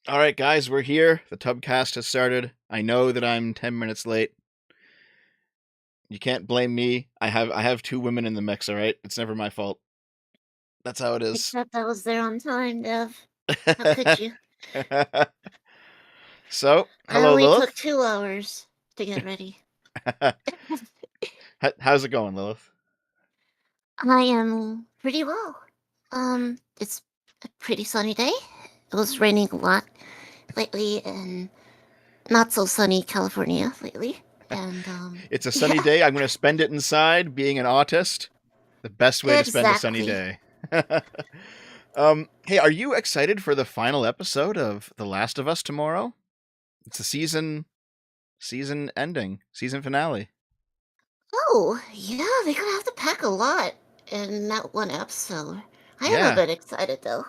All right, guys, we're here. The Tubcast has started. I know that I'm 10 minutes late. You can't blame me. I have two women in the mix, all right? It's never my fault. That's how it is. Except I was there on time, Dev. How could you? So, I hello, only took Lilith. 2 hours to get ready. How's it going, Lilith? I am pretty well. It's a pretty sunny day. It was raining a lot lately in not so sunny California lately. And It's a sunny yeah, day. I'm going to spend it inside being an autist. The best way to spend a sunny exactly. day. Hey, are you excited for the final episode of The Last of Us tomorrow? It's a season ending, season finale. Oh, yeah, they're gonna have to pack a lot in that one episode. I am a Yeah. bit excited though.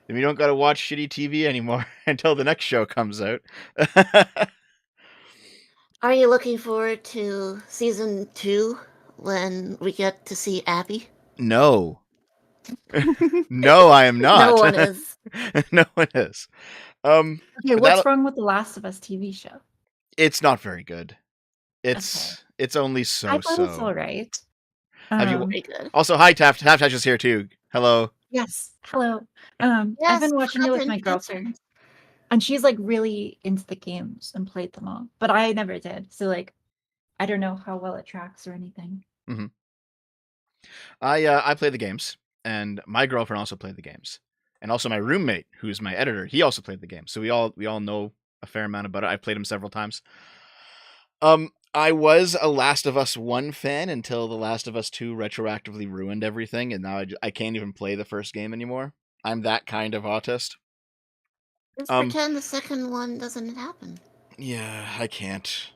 And we don't got to watch shitty TV anymore until the next show comes out. Are you looking forward to season 2 when we get to see Abby? No. No, I am No not. one is. No one is. Okay, But what's that wrong with the Last of Us TV show? it's not very good. Okay. It's only I so thought it's so. all right. Have you Pretty good. also hi TafTaj is here too. Hello. Yes. Hello. I've Yes, been watching it with Captain my Cancer. girlfriend, and she's like really into the games and played them all, but I never did. So like, I don't know how well it tracks or anything. Mm-hmm. I play the games, and my girlfriend also played the games, and also my roommate, who's my editor, he also played the game. So we all know a fair amount about it. I've played them several times. I was a Last of Us 1 fan until The Last of Us 2 retroactively ruined everything, and now I can't even play the first game anymore. I'm that kind of autist. Just pretend the second one doesn't happen. Yeah, I can't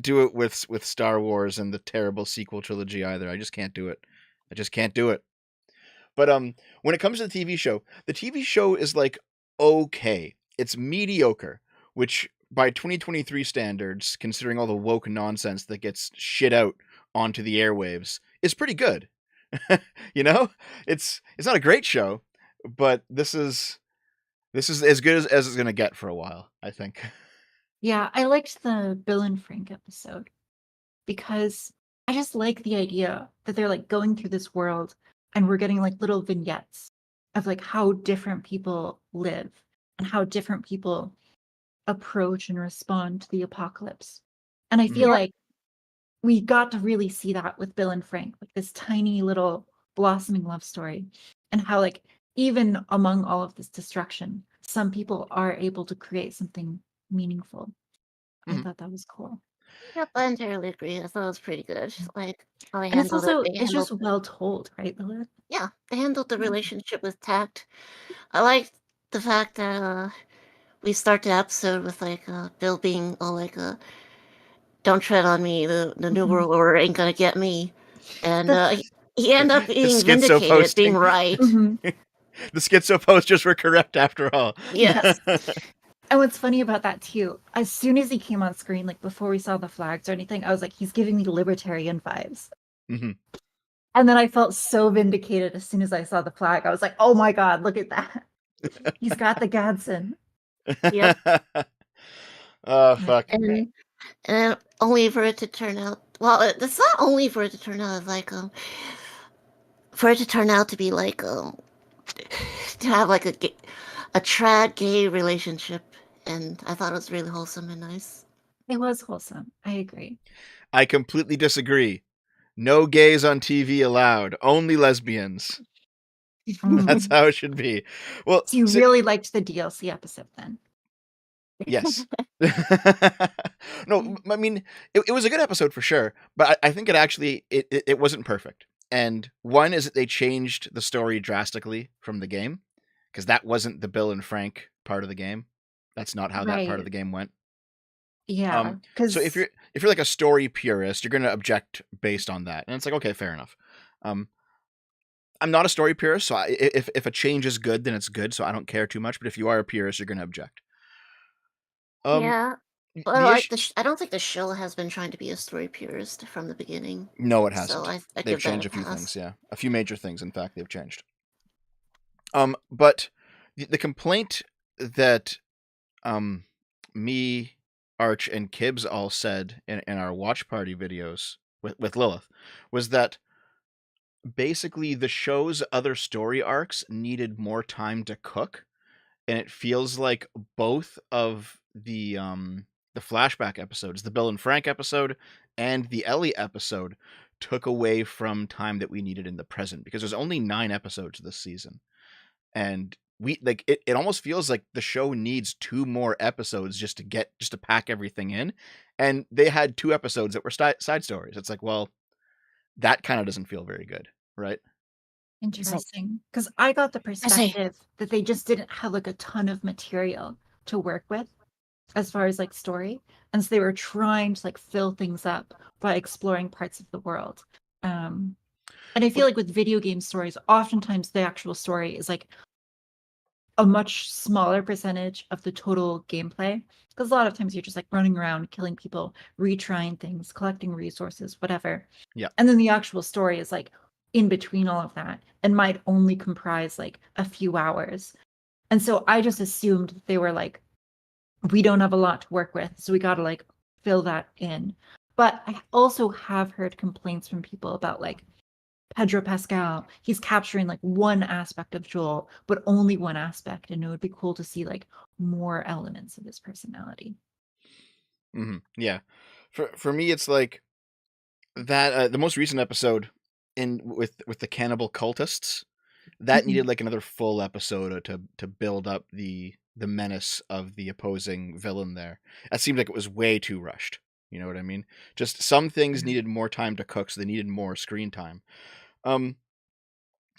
do it with Star Wars and the terrible sequel trilogy either. I just can't do it. I just can't do it. But when it comes to the TV show is like okay. It's mediocre, which by 2023 standards, considering all the woke nonsense that gets shit out onto the airwaves, is pretty good. You know? It's not a great show, but this is as good as it's going to get for a while, I think. Yeah, I liked the Bill and Frank episode because I just like the idea that they're like going through this world and we're getting like little vignettes of like how different people live and how different people approach and respond to the apocalypse. And I feel Mhm. like we got to really see that with Bill and Frank, like this tiny little blossoming love story, and how like even among all of this destruction, some people are able to create something meaningful. I Mhm. thought that was cool. Yep, I entirely agree. I thought it was pretty good. Like how they And it's handled it. also They it's handled just well told, right, Lilith? yeah, they handled the Yeah. relationship with tact. I liked the fact that we start the episode with like Bill being all like don't tread on me, the new Mhm. world order ain't gonna get me. And he ended up The being schizo vindicated, being posting. right. Mhm. The schizo posters were correct after all. Yes. And what's funny about that too, as soon as he came on screen, like before we saw the flags or anything, I was like, he's giving me libertarian vibes. Mhm. And then I felt so vindicated as soon as I saw the flag. I was like, oh my God, look at that. He's got the Gadsden. Yep. Oh, fuck. And only for it to turn out. Well, it's not only for it to turn out. It's like for it to turn out to be like to have like a trad gay relationship, and I thought it was really wholesome and nice. It was wholesome. I agree. I completely disagree. No gays on TV allowed. Only lesbians. That's how it should be. Well, So you really liked the DLC episode then? yes. No, I mean, it was a good episode for sure, but I think it wasn't perfect. And one is that they changed the story drastically from the game, because that wasn't the Bill and Frank part of the game. That's not how that part of Right. the game went. Yeah. So if you're like a story purist, you're going to object based on that, and it's like, okay, fair enough. I'm not a story purist, so if a change is good, then it's good. So I don't care too much. But if you are a purist, you're going to object. Yeah, but The like issue. I don't think the show has been trying to be a story purist from the beginning. No, it So hasn't. I They've give that changed a a few pass. things. Yeah, a few major things. In fact, they've changed. But the complaint that me, Arch, and Kibbs all said in our watch party videos with Lilith was that basically the show's other story arcs needed more time to cook, and it feels like both of the flashback episodes, the Bill and Frank episode and the Ellie episode, took away from time that we needed in the present, because there's only 9 episodes this season, and we like it almost feels like the show needs 2 more episodes just to pack everything in, and they had 2 episodes that were side stories. It's like, well, that kind of doesn't feel very good, right? Interesting. Because I got the say- perspective that they just didn't have like a ton of material to work with as far as like story. And so they were trying to like fill things up by exploring parts of the world. And I feel like with video game stories, oftentimes the actual story is like a much smaller percentage of the total gameplay. Because a lot of times you're just like running around, killing people, retrying things, collecting resources, whatever. Yeah. And then the actual story is like in between all of that and might only comprise like a few hours. And so I just assumed that they were like, we don't have a lot to work with, so we got to like fill that in. But I also have heard complaints from people about like Pedro Pascal, he's capturing like one aspect of Joel, but only one aspect. And it would be cool to see like more elements of his personality. Yeah. For me, it's like that the most recent episode with the cannibal cultists, that needed like another full episode to build up the menace of the opposing villain there. That seemed like it was way too rushed. You know what I mean? Just some things needed more time to cook, so they needed more screen time.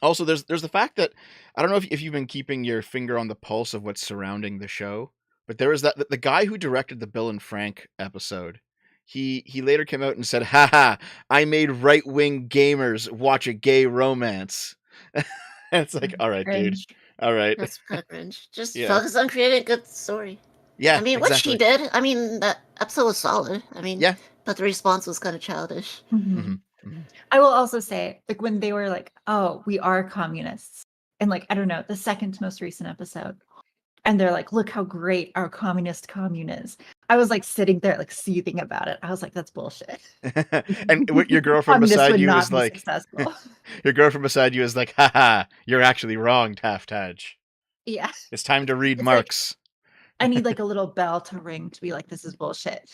Also, there's the fact that I don't know if you've been keeping your finger on the pulse of what's surrounding the show, but there was that the guy who directed the Bill and Frank episode. He later came out and said, "Haha, I made right-wing gamers watch a gay romance." And it's like, all right, Cringe. dude. All right. That's kind of cringe. Just Yeah. focus on creating a good story. Yeah. I mean, exactly. what she did, I mean, that episode was solid. I mean, Yeah. but the response was kind of childish. I will also say, like, when they were like, oh, we are communists, and like, I don't know, the second most recent episode, and they're like, look how great our communist commune is. I was like sitting there, like seething about it. I was like, that's bullshit. And what your girlfriend Communists beside would you not is be like, successful. your girlfriend beside you is like, haha, you're actually wrong, TafTaj. Yeah. It's time to read It's Marx. I need like a little bell to ring to be like, this is bullshit.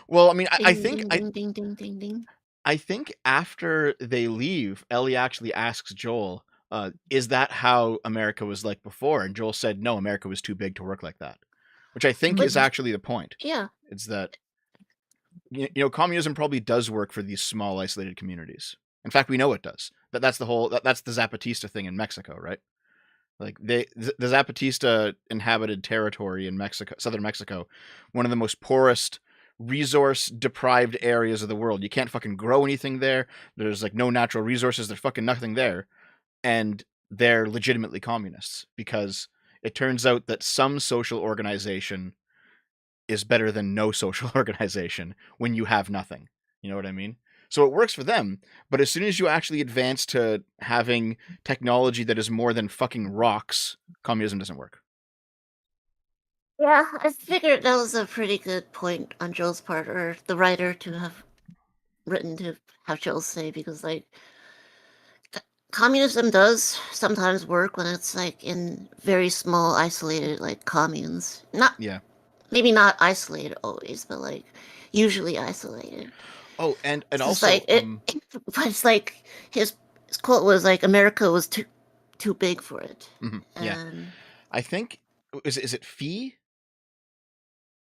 Well, I mean, I Ding, think ding, ding, ding, ding, ding. I think after they leave, Ellie actually asks Joel, is that how America was like before? And Joel said, no, America was too big to work like that. Which I think But- is actually the point. Yeah. It's that, you know, communism probably does work for these small, isolated communities. In fact, we know it does. That's the whole, that's the Zapatista thing in Mexico, right? Like the Zapatista inhabited territory in Mexico, southern Mexico, one of the most poorest, resource deprived areas of the world. You can't fucking grow anything there. There's like no natural resources. There's fucking nothing there. And they're legitimately communists because it turns out that some social organization is better than no social organization when you have nothing. You know what I mean? So it works for them, but as soon as you actually advance to having technology that is more than fucking rocks, communism doesn't work. Yeah, I figured that was a pretty good point on Joel's part, or the writer to have written to have Joel say, because like communism does sometimes work when it's like in very small, isolated like communes. Not maybe not isolated always, but like usually isolated. Oh, and So it's also, like but it's like his quote was like America was too big for it. yeah, And I think is it Fee?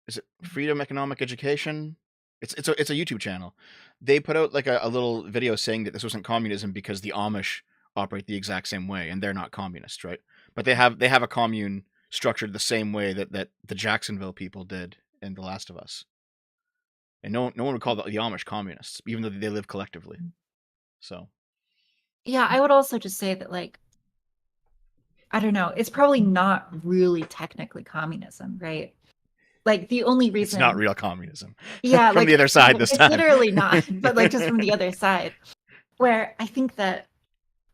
Is it Freedom Economic Education? It's a YouTube channel. They put out like a little video saying that this wasn't communism because the Amish operate the exact same way and they're not communists, right? But they have a commune structured the same way that the Jacksonville people did in The Last of Us. And no one would call the Amish communists, even though they live collectively. So Yeah, I would also just say that, like, I don't know, it's probably not really technically communism, right? Like, the only reason... it's not real communism. Yeah, from like, the other side this time. It's literally not, but like just from the other side. Where I think that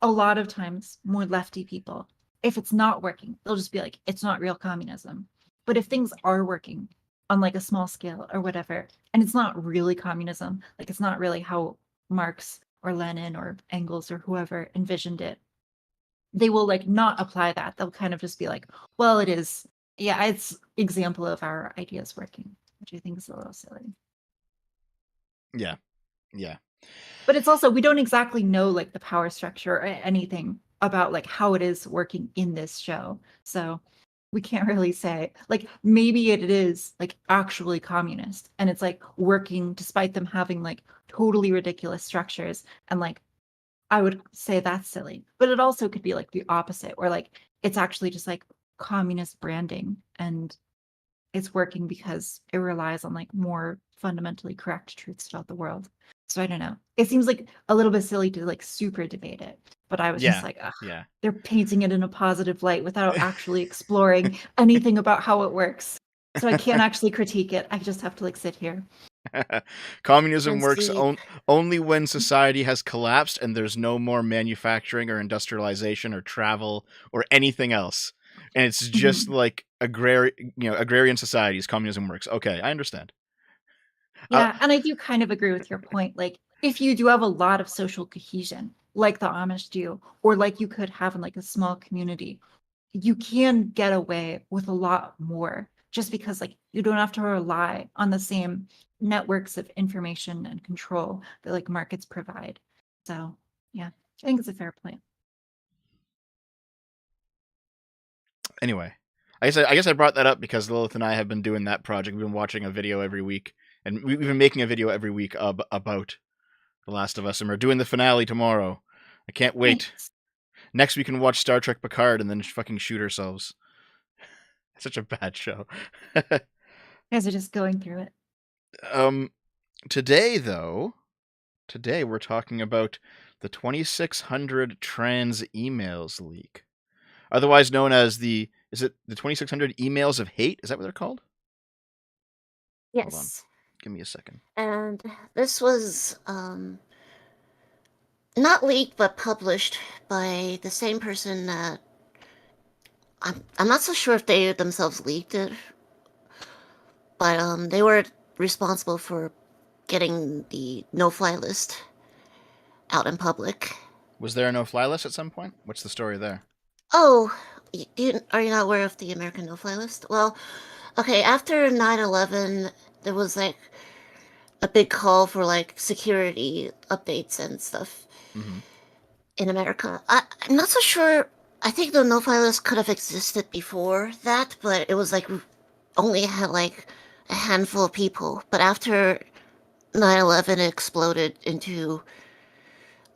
a lot of times more lefty people if it's not working, they'll just be like, it's not real communism. But if things are working on like a small scale or whatever, and it's not really communism, like it's not really how Marx or Lenin or Engels or whoever envisioned it, they will like not apply that. They'll kind of just be like, well, it is. Yeah, it's example of our ideas working, which I think is a little silly. Yeah. Yeah. But it's also, we don't exactly know like the power structure or anything about like how it is working in this show. So we can't really say, like, maybe it is like actually communist and it's like working despite them having like totally ridiculous structures. And like, I would say that's silly, but it also could be like the opposite, where like it's actually just like communist branding and it's working because it relies on like more fundamentally correct truths about the world. So I don't know. It seems like a little bit silly to like super debate it, but I was just like, ugh, Yeah. they're painting it in a positive light without actually exploring anything about how it works. So I can't actually critique it. I just have to like sit here. Communism And works see, only when society has collapsed and there's no more manufacturing or industrialization or travel or anything else. And it's just like agrarian societies, communism works. Okay, I understand. Yeah, and I do kind of agree with your point. Like, if you do have a lot of social cohesion, like the Amish do, or like you could have in like a small community, you can get away with a lot more just because like you don't have to rely on the same networks of information and control that like markets provide. So yeah, I think it's a fair point. Anyway, I guess I brought that up because Lilith and I have been doing that project. We've been watching a video every week, and we've been making a video every week about The Last of Us, and we're doing the finale tomorrow. I can't wait. Nice. Next we can watch Star Trek Picard and then fucking shoot ourselves. It's such a bad show. You guys are just going through it. Today we're talking about the 2600 trans emails leak, otherwise known as the 2600 emails of hate? Is that what they're called? Hold on. yes. Give me a second. And this was not leaked but published by the same person that I'm not so sure if they themselves leaked it, but they were responsible for getting the no-fly list out in public. Was there a no-fly list at some point? What's the story there? Oh, are you not aware of the American no-fly list? Well, okay, after 9/11, there was like a big call for like security updates and stuff in America. I'm not so sure. I think the no-fly list could have existed before that, but it was like only had like a handful of people. But after 9/11, it exploded into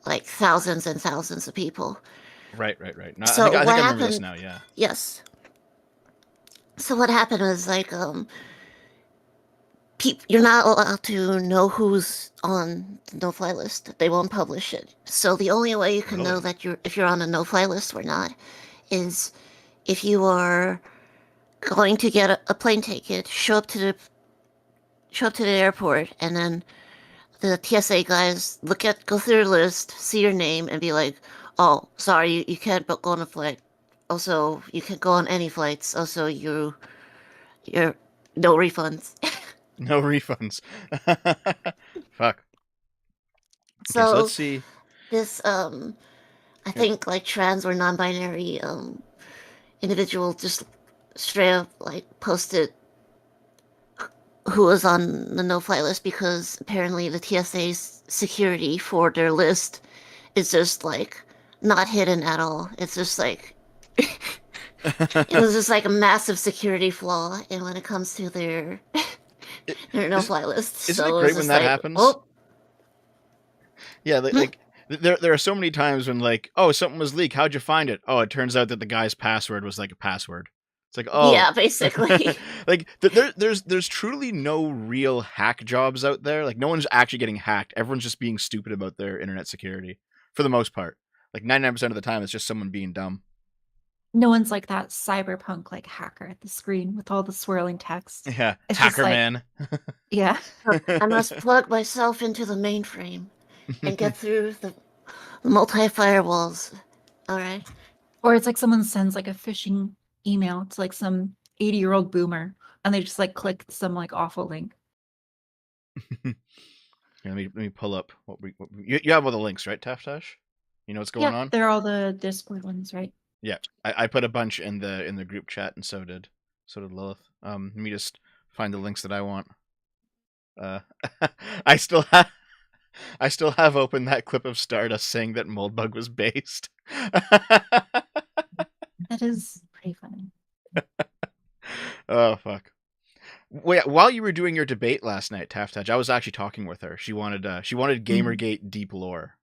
like thousands and thousands of people. Right. No, So I think what I remember this happened? now. Yeah. Yes. So what happened was like you're not allowed to know who's on the no-fly list. They won't publish it. So the only way you can know Really? that if you're on a no-fly list or not is if you are going to get a plane ticket, show up to the airport, and then the TSA guys go through your list, see your name, and be like, "Oh, sorry, you can't go on a flight. Also, you can't go on any flights. Also, you're no refunds." No refunds. Fuck. Okay, so So let's see. this I think like trans or non-binary individual just straight up like posted who was on the no-fly list because apparently the TSA's security for their list is just like not hidden at all. It's just like it was just like a massive security flaw and when it comes to their no-fly list. Isn't So it it was great when just that like, happens? oh, Yeah, like there are so many times when like, oh, something was leaked. How'd you find it? Oh, it turns out that the guy's password was like a password. It's like, oh, yeah, basically. like there's truly no real hack jobs out there. Like no one's actually getting hacked. Everyone's just being stupid about their internet security for the most part. Like 99% of the time, it's just someone being dumb. No one's like that cyberpunk like hacker at the screen with all the swirling text. Yeah, It's hacker just like, man. yeah. I must plug myself into the mainframe and get through the multi firewalls. All right. Or it's like someone sends like a phishing email to like some 80-year-old boomer and they just like click some like awful link. Let me pull up you have all the links, right, TafTaj? You know what's going on? They're all the Discord ones, right? Yeah, I put a bunch in the group chat, and so did Lilith. Let me just find the links that I want. I still have open that clip of Stardust saying that Moldbug was based. That is pretty funny. Oh fuck. Wait, while you were doing your debate last night, TafTaj, I was actually talking with her. She wanted Gamergate deep lore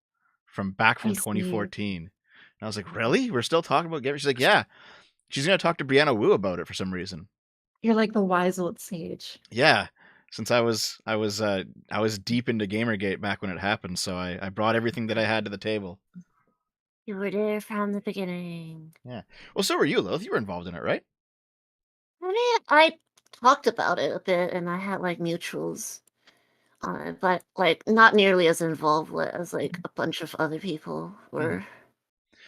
from 2014. And I was like, really? We're still talking about Gamergate? She's like, yeah. She's gonna talk to Brianna Wu about it for some reason. You're like the wise old sage. Yeah. Since I was deep into Gamergate back when it happened, so I brought everything that I had to the table. You were there from the beginning. Yeah. Well, so were you, Lilith. You were involved in it, right? I mean, I talked about it a bit, and I had like mutuals on it, but like not nearly as involved as like a bunch of other people were.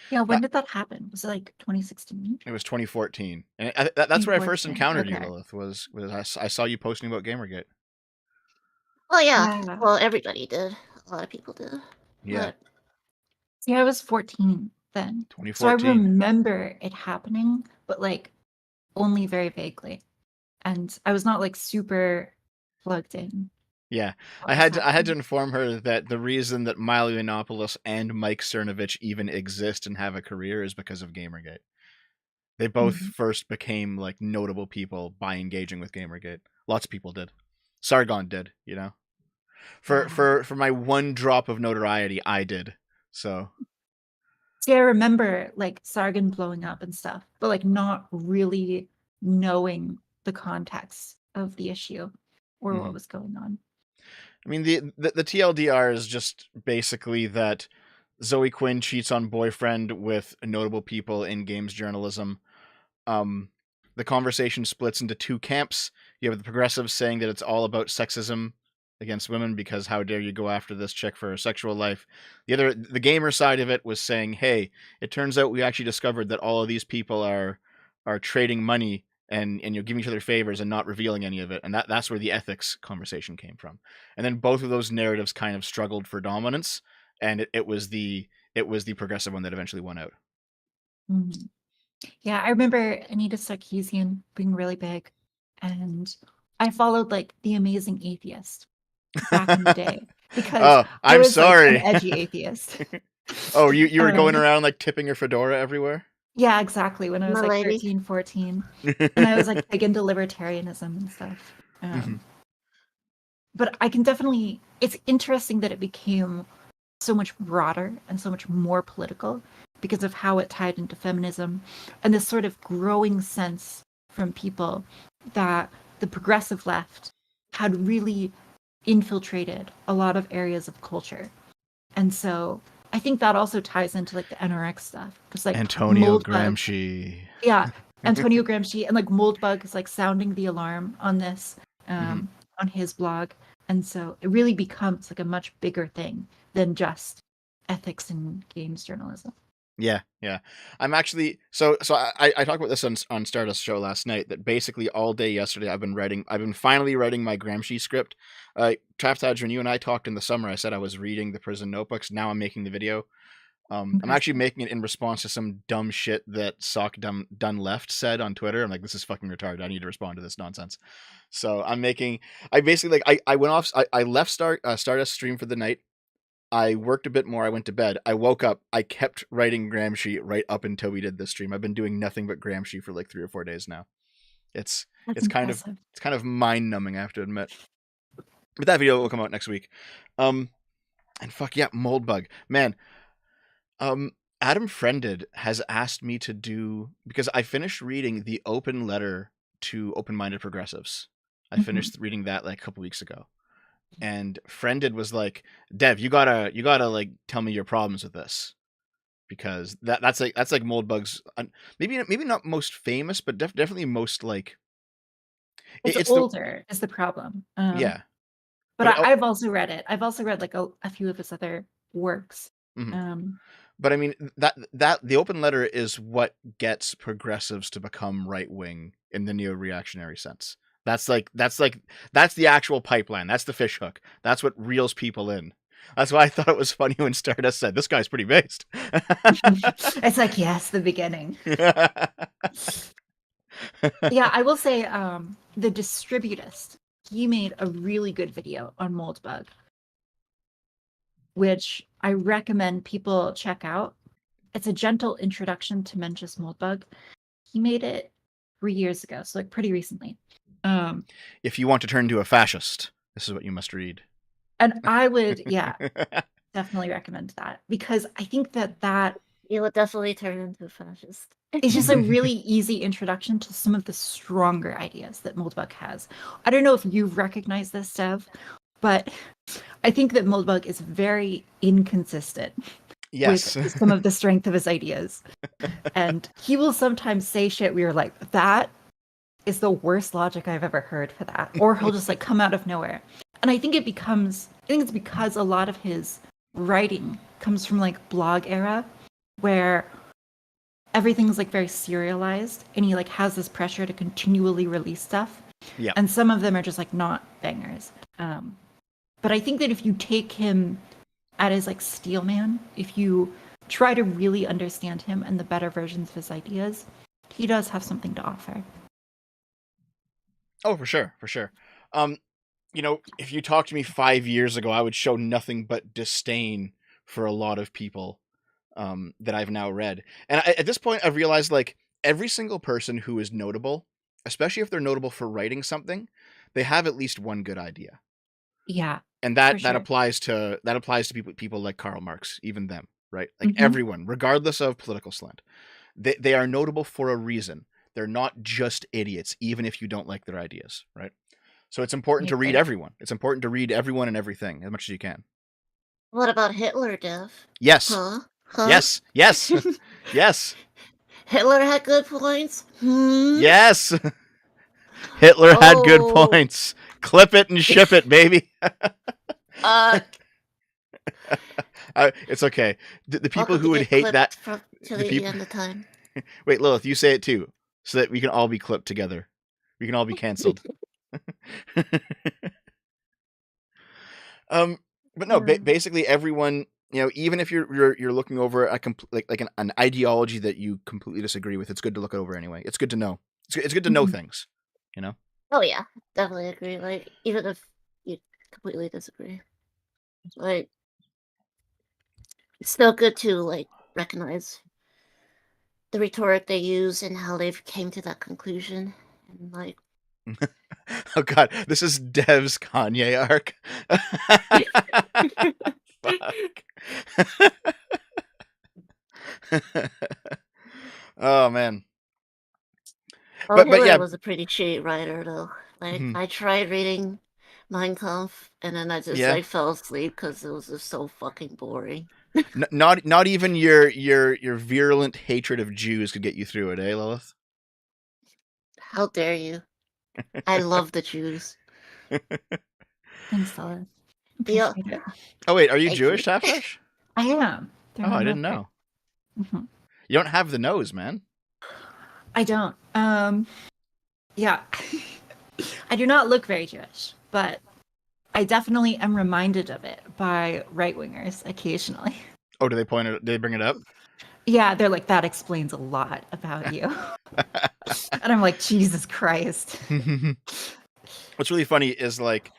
Yeah, when did that happen? Was it like 2016? It was 2014, and that's where I first 2014, encountered you, okay. Lilith. Was I saw you posting about Gamergate. Oh yeah, Yeah. well everybody did. A lot of people did. Yeah. But See, I was 14 then. So I 2014. remember it happening, but like only very vaguely. And I was not like super plugged in. Yeah, what I was had to happening. inform her that the reason that Milo Yiannopoulos and Mike Cernovich even exist and have a career is because of Gamergate. They both first became like notable people by engaging with Gamergate. Lots of people did. Sargon did, you know. For my one drop of notoriety, I did. So See, I remember like Sargon blowing up and stuff, but like not really knowing the context of the issue or what was going on. I mean, the TLDR is just basically that Zoe Quinn cheats on boyfriend with notable people in games journalism. The conversation splits into two camps. You have the progressives saying that it's all about sexism against women because how dare you go after this chick for her sexual life. The gamer side of it was saying, hey, it turns out we actually discovered that all of these people are trading money and you're giving each other favors and not revealing any of it. And that's where the ethics conversation came from. And then both of those narratives kind of struggled for dominance, and it was the progressive one that eventually won out. Mm-hmm. Yeah, I remember Anita Sarkeesian being really big, and I followed like The Amazing Atheist back in the day because I was sorry. like an edgy atheist. Oh, you were going around like tipping your fedora everywhere? Yeah, exactly. When I was like 13, 14. And I was like big into libertarianism and stuff. But I can definitely, it's interesting that it became so much broader and so much more political because of how it tied into feminism and this sort of growing sense from people that the progressive left had really infiltrated a lot of areas of culture. And so I think that also ties into like the NRX stuff because like Antonio Gramsci. Yeah, Antonio Gramsci, and like Moldbug is like sounding the alarm on this on his blog, and so it really becomes like a much bigger thing than just ethics in games journalism. Yeah. I'm actually so I talked about this on Stardust show last night that basically all day yesterday I've been finally writing my Gramsci script. TafTaj, when you and I talked in the summer, I said I was reading the prison notebooks. Now I'm making the video. I'm actually making it in response to some dumb shit that Sock Done Left said on Twitter. I'm like, this is fucking retarded. I need to respond to this nonsense. So I basically like I went off. I left Stardust stream for the night. I worked a bit more. I went to bed. I woke up. I kept writing Gramsci right up until we did this stream. I've been doing nothing but Gramsci for like 3 or 4 days now. It's kind of mind numbing, I have to admit. But that video will come out next week. And fuck yeah, Moldbug, man. Adam Friended has asked me to do, because I finished reading the open letter to open-minded progressives. I finished reading that like a couple weeks ago. And Friended was like, Dev, you gotta like tell me your problems with this, because that's like Moldbug's maybe not most famous, but definitely most like it's older is the problem. Yeah, but I've also read it. I've also read like a few of his other works. But I mean that the open letter is what gets progressives to become right wing in the neo-reactionary sense. That's the actual pipeline. That's the fish hook. That's what reels people in. That's why I thought it was funny when Stardust said, "This guy's pretty based." It's like, yes, the beginning. Yeah, I will say the Distributist, he made a really good video on Moldbug, which I recommend people check out. It's a gentle introduction to Mencius Moldbug. He made it 3 years ago, so like pretty recently. If you want to turn into a fascist, this is what you must read. And I would, yeah, definitely recommend that, because I think that You would definitely turn into a fascist. it's just a really easy introduction to some of the stronger ideas that Moldbug has. I don't know if you've recognized this, Dev, but I think that Moldbug is very inconsistent Yes. with some of the strength of his ideas. And he will sometimes say shit we are like, that is the worst logic I've ever heard for that. Or he'll just like come out of nowhere. And I think it's because a lot of his writing comes from like blog era, where everything's like very serialized and he like has this pressure to continually release stuff. Yeah. And some of them are just like not bangers. But I think that if you take him at his like steel man, if you try to really understand him and the better versions of his ideas, he does have something to offer. Oh, for sure, for sure. You know, if you talked to me 5 years ago, I would show nothing but disdain for a lot of people that I've now read. And at this point, I've realized like every single person who is notable, especially if they're notable for writing something, they have at least one good idea. Yeah. And for that sure. applies to people like Karl Marx, even them, right? Like everyone, regardless of political slant. They are notable for a reason. They're not just idiots, even if you don't like their ideas, right? So it's important to read agree. everyone. It's important to read everyone and everything as much as you can. What about Hitler, Dev? Yes. Huh? Yes. Yes. Yes. Hitler had good points. Yes. Hitler had good points. Clip it and ship it, baby. It's okay. The people who would hate that till the end of time. Wait, Lilith, you say it too, so that we can all be clipped together. We can all be canceled. But no, basically everyone, you know, even if you're looking over a an ideology that you completely disagree with, it's good to look it over anyway. It's good to know. It's good to know things, you know. Oh yeah, definitely agree. Like even if you completely disagree, like it's still good to like recognize the rhetoric they use and how they've came to that conclusion, and like. Oh god, this is Dev's Kanye arc. Fuck. Oh man. Oh, But Hitler yeah, was a pretty shitty writer though. Like I tried reading Mein Kampf, and then I just Yeah. like fell asleep because it was just so fucking boring. Not even your virulent hatred of Jews could get you through it, eh, Lilith? How dare you? I love the Jews. Thanks, Lilith. Yeah. Appreciate it. Oh wait, are you Thank Jewish, you. TafTaj? I am. Oh, I didn't know. Mhm. You don't have the nose, man. I don't. Yeah. I do not look very Jewish, but I definitely am reminded of it by right-wingers occasionally. Oh, do they point it? Do they bring it up? Yeah, they're like, that explains a lot about you. And I'm like, Jesus Christ. What's really funny is like,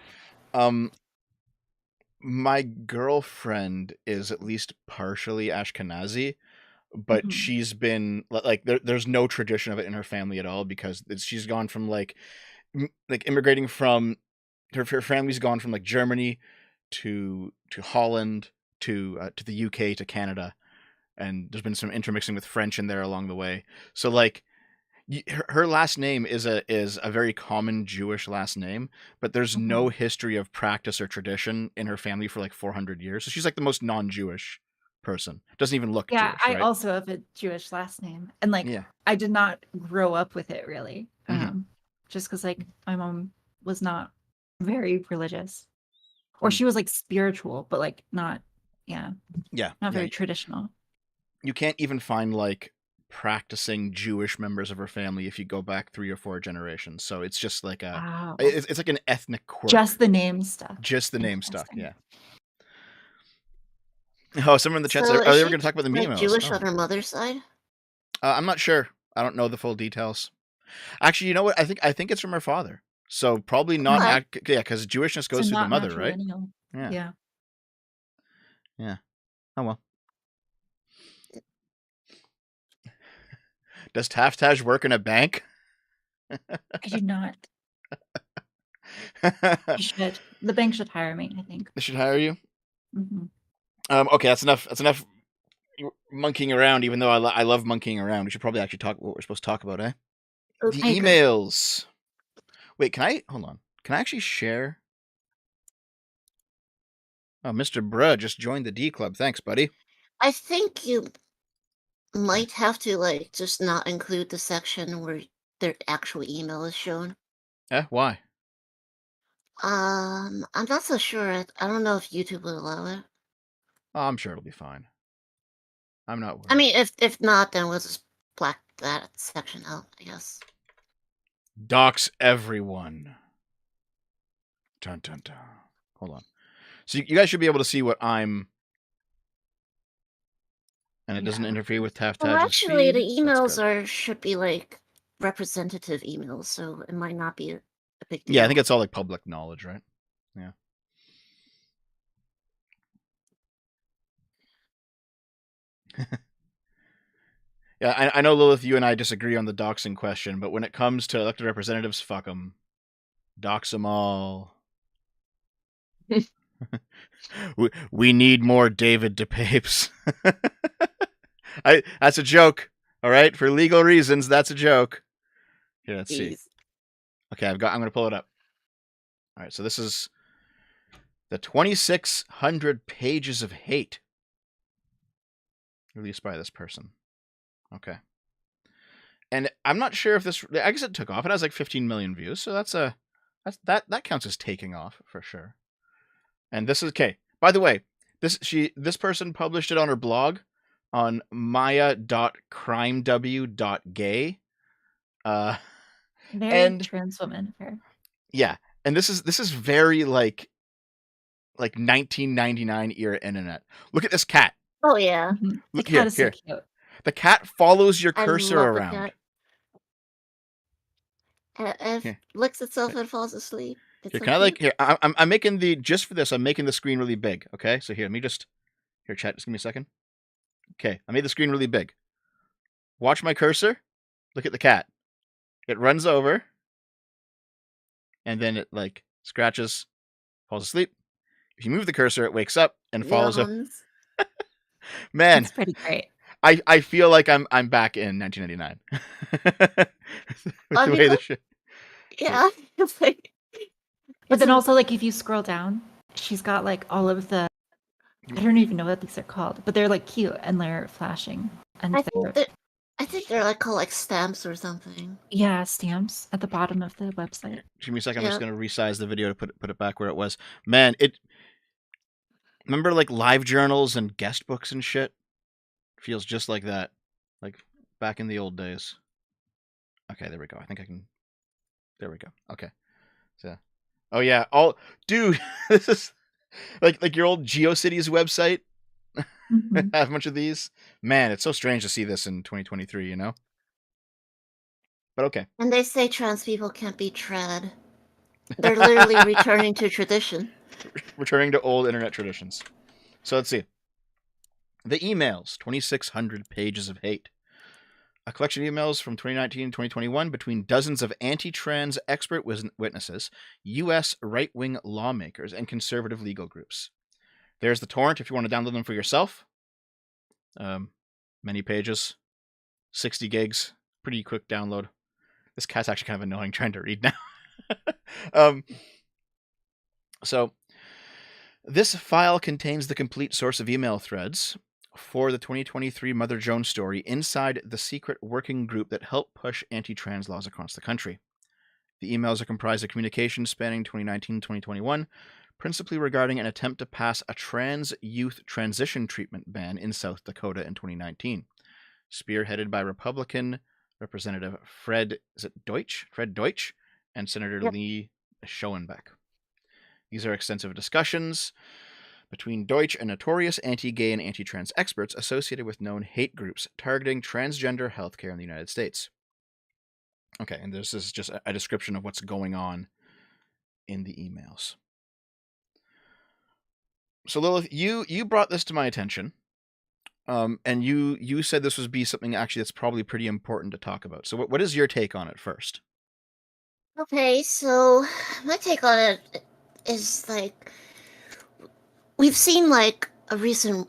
my girlfriend is at least partially Ashkenazi, but she's been like, there's no tradition of it in her family at all because she's gone from like immigrating from her family's gone from like Germany to Holland to the UK to Canada, and there's been some intermixing with French in there along the way. So like her last name is a very common Jewish last name, but there's no history of practice or tradition in her family for like 400 years. So she's like the most non-Jewish person. Doesn't even look Jewish, right? I also have a Jewish last name, and like I did not grow up with it really. Just because like my mom was not very religious, or she was like spiritual, but like not not very traditional. you can't even find like practicing Jewish members of her family if you go back 3 or 4 generations. So it's just like Wow. it's like an ethnic quirk. Just the name stuff. Just the name stuff, Interesting. yeah. Oh, someone in the chat said, So "Oh, is they were she going to talk about the like emails." Jewish Oh. on her mother's side? I'm not sure. I don't know the full details. Actually, you know what? I think it's from her father. So probably not. Okay. Yeah, because Jewishness goes So through the not mother, right? matrilineal. Yeah. Yeah. Oh well. Does TafTaj work in a bank? I do not. You should. The bank should hire me, I think. They should hire you. Mhm. Okay, that's enough. That's enough monkeying around. Even though I love monkeying around, we should probably actually talk what we're supposed to talk about, eh? The I agree. emails. Wait, hold on? Can I actually share? Oh, Mr. Bruh just joined the D Club. Thanks, buddy. I think you might have to like just not include the section where their actual email is shown. Why? I'm not so sure. I don't know if YouTube will allow it. Oh, I'm sure it'll be fine. I'm not worried. I mean, if not, then we'll just black that section out, I guess. Docs everyone. Dun dun dun. Hold on. So you guys should be able to see what I'm, and it doesn't interfere with TafTaj's Well, actually, the feed. emails should be like representative emails, so it might not be a big deal. Yeah, I think it's all like public knowledge, right? Yeah. Yeah, I know, Lilith, you and I disagree on the doxing question, but when it comes to elected representatives, fuck them. Dox them all. we need more David DePapes. That's a joke. All right, for legal reasons, that's a joke. Here, let's see. Okay, I'm going to pull it up. All right, so this is the 2,600 pages of hate released by this person. Okay. And I'm not sure if this, I guess it took off. It has like 15 million views, so that counts as taking off for sure. And this is, okay, by the way, this person published it on her blog on maya.crimew.gay. Very trans woman of her. Yeah, and this is very like 1999 era internet. Look at this cat. Oh yeah. Look the cat is so cute. The cat follows your cursor around. It licks itself and falls asleep. Here, can I like here? I'm making the just for this. I'm making the screen really big. Okay, so here, let me just chat. Just give me a second. Okay, I made the screen really big. Watch my cursor. Look at the cat. It runs over, and then it like scratches, falls asleep. If you move the cursor, it wakes up and follows up. Man, it's pretty great. I feel like I'm back in 1999. With the way the shit. Yeah. But then also, like, if you scroll down, she's got like all of the, I don't even know what these are called, but they're like cute and they're flashing. And I think they're like called like stamps or something. Yeah, stamps at the bottom of the website. Give me a second. I'm just gonna resize the video to put it back where it was. Man, remember like live journals and guest books and shit? Feels just like that, like back in the old days. Okay, there we go. I think I can. There we go. Okay, so. Oh yeah, dude, this is like your old GeoCities website. Mm-hmm. Have a bunch of these. Man, it's so strange to see this in 2023, you know? But okay. And they say trans people can't be trad. They're literally returning to tradition. Returning to old internet traditions. So let's see. The emails, 2,600 pages of hate. A collection of emails from 2019 and 2021 between dozens of anti-trans expert witnesses, U.S. right-wing lawmakers, and conservative legal groups. There's the torrent if you want to download them for yourself. Many pages. 60 gigs. Pretty quick download. This cat's actually kind of annoying trying to read now. So, this file contains the complete source of email threads for the 2023 Mother Jones story inside the secret working group that helped push anti-trans laws across the country. The emails are comprised of communications spanning 2019-2021 principally regarding an attempt to pass a trans youth transition treatment ban in South Dakota in 2019, spearheaded by Republican Representative Fred Deutsch, and Senator Yep. Lee Schoenbeck. These are extensive discussions between Deutsch and notorious anti-gay and anti-trans experts associated with known hate groups targeting transgender healthcare in the United States. Okay, and this is just a description of what's going on in the emails. So Lilith, you brought this to my attention, and you said this would be something actually that's probably pretty important to talk about. So what is your take on it first? Okay, so my take on it is like we've seen like a recent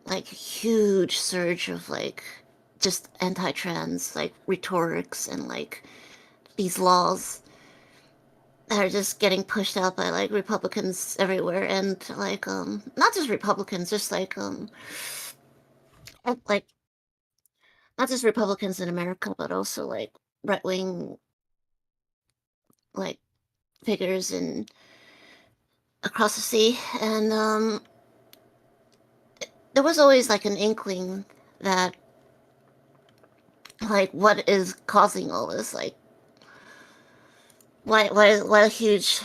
like huge surge of like just anti-trans like rhetorics and like these laws that are just getting pushed out by like Republicans everywhere and like not just Republicans, just like like not just Republicans in America, but also like right-wing like figures in across the sea. And there was always like an inkling that like what is causing all this, like why a huge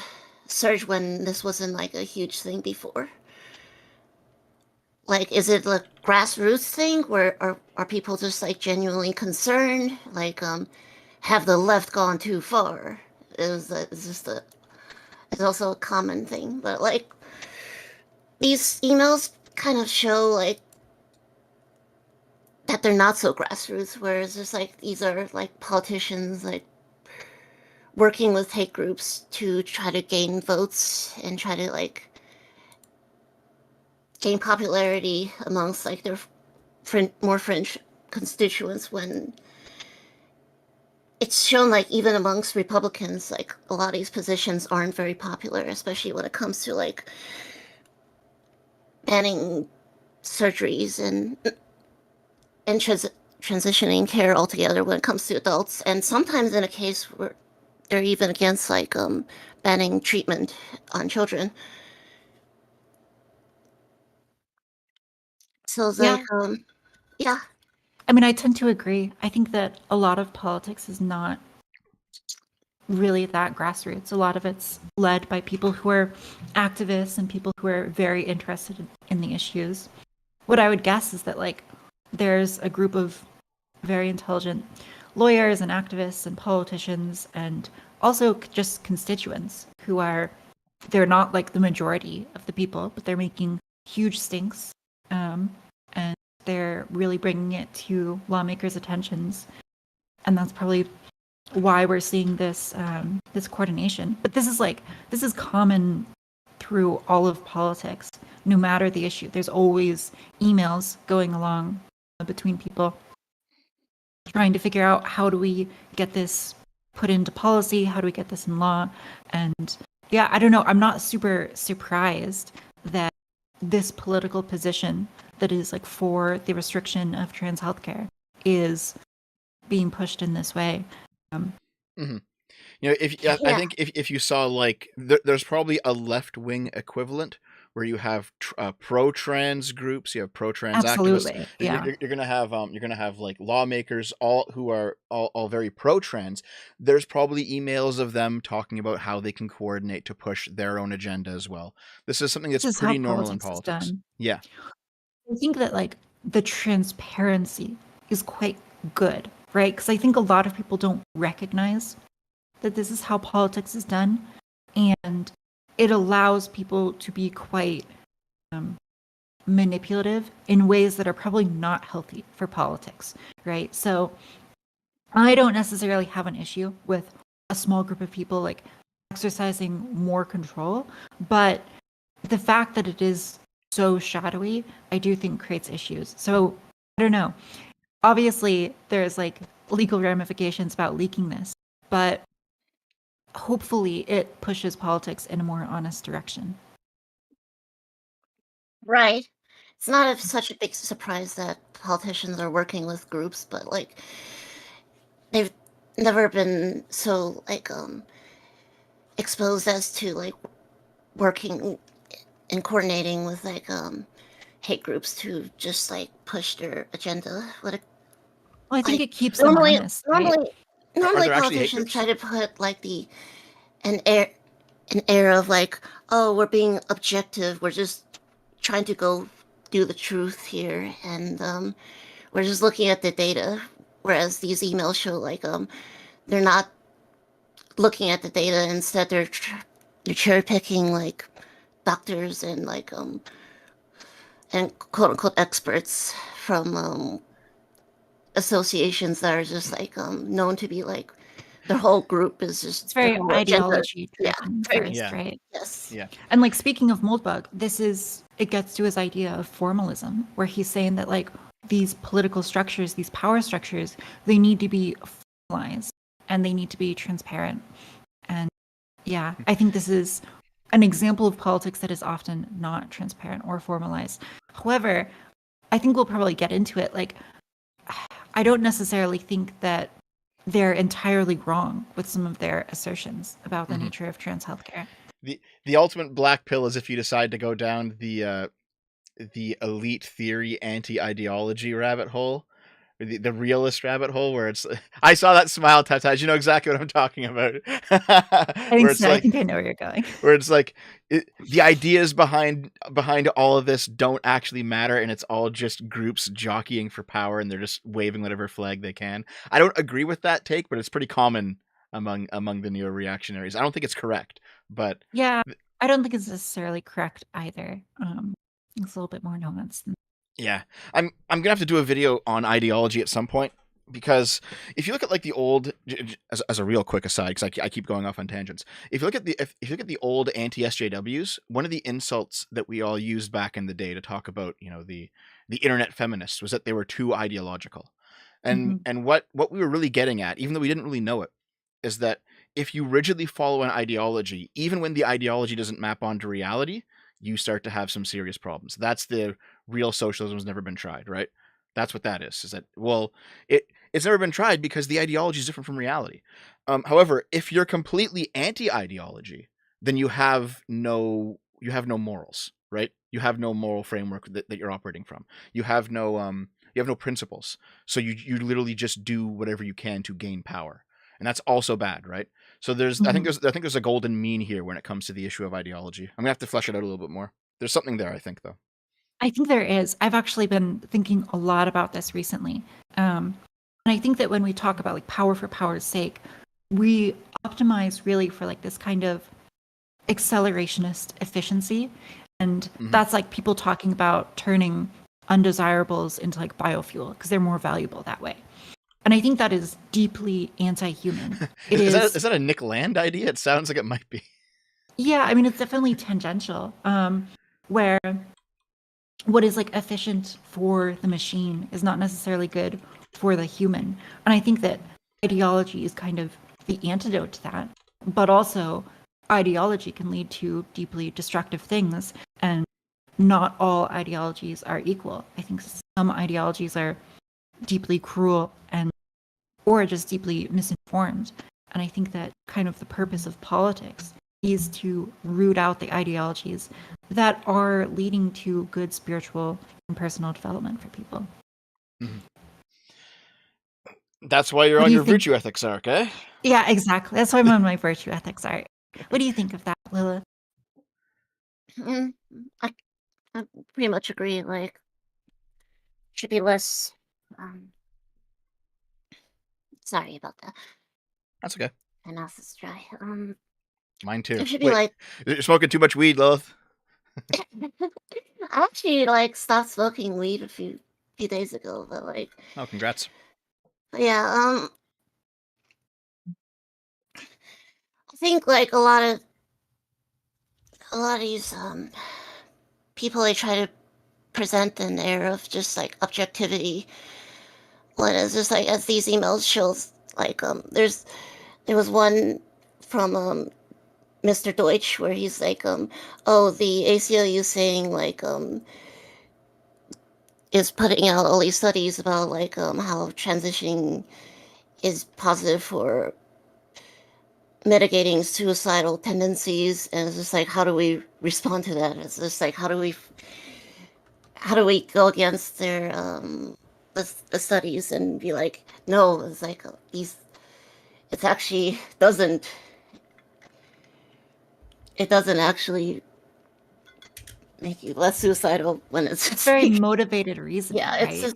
surge when this wasn't like a huge thing before. Like, is it a grassroots thing where are people just like genuinely concerned? Like, have the left gone too far? Is this the it's also a common thing, but like these emails kind of show like that they're not so grassroots, whereas just like these are like politicians like working with hate groups to try to gain votes and try to like gain popularity amongst like their more fringe constituents when it's shown like even amongst Republicans, like a lot of these positions aren't very popular, especially when it comes to like banning surgeries and transitioning care altogether when it comes to adults, and sometimes in a case where they're even against like banning treatment on children. So it's like Yeah. yeah. I mean, I tend to agree. I think that a lot of politics is not really that grassroots. A lot of it's led by people who are activists and people who are very interested in the issues. What I would guess is that like there's a group of very intelligent lawyers and activists and politicians and also just constituents who are they're not like the majority of the people, but they're making huge stinks, and they're really bringing it to lawmakers' attentions, and that's probably why we're seeing this this coordination. But this is common through all of politics, no matter the issue. There's always emails going along between people trying to figure out how do we get this put into policy, how do we get this in law, and yeah, I don't know. I'm not super surprised that this political position that is like for the restriction of trans healthcare is being pushed in this way. Mm-hmm. You know, I think if you saw like there's probably a left-wing equivalent where you have pro-trans groups, you have pro-trans activists. Absolutely, yeah. You're gonna have like lawmakers all who are all very pro-trans. There's probably emails of them talking about how they can coordinate to push their own agenda as well. This is something that's This is how pretty normal in politics is politics. done. Yeah. I think that like the transparency is quite good, right? Because I think a lot of people don't recognize that this is how politics is done, and it allows people to be quite manipulative in ways that are probably not healthy for politics, right? So I don't necessarily have an issue with a small group of people like exercising more control, but the fact that it is so shadowy, I do think creates issues. So I don't know. Obviously, there's like legal ramifications about leaking this, but hopefully it pushes politics in a more honest direction. Right. It's not such a big surprise that politicians are working with groups, but like they've never been so like exposed as to like working and coordinating with like hate groups to just like push their agenda. Well, I think Like it keeps them normally, honest, right? normally there actually hate politicians groups? try to put like an air of like, oh, we're being objective. We're just trying to go do the truth here, and we're just looking at the data. Whereas these emails show like they're not looking at the data. Instead, they're cherry picking like doctors and like and quote unquote experts from associations that are just like known to be like their whole group is just It's very their whole agenda. ideology Yeah, driven very, first, Yeah. right? yes. Yeah. And like speaking of Moldbug, it gets to his idea of formalism, where he's saying that like these political structures, these power structures, they need to be formalized and they need to be transparent. And yeah, I think this is an example of politics that is often not transparent or formalized. However, I think we'll probably get into it. Like, I don't necessarily think that they're entirely wrong with some of their assertions about the nature of trans healthcare. The ultimate black pill is if you decide to go down the elite theory anti-ideology rabbit hole, or the realist rabbit hole, where it's I saw that smile, TafTaj. You know exactly what I'm talking about. I think so. I think I know where you're going. Where it's like the ideas behind all of this don't actually matter, and it's all just groups jockeying for power, and they're just waving whatever flag they can. I don't agree with that take, but it's pretty common among the neo-reactionaries. I don't think it's correct, but yeah, I don't think it's necessarily correct either. It's a little bit more nuanced. Yeah, I'm gonna have to do a video on ideology at some point, because if you look at like the old, as a real quick aside, because I keep going off on tangents. If you look at the old anti-SJWs, one of the insults that we all used back in the day to talk about the internet feminists was that they were too ideological, and what we were really getting at, even though we didn't really know it, is that if you rigidly follow an ideology, even when the ideology doesn't map onto reality, you start to have some serious problems. That's the real socialism has never been tried, right? That's what that is that, well, it's never been tried because the ideology is different from reality. However, if you're completely anti-ideology, then you have no morals, right? You have no moral framework that you're operating from. You have no principles. So you literally just do whatever you can to gain power. And that's also bad, right? So I think there's a golden mean here when it comes to the issue of ideology. I'm gonna have to flesh it out a little bit more. There's something there, I think, though. I think there is. I've actually been thinking a lot about this recently. And I think that when we talk about like power for power's sake, we optimize really for like this kind of accelerationist efficiency. And that's like people talking about turning undesirables into like biofuel because they're more valuable that way. And I think that is deeply anti-human. Is that a Nick Land idea? It sounds like it might be. Yeah, I mean, it's definitely tangential, where what is like efficient for the machine is not necessarily good for the human. And I think that ideology is kind of the antidote to that. But also, ideology can lead to deeply destructive things, and not all ideologies are equal. I think some ideologies are deeply cruel or just deeply misinformed. And I think that kind of the purpose of politics is to root out the ideologies that are leading to good spiritual and personal development for people. That's why you're on your virtue ethics arc, eh? Yeah, exactly. That's why I'm on my virtue ethics arc. What do you think of that, Lilith? I pretty much agree. Like, should be less. Sorry about that. That's okay. My mouth is dry. Mine too. It should be like you're smoking too much weed, Lilith. I actually like stopped smoking weed a few days ago, but like. Oh, congrats. Yeah. I think like a lot of these people, they try to present an air of just like objectivity when it's just like, as these emails shows, like there was one from Mr. Deutsch where he's like oh, the ACLU saying like is putting out all these studies about like how transitioning is positive for mitigating suicidal tendencies, and it's just like, how do we respond to that? It's just like, how do we go against their the studies and be like, no, it's like it's actually doesn't actually make you less suicidal when it's It's very motivated reasoning, yeah, right? it's just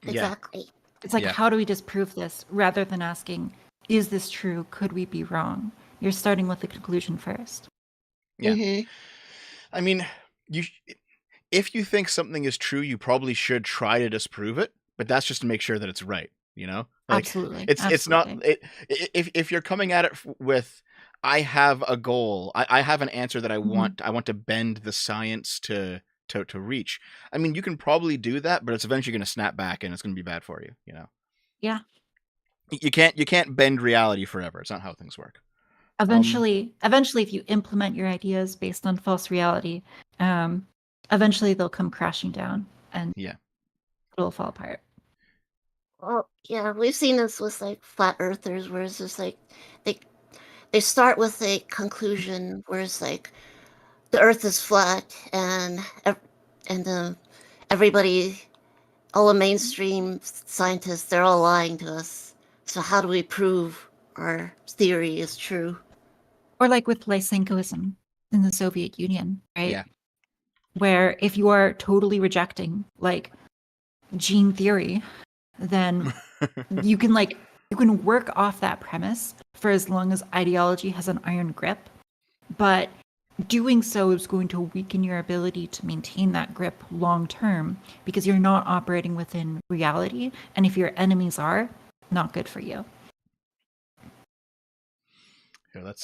Yeah. exactly. It's like, Yeah. how do we disprove this rather than asking, is this true? Could we be wrong? You're starting with the conclusion first. Yeah. Mhm. I mean, if you think something is true, you probably should try to disprove it, but that's just to make sure that it's right, you know? Like Absolutely. it's not Absolutely. if you're coming at it with I have a goal, I have an answer that I Mhm. want to bend the science to reach. I mean, you can probably do that, but it's eventually going to snap back and it's going to be bad for you, you know. Yeah. You can't bend reality forever. It's not how things work. Eventually, if you implement your ideas based on false reality, eventually they'll come crashing down and Yeah. it'll fall apart. Well, yeah, we've seen this with like flat earthers, where it's just like they they start with a conclusion where it's like the Earth is flat, and everybody, all the mainstream scientists, they're all lying to us. So how do we prove our theory is true? Or like with Lysenkoism in the Soviet Union, right? Yeah. Where if you are totally rejecting like gene theory, then you can work off that premise for as long as ideology has an iron grip, but doing so is going to weaken your ability to maintain that grip long term because you're not operating within reality, and if your enemies are, not good for you. Here,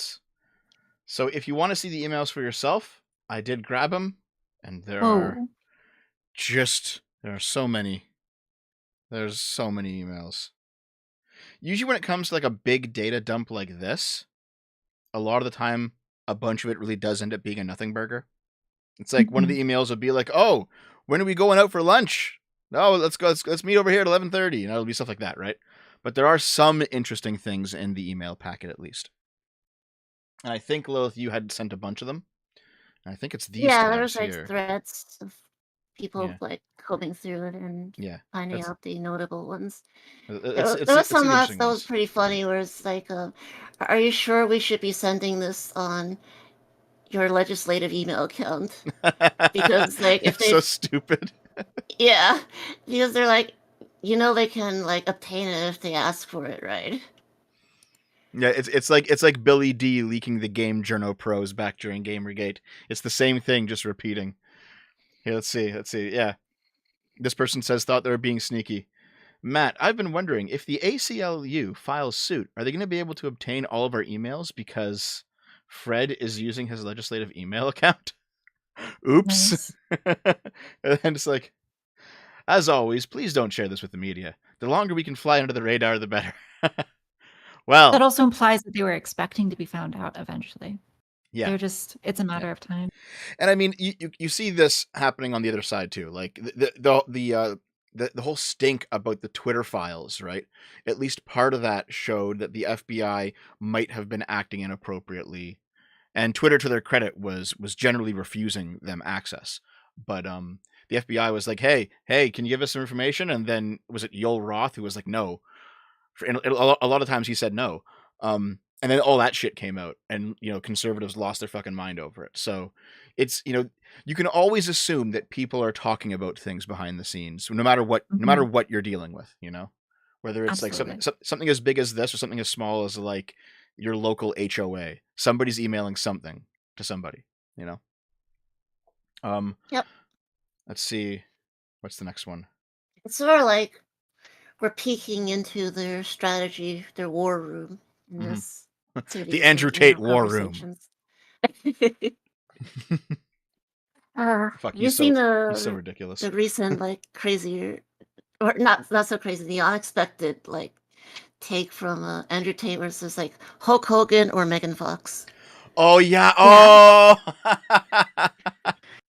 so if you want to see the emails for yourself, I did grab them, and there are so many. There's so many emails. Usually when it comes to like a big data dump like this, a lot of the time a bunch of it really does end up being a nothing burger. It's like one of the emails would be like, "Oh, when are we going out for lunch? No, let's meet over here at 11:30." You know, it'll be stuff like that, right? But there are some interesting things in the email packet at least. And I think, Lilith, you had sent a bunch of them. And I think it's these Yeah, there tabs was like here. threads of people Yeah. like combing through it and Yeah. finding out the notable ones. It's There was the some interesting that was ones. pretty funny, where it's like, "Are you sure we should be sending this on your legislative email account?" Because like if It's they, so stupid. yeah, because they're like, they can like obtain it if they ask for it, right? Yeah, it's like Billy D leaking the game Journo Pros back during Gamergate. It's the same thing, just repeating. Here, let's see. Yeah, this person says thought they were being sneaky. Matt, I've been wondering if the ACLU files suit, are they going to be able to obtain all of our emails because Fred is using his legislative email account? Oops. Nice. And it's like, as always, please don't share this with the media. The longer we can fly under the radar, the better. Well, That also implies that they were expecting to be found out eventually. yeah. It's a matter of time. And I mean, you see this happening on the other side too. Like the whole stink about the Twitter files, right? At least part of that showed that the FBI might have been acting inappropriately, and Twitter, to their credit, was generally refusing them access. But the FBI was like, hey, can you give us some information? And then was it Yoel Roth who was like, no. And a lot of times he said no. And then all that shit came out, and conservatives lost their fucking mind over it. So it's you can always assume that people are talking about things behind the scenes, no matter what you're dealing with. Whether it's Absolutely. like something as big as this or something as small as like your local HOA, somebody's emailing something to somebody. Yep. Let's see, what's the next one? It's sort of like we're peeking into their strategy, their war room in this series The Andrew of Tate war room. conversations. Fuck, You he's seen so ridiculous. the recent like crazy, or not so crazy, the unexpected like take from Andrew Tate, where it's just like Hulk Hogan or Megan Fox. Oh yeah. Oh.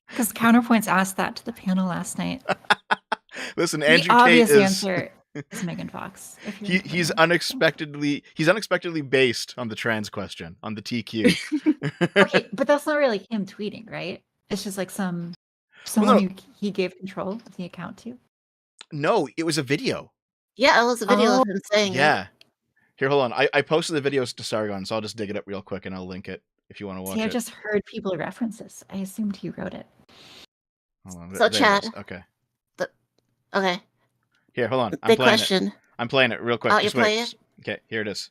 Because Counterpoints asked that to the panel last night. Listen, The Andrew Tate obvious is answer It's Megan Fox. If you're into He's women. unexpectedly based on the trans question on the TQ. Okay, but that's not really him tweeting, right? It's just like someone no. who he gave control of the account to. No, it was a video. Yeah, it was a video Oh, of him saying it. Yeah. Here, hold on. I posted the videos to Sargon, so I'll just dig it up real quick and I'll link it if you want to watch see, I it. just heard people reference this. I assumed he wrote it. Hold on. So, there Chad. it is. Okay. Okay. Here, hold on. I'm Big playing question. it. I'm playing it real quick. Oh, Just you play wait. it? Okay, here it is.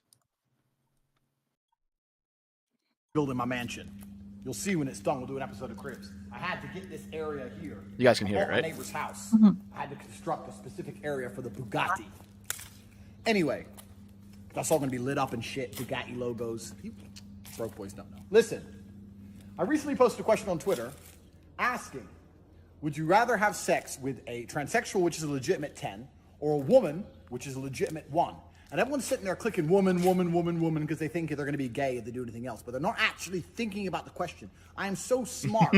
Building my mansion. You'll see when it's done. We'll do an episode of Cribs. I had to get this area here. You guys can hear it, I bought right? my neighbor's house. Mm-hmm. I had to construct a specific area for the Bugatti. Anyway, that's all gonna be lit up and shit. Bugatti logos. You broke boys don't know. Listen, I recently posted a question on Twitter asking, would you rather have sex with a transsexual, which is a legitimate 10, or a woman, which is a legitimate 1? And everyone's sitting there clicking woman, because they think they're going to be gay if they do anything else. But they're not actually thinking about the question. I am so smart.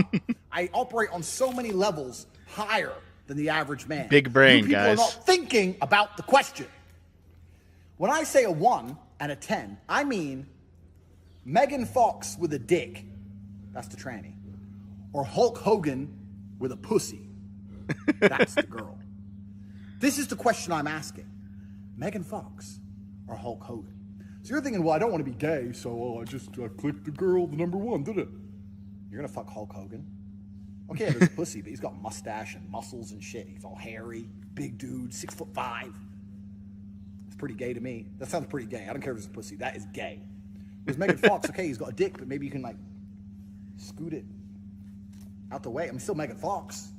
I operate on so many levels higher than the average man. Big brain, you people guys. are not thinking about the question. When I say a 1 and a 10, I mean Megan Fox with a dick. That's the tranny. Or Hulk Hogan with a pussy. That's the girl. This is the question I'm asking. Megan Fox or Hulk Hogan? So you're thinking, well, I don't want to be gay, so I just clicked the girl, the number 1, did it? You're gonna fuck Hulk Hogan? Okay, there's a pussy, but he's got mustache and muscles and shit. He's all hairy, big dude, 6'5". It's pretty gay to me. That sounds pretty gay. I don't care if it's a pussy. That is gay. Whereas Megan Fox, okay, he's got a dick, but maybe you can like scoot it out the way. I'm still Megan Fox.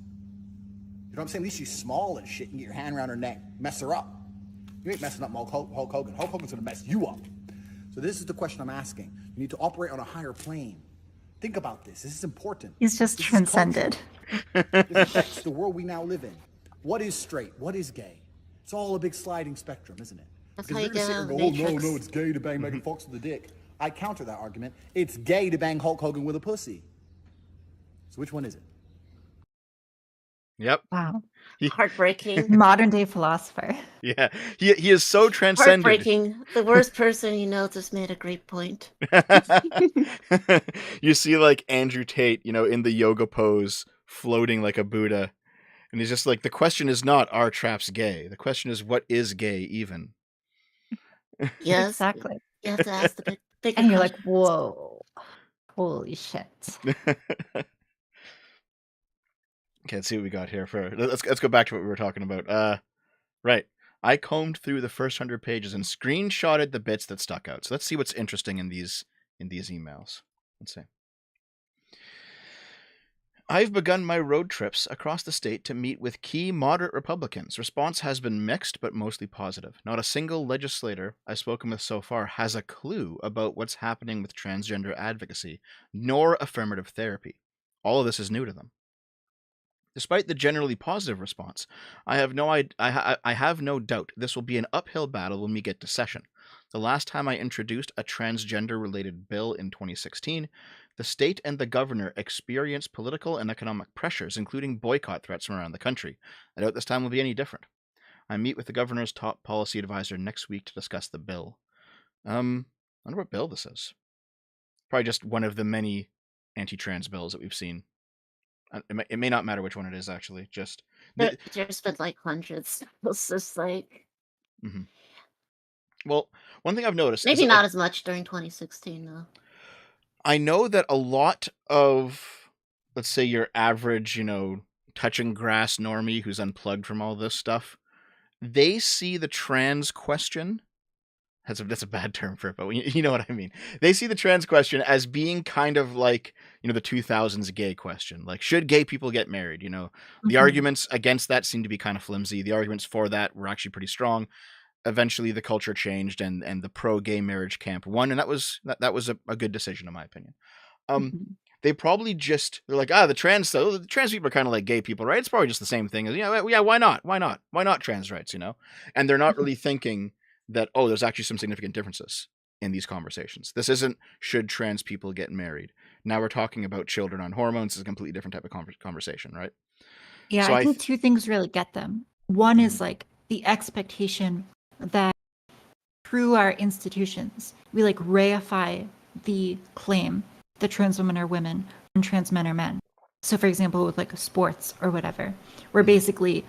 You know what I'm saying? At least she's small and shit. You can get your hand around her neck, mess her up. You ain't messing up Hulk Hogan. Hulk Hogan's gonna mess you up. So this is the question I'm asking. You need to operate on a higher plane. Think about this. This is important. He's just This is transcended. culture. This affects the world we now live in. What is straight? What is gay? It's all a big sliding spectrum, isn't it? That's Because how you're you gonna sit get here out and of go, the oh, Matrix. no, it's gay to bang Megan Fox with a dick. I counter that argument. It's gay to bang Hulk Hogan with a pussy. So which one is it? Yep. Wow. Heartbreaking. Modern day philosopher. Yeah. He is so transcended. Heartbreaking. The worst person you know just made a great point. You see like Andrew Tate, in the yoga pose, floating like a Buddha. And he's just like, the question is not, are traps gay? The question is, what is gay even? Yes. Exactly. You have to ask the big And you're like, whoa. Holy shit. Okay, let's see what we got here. Let's go back to what we were talking about. Right. I combed through the first 100 pages and screenshotted the bits that stuck out. So let's see what's interesting in these emails. Let's see. I've begun my road trips across the state to meet with key moderate Republicans. Response has been mixed, but mostly positive. Not a single legislator I've spoken with so far has a clue about what's happening with transgender advocacy, nor affirmative therapy. All of this is new to them. Despite the generally positive response, I have no doubt this will be an uphill battle when we get to session. The last time I introduced a transgender-related bill in 2016, the state and the governor experienced political and economic pressures, including boycott threats from around the country. I doubt this time will be any different. I meet with the governor's top policy advisor next week to discuss the bill. I wonder what bill this is. Probably just one of the many anti-trans bills that we've seen. It may not matter which one it is, actually. There's been like hundreds. It's just like... Mm-hmm. Well, one thing I've noticed maybe is not as much during 2016, though. I know that a lot of, let's say, your average, touching grass normie who's unplugged from all this stuff, they see the trans question. That's a bad term for it, but you know what I mean. They see the trans question as being kind of like, the 2000s gay question. Like, should gay people get married? The arguments against that seem to be kind of flimsy. The arguments for that were actually pretty strong. Eventually, the culture changed, and the pro-gay marriage camp won, and that was a good decision, in my opinion. They probably they're like, the trans people are kind of like gay people, right? It's probably just the same thing as, yeah, why not trans rights, And they're not really thinking that, there's actually some significant differences in these conversations. This isn't, should trans people get married? Now we're talking about children on hormones. It's a completely different type of conversation, right? Yeah, So I think two things really get them. One is like the expectation that through our institutions, we like reify the claim that trans women are women and trans men are men. So for example, with like sports or whatever, we're basically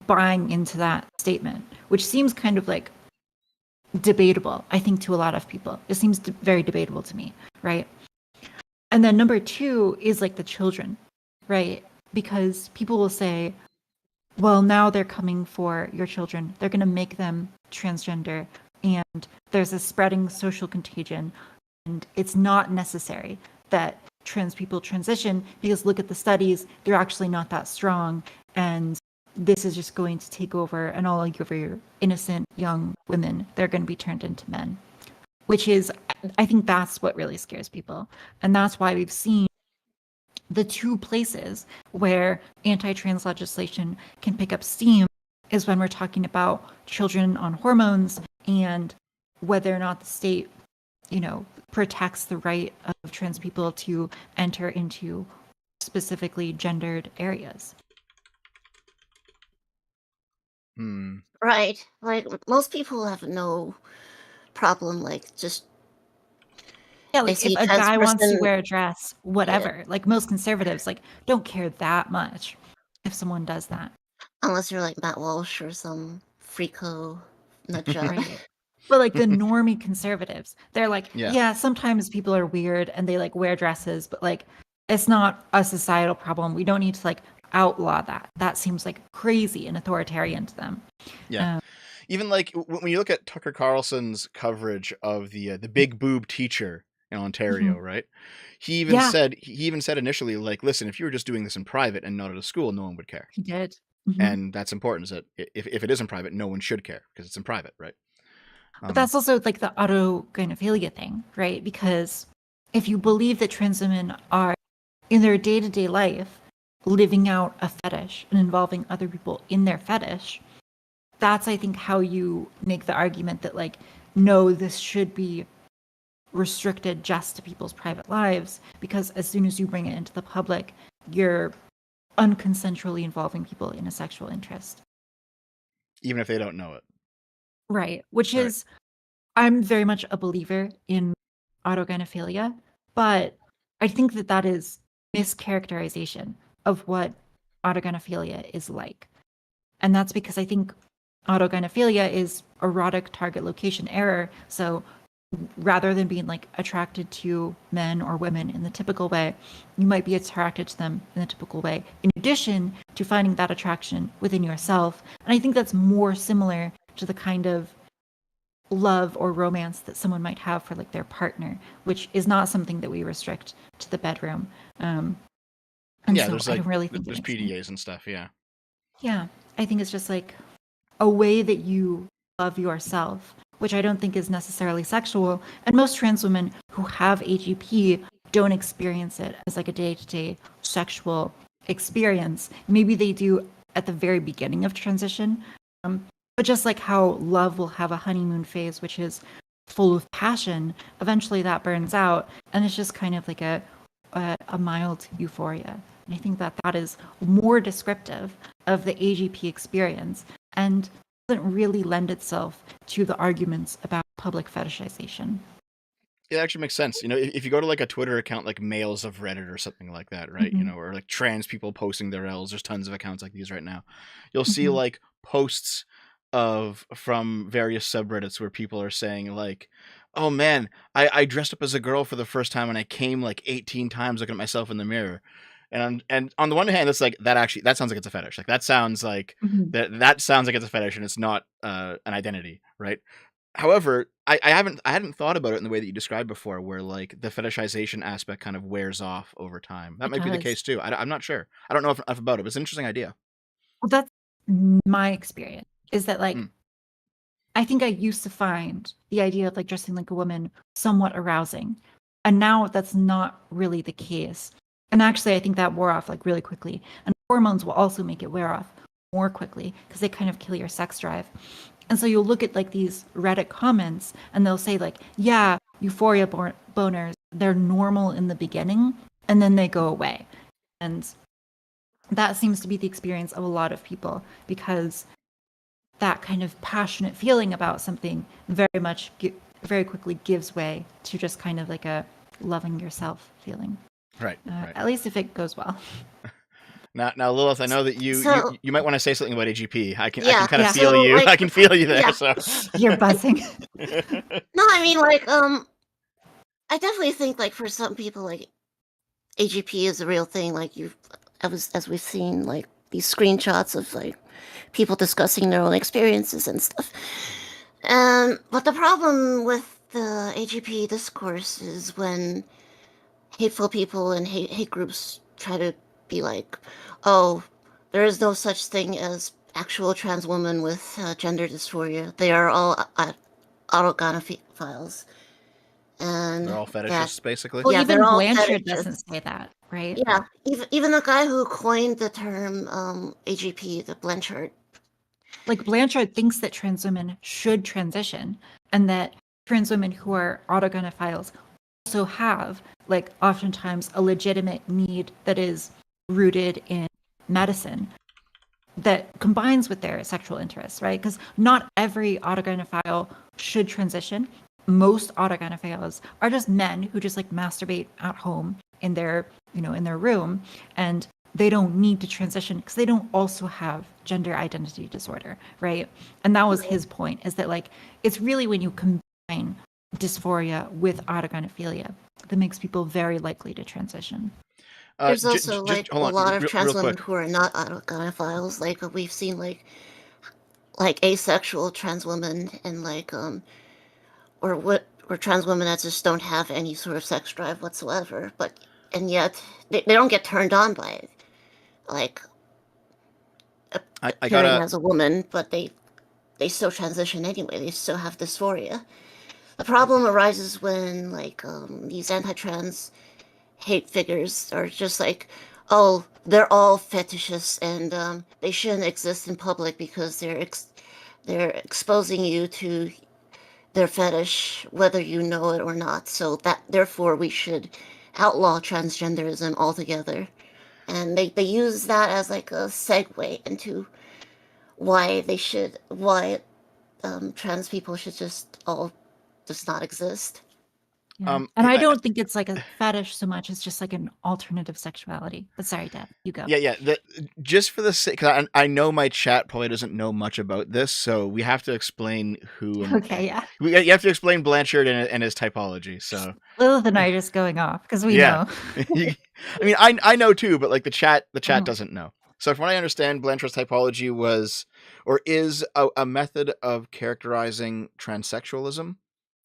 buying into that statement, which seems kind of like debatable, I think, to a lot of people. It seems very debatable to me, right? And then number two is like the children, right? Because people will say, well, now they're coming for your children. They're going to make them transgender. And there's a spreading social contagion. And it's not necessary that trans people transition because look at the studies, they're actually not that strong. And this is just going to take over and all of your innocent young women, they're going to be turned into men. Which is, I think that's what really scares people. And that's why we've seen the two places where anti-trans legislation can pick up steam is when we're talking about children on hormones and whether or not the state, protects the right of trans people to enter into specifically gendered areas. Right. Like most people have no problem, like just Like if a trans guy wants to person- wear a dress, whatever. Like most conservatives, like don't care that much if someone does that. unless you're like Matt Walsh or some freako nut job. Right. But like the normie conservatives, they're like, Yeah. yeah, sometimes people are weird and they like wear dresses, but like it's not a societal problem. We don't need to like outlaw that. That seems like crazy and authoritarian to them. Yeah. Even like when you look at Tucker Carlson's coverage of the big boob teacher in Ontario, right? He even said initially, like, listen, if you were just doing this in private and not at a school, no one would care. He did. And that's important, is that if it is in private, no one should care because it's in private, right? But that's also like the autogynephilia thing, right? Because if you believe that trans women are in their day-to-day life living out a fetish and involving other people in their fetish, that's, I think, how you make the argument that like, no, this should be restricted just to people's private lives, because as soon as you bring it into the public, you're unconsensually involving people in a sexual interest. Even if they don't know it. Right. Which is, I'm very much a believer in autogynephilia, but I think that that is mischaracterization of what autogynephilia is like. And that's because I think autogynephilia is erotic target location error. So rather than being like attracted to men or women in the typical way, you might be attracted to them in the typical way, in addition to finding that attraction within yourself. And I think that's more similar to the kind of love or romance that someone might have for like their partner, which is not something that we restrict to the bedroom. And yeah, so there's I don't really think there's PDAs and stuff. Yeah. Yeah, I think it's just like a way that you love yourself, which I don't think is necessarily sexual. And most trans women who have AGP don't experience it as like a day-to-day sexual experience. Maybe they do at the very beginning of transition. But just like how love will have a honeymoon phase, which is full of passion, eventually that burns out. And it's just kind of like a mild euphoria. And I think that that is more descriptive of the AGP experience and doesn't really lend itself to the arguments about public fetishization. It actually makes sense. If you go to like a Twitter account like Males of Reddit or something like that, right? Or like trans people posting their L's, there's tons of accounts like these right now. You'll see like posts from various subreddits where people are saying like, oh man, I dressed up as a girl for the first time and I came like 18 times looking at myself in the mirror. And on the one hand, it's like that sounds like it's a fetish. Like that sounds like that sounds like it's a fetish and it's not an identity, right? However, I hadn't thought about it in the way that you described before, where like the fetishization aspect kind of wears off over time. That might be the case too. I'm not sure. I don't know enough about it, but it's an interesting idea. Well, that's my experience. Is that like I think I used to find the idea of like dressing like a woman somewhat arousing, and now that's not really the case. And actually, I think that wore off like really quickly. And hormones will also make it wear off more quickly because they kind of kill your sex drive. And so you'll look at like these Reddit comments and they'll say like, yeah, euphoria boners, they're normal in the beginning and then they go away. And that seems to be the experience of a lot of people because that kind of passionate feeling about something very quickly gives way to just kind of like a loving yourself feeling. Right. At least if it goes well. Now, Lilith, I know that So- you might want to say something about AGP. I can Yeah, kind of yeah. feel So, you. like, I can feel you there. yeah. So You're buzzing. No, I mean, like, I definitely think, like, for some people, like, AGP is a real thing. Like, as we've seen, like, these screenshots of, like, people discussing their own experiences and stuff. But the problem with the AGP discourse is when hateful people and hate groups try to be like, oh, there is no such thing as actual trans women with gender dysphoria. They are all autogonophiles. And they're all fetishists, basically. Well, Yeah, even they're all Blanchard fetishists. doesn't say that, right? Yeah, even the guy who coined the term AGP, the Blanchard. Like Blanchard thinks that trans women should transition and that trans women who are autogonophiles also have, like, oftentimes a legitimate need that is rooted in medicine that combines with their sexual interests, right? Because not every autogonophile should transition. Most autogonophiles are just men who just like masturbate at home in their, in their room, and they don't need to transition because they don't also have gender identity disorder, right? And that was his point, is that like it's really when you combine dysphoria with autogonophilia that makes people very likely to transition. There's also like a hold on, lot of trans real women quick. who are not autogonophiles. Like we've seen like asexual trans women and like or trans women that just don't have any sort of sex drive whatsoever, and yet they don't get turned on by it. Like I appearing gotta. as a woman, but they still transition anyway. They still have dysphoria. The problem arises when like these anti-trans hate figures are just like, oh, they're all fetishists and they shouldn't exist in public because they're exposing you to their fetish, whether you know it or not. So that therefore we should outlaw transgenderism altogether. And they use that as like a segue into why trans people should just not exist. Yeah. And I don't think it's like a fetish so much as just like an alternative sexuality. But sorry, Deb, you go. Yeah. Just for the sake, because I know my chat probably doesn't know much about this, so we have to explain who. Okay, yeah. You have to explain Blanchard and his typology. So Lilith and I are just going off because we Yeah. know. I mean, I know too, but like the chat doesn't know. So from what I understand, Blanchard's typology is a method of characterizing transsexualism,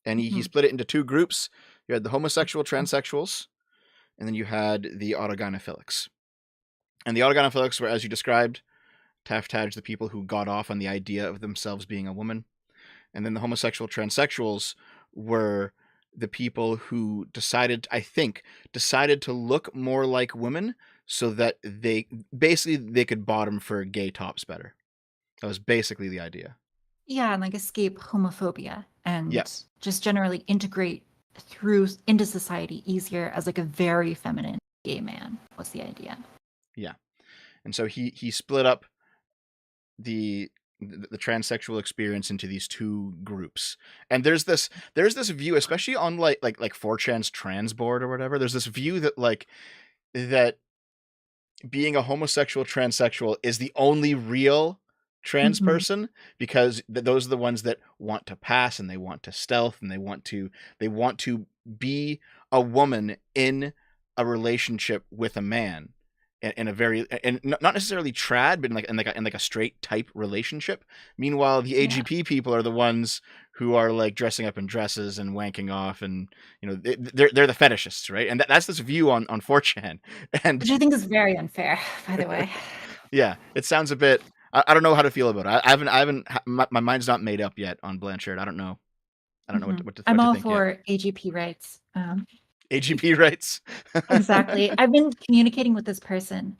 and he split it into two groups. You had the homosexual transsexuals, and then you had the autogynephilics. And the autogynephilics were, as you described, TafTaj, the people who got off on the idea of themselves being a woman. And then the homosexual transsexuals were the people who decided to look more like women so that they could bottom for gay tops better. That was basically the idea. Yeah, and like escape homophobia and Yes. just generally integrate into society easier as like a very feminine gay man was the idea. Yeah. And so he split up the transsexual experience into these two groups. And there's this view, especially on like 4chan's trans board or whatever, there's this view that being a homosexual transsexual is the only real trans person, because those are the ones that want to pass and they want to stealth and they want to be a woman in a relationship with a man in a very, and not necessarily trad, but in like a straight type relationship. Meanwhile, the AGP people are the ones who are like dressing up in dresses and wanking off, and they're the fetishists, right? And that's this view on 4chan, and Which I think is very unfair, by the way. yeah, it sounds a bit. I don't know how to feel about it. I haven't. My mind's not made up yet on Blanchard. I don't know. What to I'm all think for AGP rights. AGP rights. Exactly. I've been communicating with this person.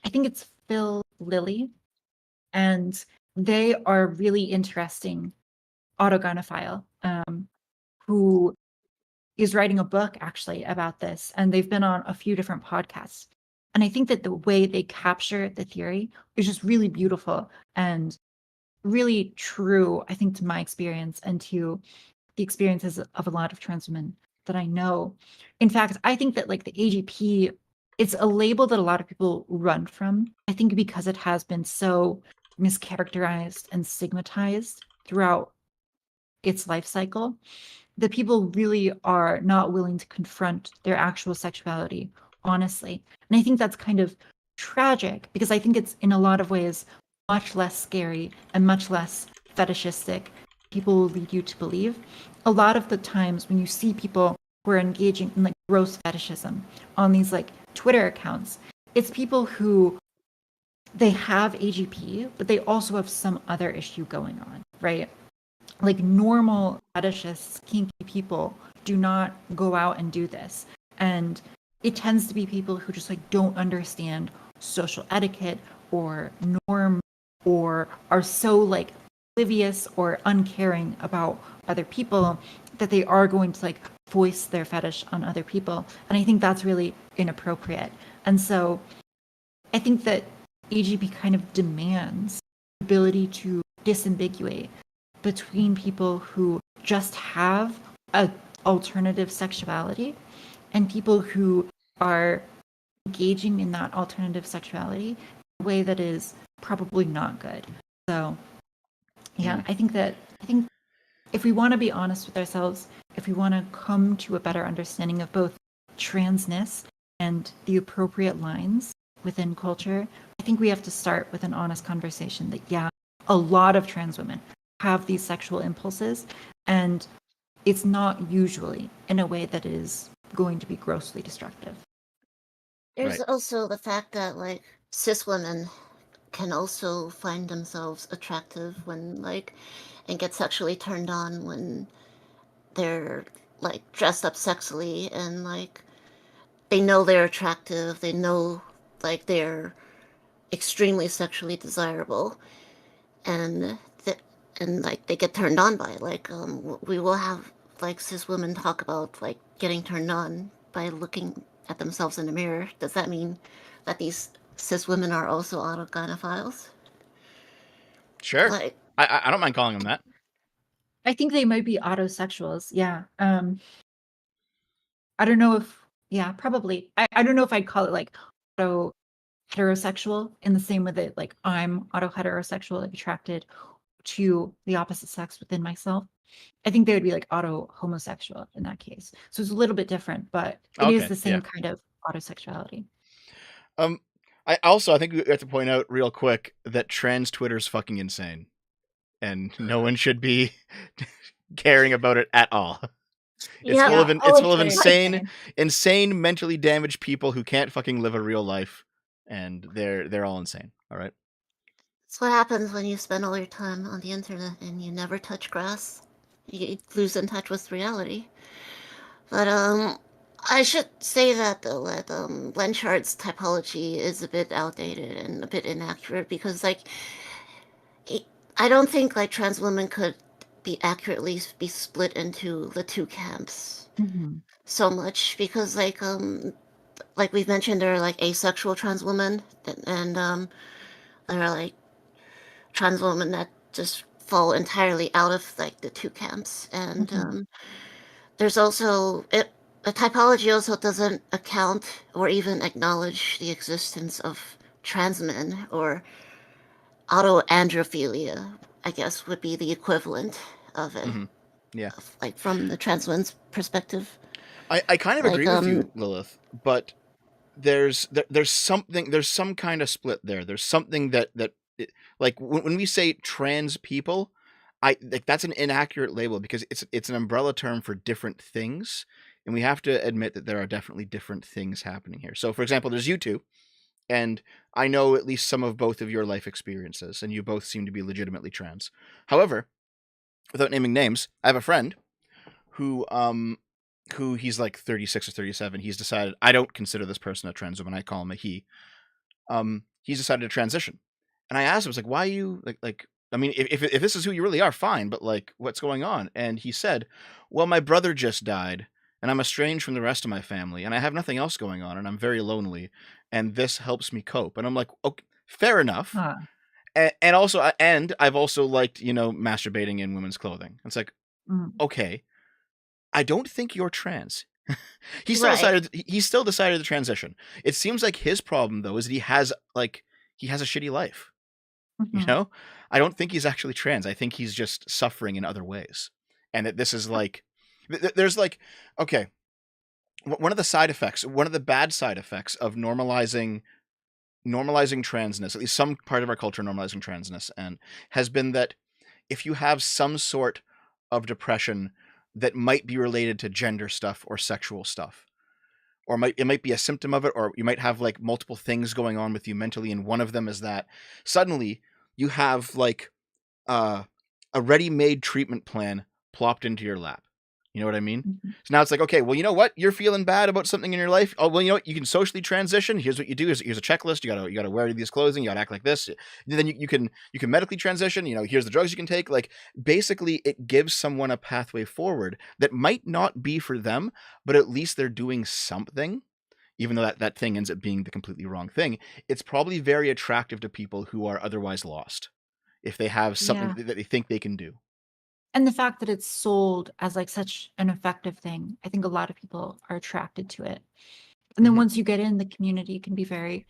I think it's Phil Lilly, and they are really interesting autogynephile who is writing a book actually about this, and they've been on a few different podcasts. And I think that the way they capture the theory is just really beautiful and really true, I think, to my experience and to the experiences of a lot of trans women that I know. In fact, I think that like the AGP, it's a label that a lot of people run from. I think because it has been so mischaracterized and stigmatized throughout its life cycle, that people really are not willing to confront their actual sexuality honestly. And I think that's kind of tragic because I think it's in a lot of ways much less scary and much less fetishistic people will lead you to believe. A lot of the times when you see people who are engaging in like gross fetishism on these like Twitter accounts, it's people who they have AGP, but they also have some other issue going on, right? Like normal fetishists, kinky people do not go out and do this. And it tends to be people who just like don't understand social etiquette or norm or are so like oblivious or uncaring about other people that they are going to like voice their fetish on other people. And I think that's really inappropriate. And so I think that AGP kind of demands the ability to disambiguate between people who just have a alternative sexuality and people who are engaging in that alternative sexuality in a way that is probably not good. So yeah, I think if we want to be honest with ourselves, if we want to come to a better understanding of both transness and the appropriate lines within culture, I think we have to start with an honest conversation that, yeah, a lot of trans women have these sexual impulses, and it's not usually in a way that is going to be grossly destructive. There's Right. also the fact that like cis women can also find themselves attractive when like and get sexually turned on when they're like dressed up sexily and like they know they're attractive, they know like they're extremely sexually desirable, and and like they get turned on by it. Like we will have like cis women talk about like getting turned on by looking at themselves in the mirror. Does that mean that these cis women are also autogynephiles? Sure. Like, I don't mind calling them that. I think they might be autosexuals. Yeah. I don't know if, yeah, probably. I don't know if I'd call it like auto heterosexual in the same way that like I'm auto heterosexual, like attracted to the opposite sex within myself. I think they would be like auto homosexual in that case. So it's a little bit different, but it is Okay, the same yeah. kind of autosexuality. I think we have to point out real quick that trans Twitter's fucking insane, and no one should be caring about it at all. It's yeah, full of all of insane, Twitter. insane, mentally damaged people who can't fucking live a real life, and they're all insane. All right. that's what happens when you spend all your time on the internet and you never touch grass. You lose in touch with reality. But I should say that though that Blanchard's typology is a bit outdated and a bit inaccurate because like I don't think like trans women could be accurately be split into the two camps Mm-hmm. so much because like we've mentioned there are like asexual trans women and there are like trans women that just fall entirely out of like the two camps and Mm-hmm. there's also it the typology also doesn't account or even acknowledge the existence of trans men or autoandrophilia, I guess would be the equivalent of it, Mm-hmm. Yeah. like from the trans women's perspective. I kind of Like agree with you, Lilith, but there's some kind of split there. There's something like when we say trans people, I like that's an inaccurate label because it's an umbrella term for different things, and we have to admit that there are definitely different things happening here. So, for example, there's you two, and I know at least some of both of your life experiences, and you both seem to be legitimately trans. However, without naming names, I have a friend who he's like 36 or 37. He's decided I don't consider this person a trans woman. I call him a he. He's decided to transition, and I asked him, I was like, why are you like? I mean, if this is who you really are, fine, but like, what's going on? And he said, well, my brother just died, and I'm estranged from the rest of my family, and I have nothing else going on, and I'm very lonely, and this helps me cope. And I'm like, okay, fair enough. Huh. and also, and I've also liked, masturbating in women's clothing. It's like, Mm. okay, I don't think you're trans. He Right. still decided to transition. It seems like his problem though is that he has a shitty life. Mhm. I don't think he's actually trans. I think he's just suffering in other ways, and that this is like, there's like, okay, one of the bad side effects of normalizing transness, at least some part of our culture normalizing transness, and has been that if you have some sort of depression that might be related to gender stuff or sexual stuff, or it might be a symptom of it, or you might have like multiple things going on with you mentally, and one of them is that suddenly you have like a ready-made treatment plan plopped into your lap. You know what I mean? Mhm. So now it's like, okay, well, you know what? You're feeling bad about something in your life. Oh, well, you know what? You can socially transition. Here's what you do. Here's a checklist. You gotta wear these clothing. You gotta act like this. Then you can medically transition. Here's the drugs you can take. Like, basically, it gives someone a pathway forward that might not be for them, but at least they're doing something. Even though that thing ends up being the completely wrong thing, it's probably very attractive to people who are otherwise lost if they have something Yeah. that they think they can do. And the fact that it's sold as like such an effective thing, I think a lot of people are attracted to it. And then Mhm. once you get in, the community can be very,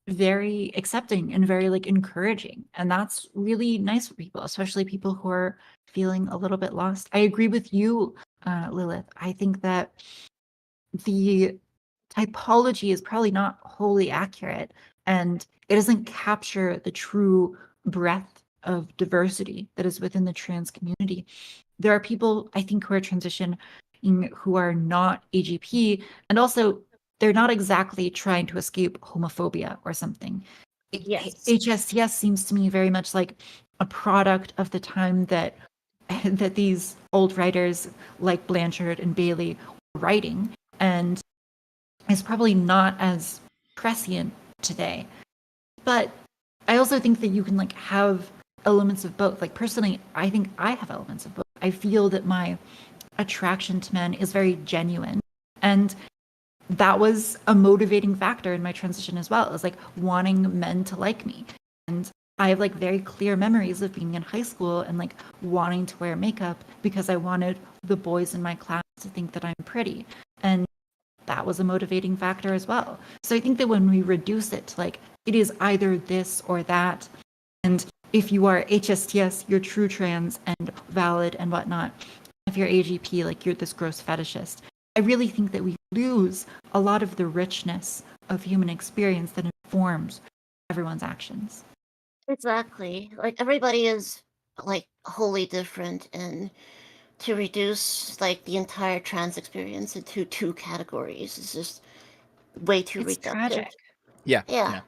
very accepting and very like encouraging. And that's really nice for people, especially people who are feeling a little bit lost. I agree with you, Lilith. I think that the typology is probably not wholly accurate, and it doesn't capture the true breadth of diversity that is within the trans community. There are people, I think, who are transitioning who are not AGP, and also they're not exactly trying to escape homophobia or something. Yes. HSTS seems to me very much like a product of the time that these old writers like Blanchard and Bailey were writing, and is probably not as prescient today. But I also think that you can like have elements of both. Like personally, I think I have elements of both. I feel that my attraction to men is very genuine. And that was a motivating factor in my transition as well. It was like wanting men to like me. And I have like very clear memories of being in high school and like wanting to wear makeup because I wanted the boys in my class to think that I'm pretty. And that was a motivating factor as well. So I think that when we reduce it to like, it is either this or that, and if you are HSTS, you're true trans and valid and whatnot. If you're AGP, like you're this gross fetishist. I really think that we lose a lot of the richness of human experience that informs everyone's actions. Exactly. Like everybody is like wholly different, and to reduce like the entire trans experience into two categories is just way too It's reductive. tragic. Yeah, Yeah. yeah.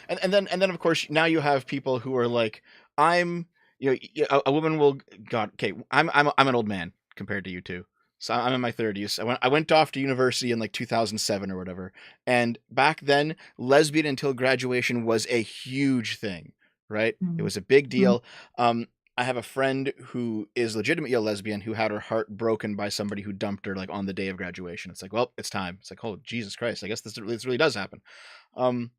And then of course now you have people who are like, I'm a woman will God okay, I'm an old man compared to you two. So I'm in my 30s. I went off to university in like 2007 or whatever. And back then, lesbian until graduation was a huge thing, right? It was a big Mhm. deal. I have a friend who is legitimately a lesbian who had her heart broken by somebody who dumped her like on the day of graduation. It's like, well, it's time. It's like, oh Jesus Christ, I guess this really does happen. Um,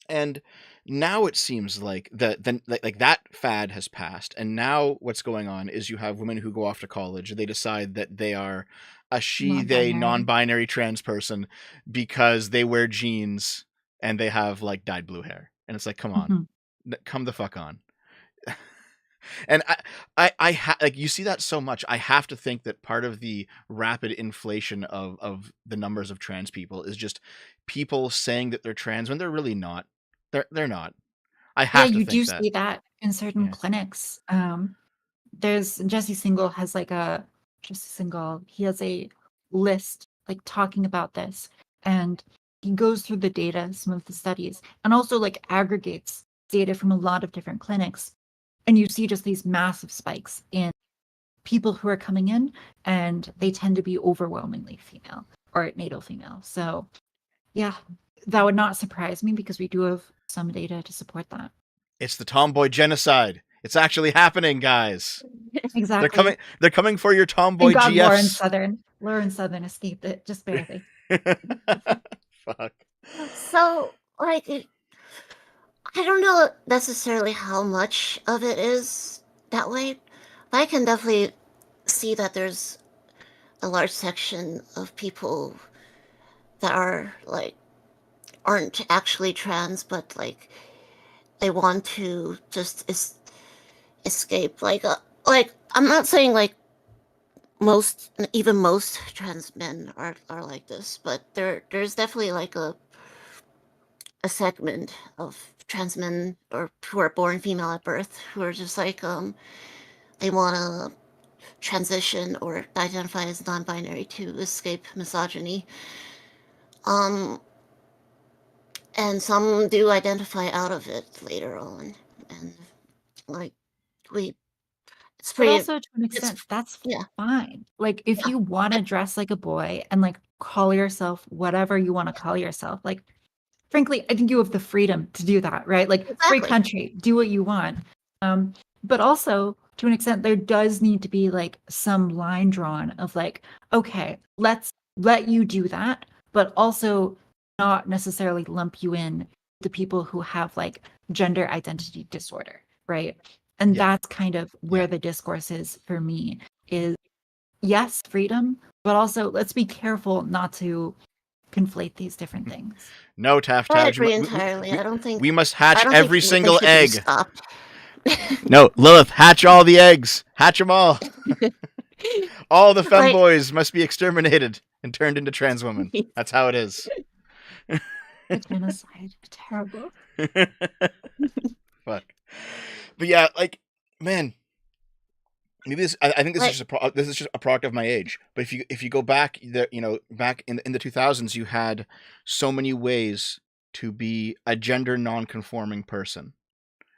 and now it seems like that fad has passed, and now what's going on is you have women who go off to college. They decide that they are a she, they, Non-binary. non-binary trans person because they wear jeans and they have like dyed blue hair, and it's like, come on, Mhm. come the fuck on. And like you see that so much. I have to think that part of the rapid inflation of the numbers of trans people is just people saying that they're trans when they're really not. They're not. I Yeah, have to you think do that. see that in certain Yeah. clinics. There's Jesse Single has like a Jesse Single. He has a list like talking about this, and he goes through the data, some of the studies, and also like aggregates data from a lot of different clinics, and you see just these massive spikes in people who are coming in, and they tend to be overwhelmingly female or natal female. So yeah, that would not surprise me because we do have some data to support that. It's the tomboy genocide. It's actually happening, guys. They're Exactly. coming. They're coming for your tomboy Thank God GFs. Lauren Southern escaped it just barely. Fuck. So, like, I don't know necessarily how much of it is that way, but I can definitely see that there's a large section of people that are like aren't actually trans, but like they want to just escape. Like I'm not saying like most trans men are like this, but there's definitely like a segment of trans men or who are born female at birth who are just like they want to transition or identify as non-binary to escape misogyny. Um, and some do identify out of it later on, and like we, it's But pretty. also to an It's extent, that's yeah, fine. Like if yeah, you want to dress like a boy and like call yourself whatever you want to call yourself, like frankly, I think you have the freedom to do that, right? Like free exactly. country, do what you want. But also to an extent, there does need to be like some line drawn of like, okay, let's let you do that, but also not necessarily lump you in the people who have like gender identity disorder, right? And Yeah. that's kind of where Yeah. the discourse is for me is yes, freedom, but also let's be careful not to conflate these different things. No, I TafTaj. agree entirely. We must hatch I don't think every they single should be egg. stopped. No, Lilith, hatch all the eggs. Hatch them all. All the Like femboys must be exterminated and turned into trans women. That's how it is. A genocide, terrible. Fuck. But yeah, like, man, maybe this. I think this is like this is just a product of my age. But if you go back, back in the 2000s, you had so many ways to be a gender non-conforming person,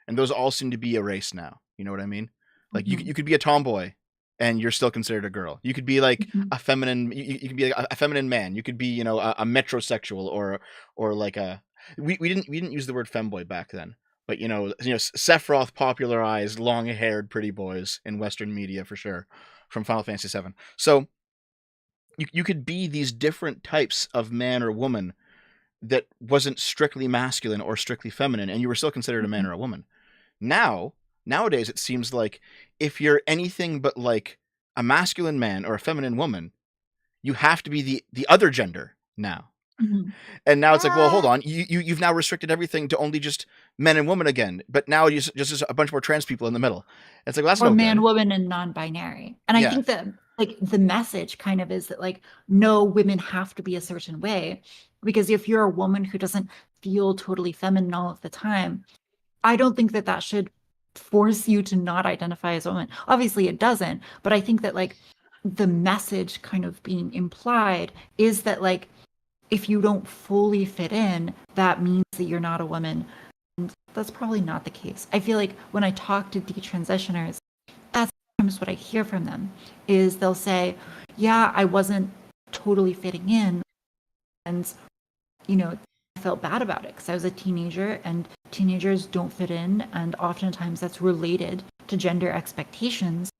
and those all seem to be erased now. You know what I mean? Like you could be a tomboy and you're still considered a girl. You could be like a feminine. You could be like a feminine man. You could be a metrosexual or like a we didn't use the word femboy back then. But Sephiroth popularized long-haired pretty boys in Western media for sure, from Final Fantasy VII. So you could be these different types of man or woman that wasn't strictly masculine or strictly feminine, and you were still considered a man or a woman. Nowadays, it seems like if you're anything but like a masculine man or a feminine woman, you have to be the other gender now. And now it's like, well, hold on, you've now restricted everything to only just men and women again, but now you just a bunch more trans people in the middle. It's like, well, that's or no man, good. woman, and non-binary. And I Yeah. think that like the message kind of is that like no, women have to be a certain way, because if you're a woman who doesn't feel totally feminine all of the time, I don't think that that should force you to not identify as a woman. Obviously it doesn't, but I think that like the message kind of being implied is that like if you don't fully fit in, that means that you're not a woman. And that's probably not the case. I feel like when I talk to detransitioners, that's sometimes what I hear from them is they'll say, yeah, I wasn't totally fitting in. And, I felt bad about it because I was a teenager and teenagers don't fit in. And oftentimes that's related to gender expectations.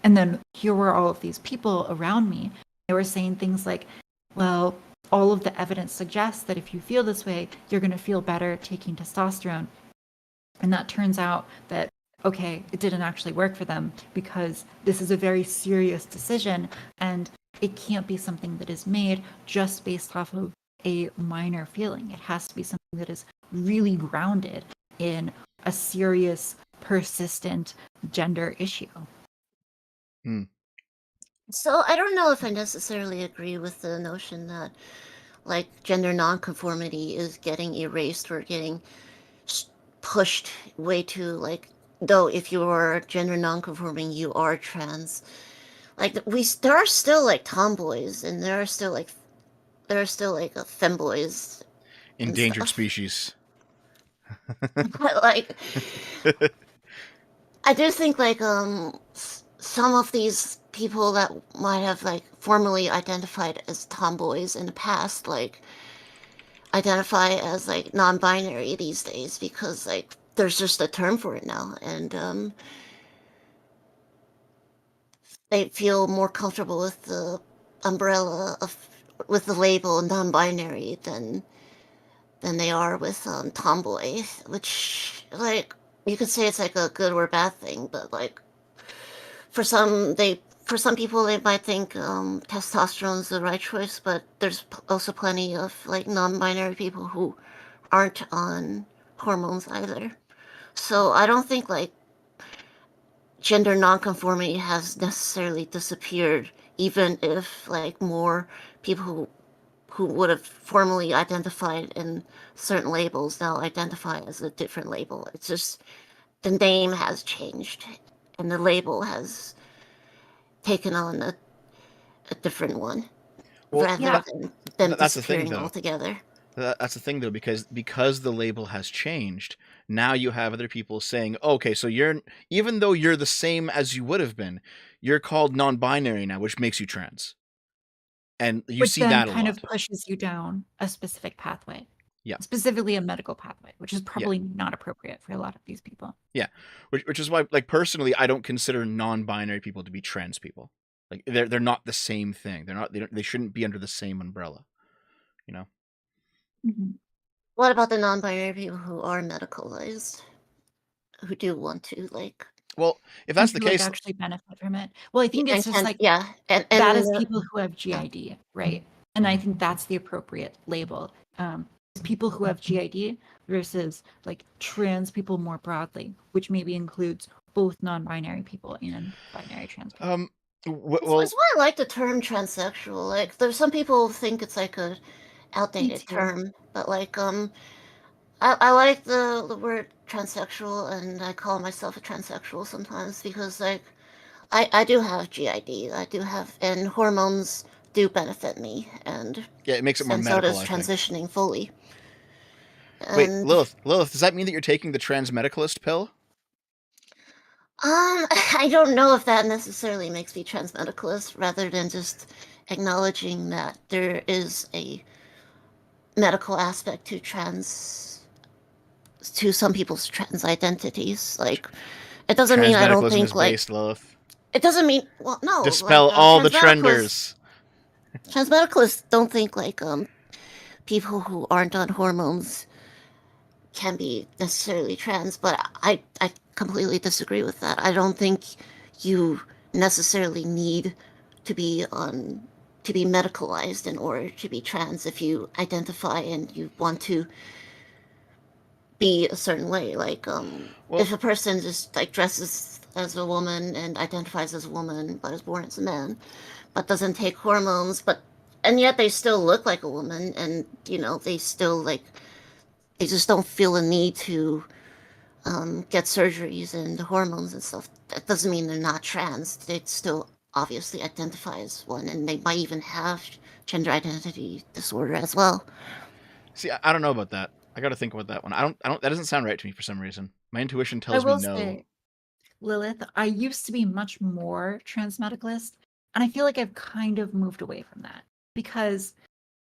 And then here were all of these people around me. They were saying things like, well, all of the evidence suggests that if you feel this way, you're going to feel better taking testosterone. And that turns out that, okay, it didn't actually work for them because this is a very serious decision and it can't be something that is made just based off of a minor feeling. It has to be something that is really grounded in a serious, persistent gender issue. So I don't know if I necessarily agree with the notion that like gender nonconformity is getting erased or getting pushed way too like though if you are gender nonconforming you are trans. Like there are still like tomboys and there are still like femboys and Endangered stuff. species. But like I do think like some of these people that might have like formerly identified as tomboys in the past like identify as like non-binary these days because like there's just a term for it now and they feel more comfortable with the umbrella of with the label non-binary than than they are with tomboy, which like you could say it's like a good or bad thing, but like for some people they might think testosterone is the right choice, but there's also plenty of like non-binary people who aren't on hormones either. So I don't think like gender nonconformity has necessarily disappeared, even if like more people who would have formerly identified in certain labels now identify as a different label. It's just the name has changed and the label has taken on a different one Well, rather Yeah. than them that's the thing, disappearing though. altogether. That's the thing, though, because the label has changed. Now you have other people saying, "Okay, so you're even though you're the same as you would have been, you're called non-binary now, which makes you trans." And you Which see then that a kind of lot. pushes you down a specific pathway. Yeah. Specifically a medical pathway, which is probably not appropriate for a lot of these people. Yeah, which is why, like, personally, I don't consider non-binary people to be trans people. Like, they're not the same thing. They shouldn't be under the same umbrella. You know. Mhm. What about the non-binary people who are medicalized, who do want to like Well, if And that's the who like case, actually benefit from it. Well, I think and it's just can like yeah and that is people who have yeah. GID, right? And I think that's the appropriate label. People who have GID versus like trans people more broadly, which maybe includes both non-binary people and binary trans people. well, It's why I like the term transsexual. Like, there's some people who think it's like a outdated too. term, but like, I like the word transsexual, and I call myself a transsexual sometimes because like, I do have GID, I do have, and hormones do benefit me, yeah, it makes it more and so medical, does I think. transitioning fully. Wait, And Lilith, does that mean that you're taking the trans medicalist pill? I don't know if that necessarily makes me transmedicalist, rather than just acknowledging that there is a medical aspect to some people's trans identities. Like, it doesn't mean I don't Transmedicalism is think like based, Lilith. it doesn't mean well no like Dispel all the transmedicalists trenders. transmedicalists don't think like people who aren't on hormones can be necessarily trans, but I completely disagree with that. I don't think you necessarily need to be on to be medicalized in order to be trans if you identify and you want to be a certain way. Like Well, if a person just like dresses as a woman and identifies as a woman but is born as a man, but doesn't take hormones, but and yet they still look like a woman, and you know they still like they just don't feel the need to get surgeries and hormones and stuff. That doesn't mean they're not trans. They still obviously identify as one, and they might even have gender identity disorder as well. see, I don't know about that. I got to think about that one. I don't. That doesn't sound right to me for some reason. My intuition I tells me will no. say, Lilith, I used to be much more transmedicalist, and I feel like I've kind of moved away from that because,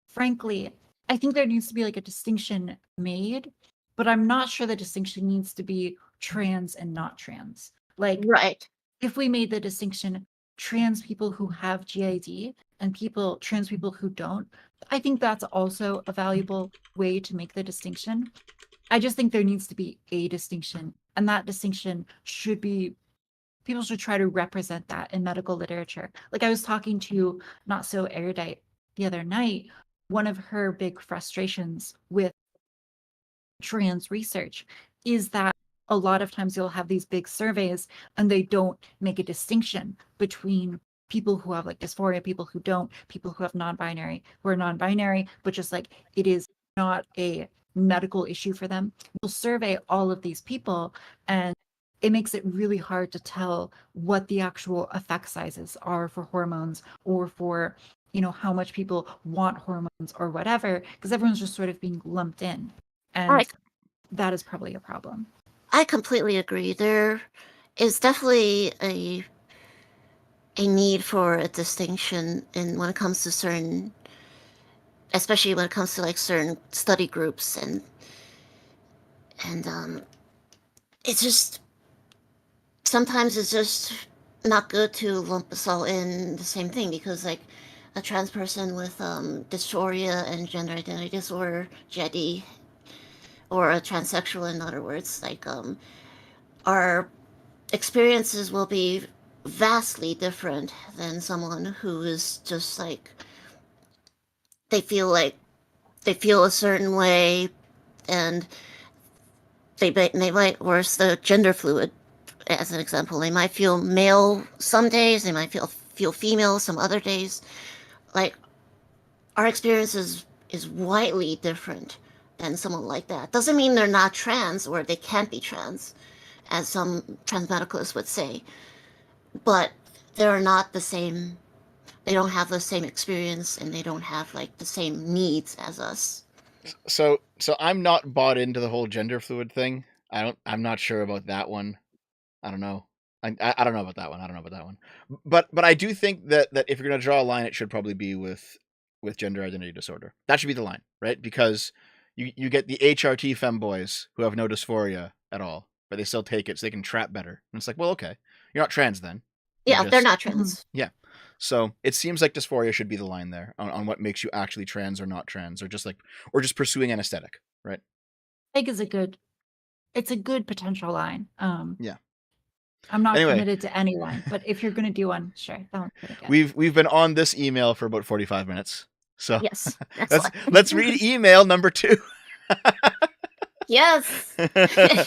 frankly, I think there needs to be like a distinction made, but I'm not sure the distinction needs to be trans and not trans. Like, Right. if we made the distinction trans people who have GID and trans people who don't, I think that's also a valuable way to make the distinction. I just think there needs to be a distinction, and that distinction should be people should try to represent that in medical literature. Like I was talking to Not So Erudite the other night, one of her big frustrations with trans research is that a lot of times you'll have these big surveys and they don't make a distinction between people who have like dysphoria, people who don't, people who have non-binary, who are non-binary, but just like it is not a medical issue for them. We'll survey all of these people and it makes it really hard to tell what the actual effect sizes are for hormones or for how much people want hormones or whatever, because everyone's just sort of being lumped in. I And that is probably a problem. I completely agree. There is definitely a need for a distinction in when it comes to certain, especially when it comes to like certain study groups and it's just sometimes it's just not good to lump us all in the same thing because like a trans person with dysphoria and gender identity disorder, GID, or a transsexual, in other words, like our experiences will be vastly different than someone who is just like they feel a certain way, and they might, worse, the gender fluid, as an example, they might feel male some days, they might feel female some other days. Like, our experience is widely different than someone like that. Doesn't mean they're not trans or they can't be trans, as some trans medicalists would say, but they're not the same. They don't have the same experience, and they don't have like the same needs as us. So I'm not bought into the whole gender fluid thing. I'm not sure about that one. I don't know. I don't know about that one. I don't know about that one. But I do think that if you're gonna draw a line, it should probably be with gender identity disorder. That should be the line, right? Because you get the HRT femboys who have no dysphoria at all, but they still take it so they can trap better. And it's like, well, okay, you're not trans then. Yeah, they're not Mhm. trans. Yeah. So it seems like dysphoria should be the line there on what makes you actually trans or not trans, or just pursuing an aesthetic, right? I think it's a good potential line. Yeah. I'm not Anyway. committed to any line, but if you're gonna do one, sure, that one's pretty good. We've been on this email for about 45 minutes. So Yes, that's let's read email number 2. yes.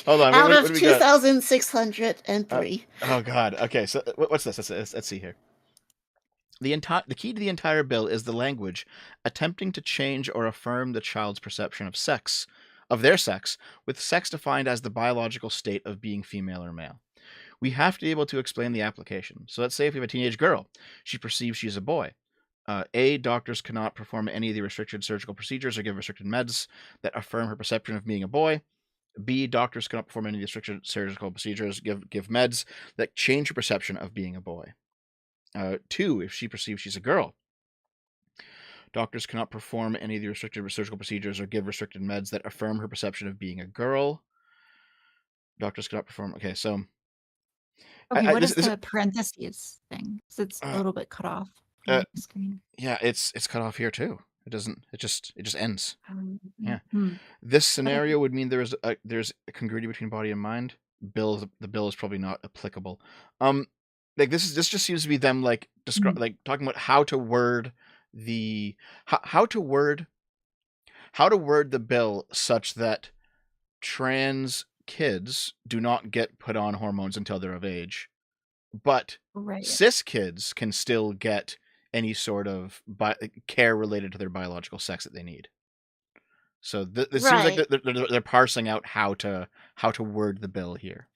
Hold on. Out what of do we got? 2,603. Oh God. Okay. So what's this? Let's see here. The key to the entire bill is the language attempting to change or affirm the child's perception of their sex, with sex defined as the biological state of being female or male. We have to be able to explain the application. So let's say if we have a teenage girl, she perceives she's a boy. A, doctors cannot perform any of the restricted surgical procedures or give restricted meds that affirm her perception of being a boy. B, doctors cannot perform any restricted surgical procedures, give meds that change her perception of being a boy. 2, if she perceives she's a girl, doctors cannot perform any of the restricted surgical procedures or give restricted meds that affirm her perception of being a girl. Doctors cannot perform. Okay, so Okay, what is the parentheses thing? 'Cause it's a little bit cut off on the screen. Yeah, it's cut off here too. It doesn't. It just ends. Yeah. Hmm. This scenario would mean there's a congruity between body and mind. The bill is probably not applicable. Like this just seems to be them like like talking about how to word the how to word the bill such that trans kids do not get put on hormones until they're of age, but Right. cis kids can still get any sort of care related to their biological sex that they need. So this seems like they're parsing out how to word the bill here.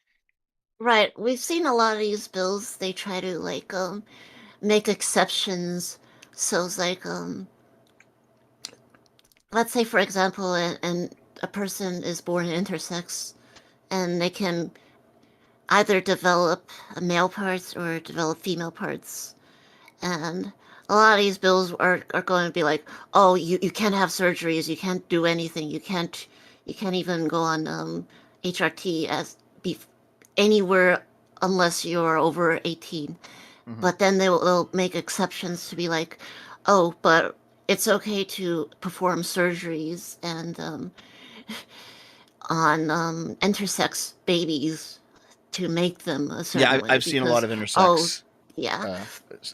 Right. We've seen a lot of these bills. They try to like make exceptions. So it's like let's say, for example, and a person is born intersex, and they can either develop male parts or develop female parts. And a lot of these bills are going to be like, oh, you can't have surgeries, you can't do anything, you can't even go on HRT anywhere unless you're over 18. Mhm. But then they'll make exceptions to be like, oh, but it's okay to perform surgeries and on intersex babies to make them a certain way. I've seen a lot of intersex. Oh, yeah.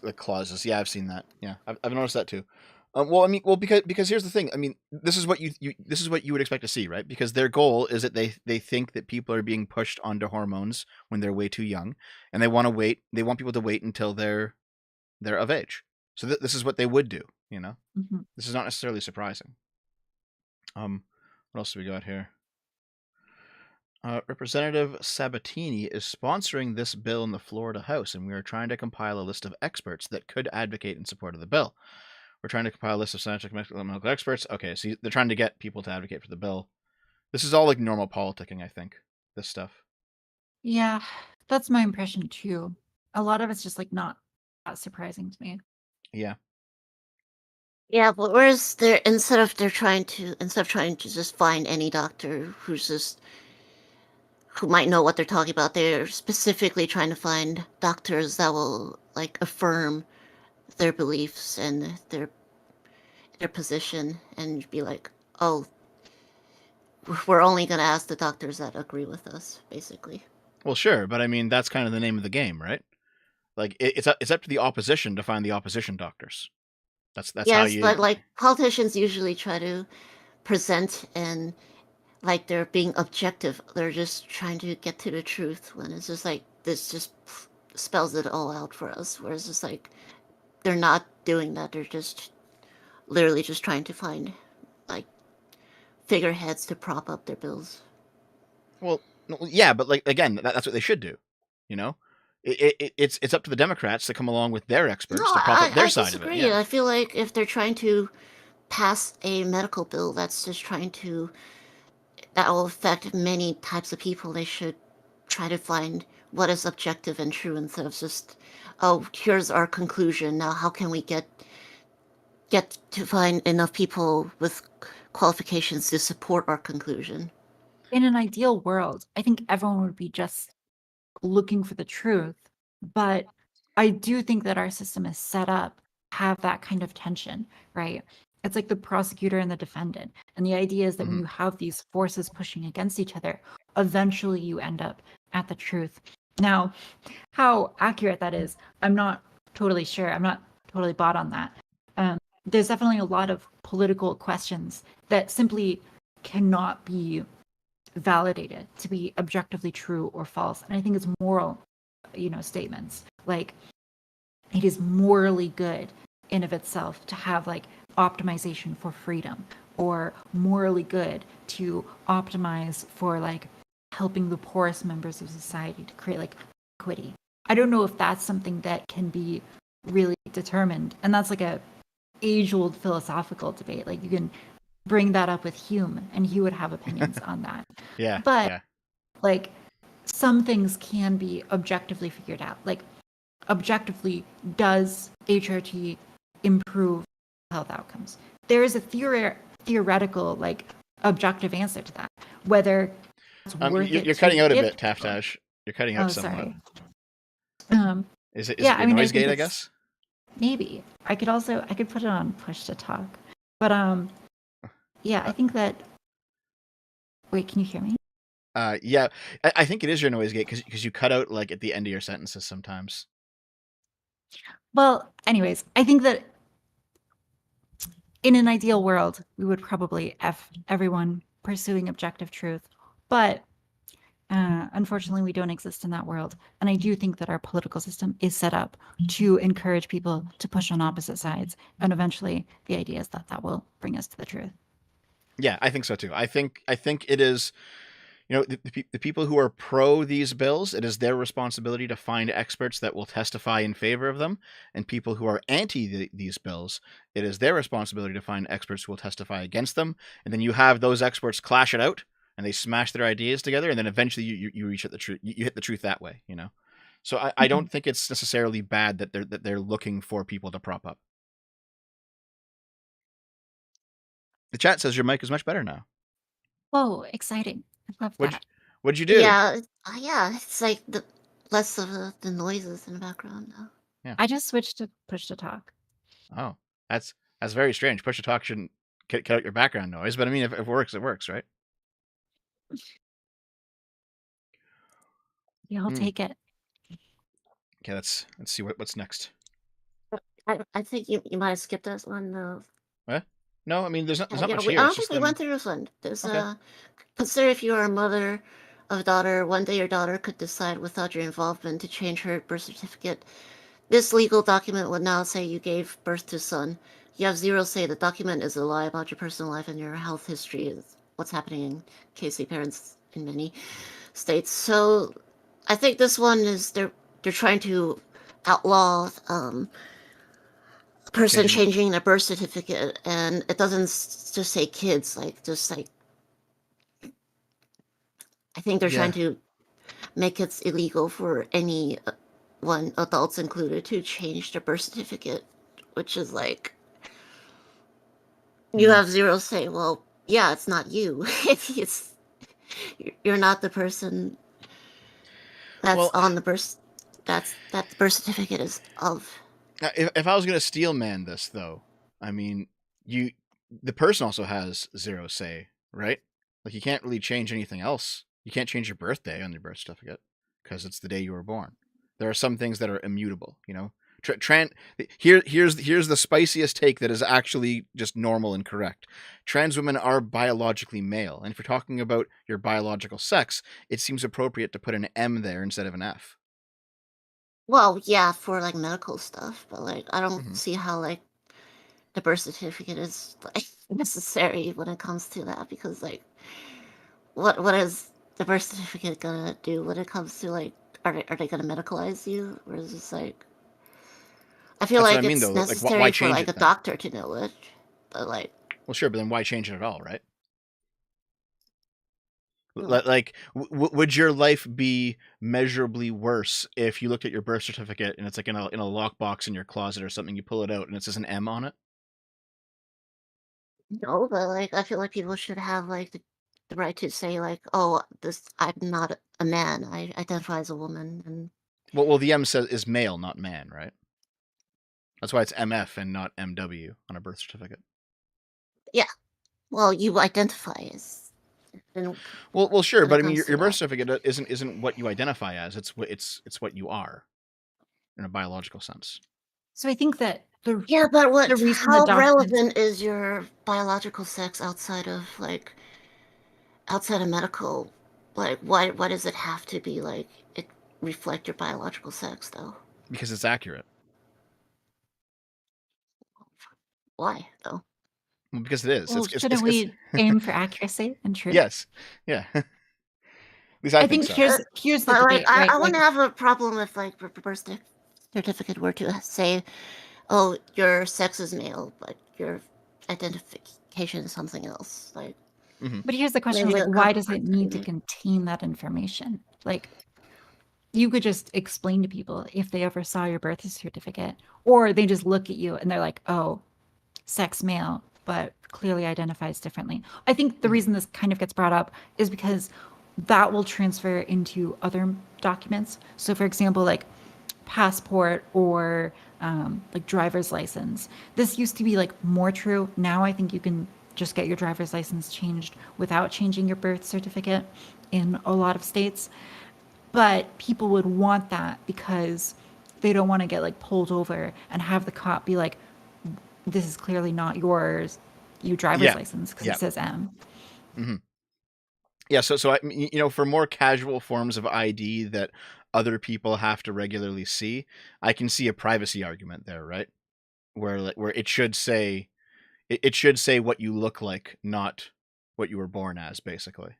The clauses. Yeah, I've seen that. Yeah, I've noticed that too. Because here's the thing. I mean, this is what this is what you would expect to see, right? Because their goal is that they think that people are being pushed onto hormones when they're way too young, and they want to wait. They want people to wait until they're of age. So this is what they would do. You know, this is not necessarily surprising. What else do we got here? Representative Sabatini is sponsoring this bill in the Florida House, and we are trying to compile a list of experts that could advocate in support of the bill. We're trying to compile a list of scientific medical experts. Okay, so they're trying to get people to advocate for the bill. This is all like normal politicking, I think, this stuff. Yeah, that's my impression too. A lot of it's just like not that surprising to me. Yeah. Yeah, but whereas they're instead of trying to just find any doctor who might know what they're talking about, they're specifically trying to find doctors that will like affirm their beliefs and their position and be like, oh, we're only going to ask the doctors that agree with us, basically. Well, sure, but I mean that's kind of the name of the game, right? Like it's up to the opposition to find the opposition doctors. That's how Yes, you. but like politicians usually try to present and like they're being objective. They're just trying to get to the truth when it's just like this just spells it all out for us. Whereas it's like they're not doing that. They're just literally just trying to find like figureheads to prop up their bills. Well, no, yeah, but like again, that's what they should do. You know, it's up to the Democrats to come along with their No, experts to prop up their I side of it. disagree. Yeah. I feel like if they're trying to pass a medical bill that's just trying to that will affect many types of people, they should try to find what is objective and true instead of just, oh, here's our conclusion. Now, how can we get to find enough people with qualifications to support our conclusion? In an ideal world, I think everyone would be just looking for the truth. But I do think that our system is set up to have that kind of tension, right? It's like the prosecutor and the defendant. And the idea is that when you have these forces pushing against each other, eventually you end up at the truth. Now, how accurate that is, I'm not totally sure. I'm not totally bought on that. There's definitely a lot of political questions that simply cannot be validated to be objectively true or false. And I think it's moral, statements. Like, it is morally good in of itself to have like optimization for freedom, or morally good to optimize for like helping the poorest members of society to create like equity. I don't know if that's something that can be really determined. And that's like a age-old philosophical debate. Like you can bring that up with Hume and he would have opinions on that. Yeah. But yeah. like some things can be objectively figured out. Like objectively, does HRT improve health outcomes? There is a theoretical like objective answer to that. Whether it's worth it You're to cutting out a give bit, people. TafTaj. You're cutting out Oh, somewhat. sorry. Is it yeah, your I mean, I noise think gate? I it's- guess. Maybe I could put it on push to talk, but yeah, I think that. Wait, can you hear me? Yeah, I think it is your noise gate because you cut out like at the end of your sentences sometimes. Well, anyways, I think that in an ideal world, we would probably F everyone pursuing objective truth, but unfortunately, we don't exist in that world. And I do think that our political system is set up to encourage people to push on opposite sides. And eventually, the idea is that that will bring us to the truth. Yeah, I think so too. I think it is. The people who are pro these bills, it is their responsibility to find experts that will testify in favor of them. And people who are anti these bills, it is their responsibility to find experts who will testify against them. And then you have those experts clash it out, and they smash their ideas together, and then eventually you reach at the truth. You hit the truth that way, So I don't think it's necessarily bad that they're looking for people to prop up. The chat says your mic is much better now. Whoa, exciting. I love that. What'd you do? Yeah, it's like the less of the noises in the background now. Yeah. I just switched to push to talk. Oh, that's very strange. Push to talk shouldn't cut out your background noise, but I mean, if it works, it works, right? Yeah, I'll take it. Okay, let's see what's next. I think you might have skipped us on the. What? No, I mean, there's not much here. I don't think we went through this one. There's Okay. consider if you are a mother of a daughter, one day your daughter could decide without your involvement to change her birth certificate. This legal document would now say you gave birth to a son. You have zero say. The document is a lie about your personal life and your health history is what's happening in KC parents in many states. So I think this one is they're trying to outlaw a person changing their birth certificate, and it doesn't just say kids, like just like I think they're trying to make it illegal for any one, adults included, to change their birth certificate, which is like you have zero say. Well, yeah, it's not you. it's you're not the person that's on the birth that the birth certificate is of. If I was going to steel man this, though, I mean, the person also has zero say, right? Like, you can't really change anything else. You can't change your birthday on your birth certificate because it's the day you were born. There are some things that are immutable, you know. Here's the spiciest take that is actually just normal and correct. Trans women are biologically male, and if you're talking about your biological sex, it seems appropriate to put an M there instead of an F. Well, yeah, for like medical stuff, but like I don't Mhm. see how like the birth certificate is like necessary when it comes to that, because like what is the birth certificate gonna do when it comes to like are they gonna medicalize you, or is this like I feel That's what I like mean, it's though. Like, why necessary for change like it a then? doctor to know it, but like Well, sure, but then why change it at all, right? hmm, Like, would your life be measurably worse if you looked at your birth certificate and it's like in a lockbox in your closet or something? You pull it out and it says an M on it. no, but like I feel like people should have like the right to say like, oh, this I'm not a man, I identify as a woman, and Well, the M says is male, not man, right? That's why it's MF and not MW on a birth certificate. yeah, well, you identify as, and Well, sure, when it but I mean, comes to your birth that. certificate isn't what you identify as. It's what you are in a biological sense. So I think that Yeah, but the what? reason the How documents relevant is your biological sex outside of like outside of medical? Like, why does it have to be like it reflect your biological sex though? Because it's accurate. Why though? Well, because it is. well, shouldn't we aim for accuracy and truth? Yes. Yeah. At least I I think think so. here's the But like, debate, right? I Like wouldn't have a problem if like birth certificate were to say, oh, your sex is male, but your identification is something else. Like Hmm. but here's the question is maybe like a why couple does it parts need to maybe. contain that information? Like you could just explain to people if they ever saw your birth certificate, or they just look at you and they're like, oh, sex male, but clearly identifies differently. I think the Hmm. reason this kind of gets brought up is because that will transfer into other documents. So, for example, like passport or like driver's license. This used to be like more true. Now I think you can just get your driver's license changed without changing your birth certificate in a lot of states. But people would want that because they don't want to get like pulled over and have the cop be like, this is clearly not your driver's Yeah. license because Yeah. it says M. Hmm. Yeah. So for more casual forms of ID that other people have to regularly see, I can see a privacy argument there, right? Where it should say what you look like, not what you were born as, basically.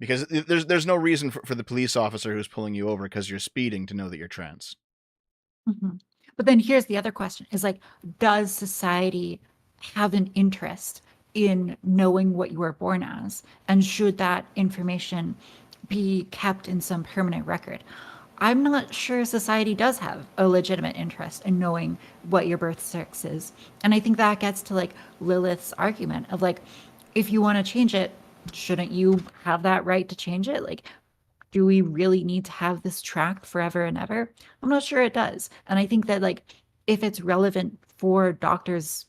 Because there's no reason for the police officer who's pulling you over because you're speeding to know that you're trans. Mhm. But then here's the other question is like, does society have an interest in knowing what you were born as? And should that information be kept in some permanent record? I'm not sure society does have a legitimate interest in knowing what your birth sex is. And I think that gets to like Lilith's argument of like, if you want to change it, shouldn't you have that right to change it? Like, do we really need to have this tracked forever and ever? I'm not sure it does. And I think that like if it's relevant for doctors,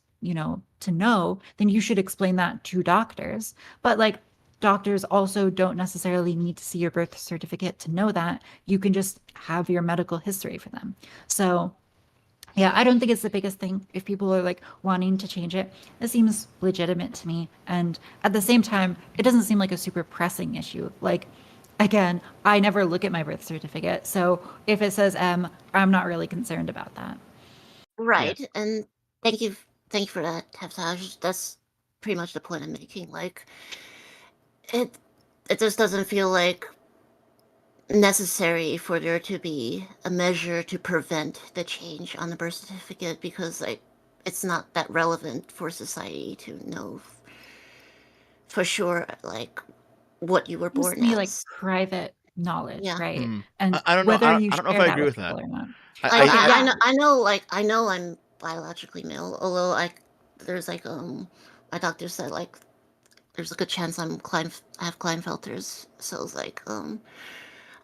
to know, then you should explain that to doctors. But like doctors also don't necessarily need to see your birth certificate to know that. You can just have your medical history for them. So yeah, I don't think it's the biggest thing if people are like wanting to change it. It seems legitimate to me. And at the same time, it doesn't seem like a super pressing issue. Like, again, I never look at my birth certificate. So if it says M, I'm not really concerned about that. Yeah. Right, and thank you, thank you for that, TafTaj. That's pretty much the point I'm making. Like, it, it just doesn't feel like necessary for there to be a measure to prevent the change on the birth certificate, because like it's not that relevant for society to know for sure like what you were Seems to born me like as. private knowledge, Yeah. right? Hmm. And I don't know. whether you I don't know if share I that agree with with that. people or not. Like Okay, yeah. I know I'm biologically male, although there's like my doctor said like there's a good chance I have Klinefelters, so it's like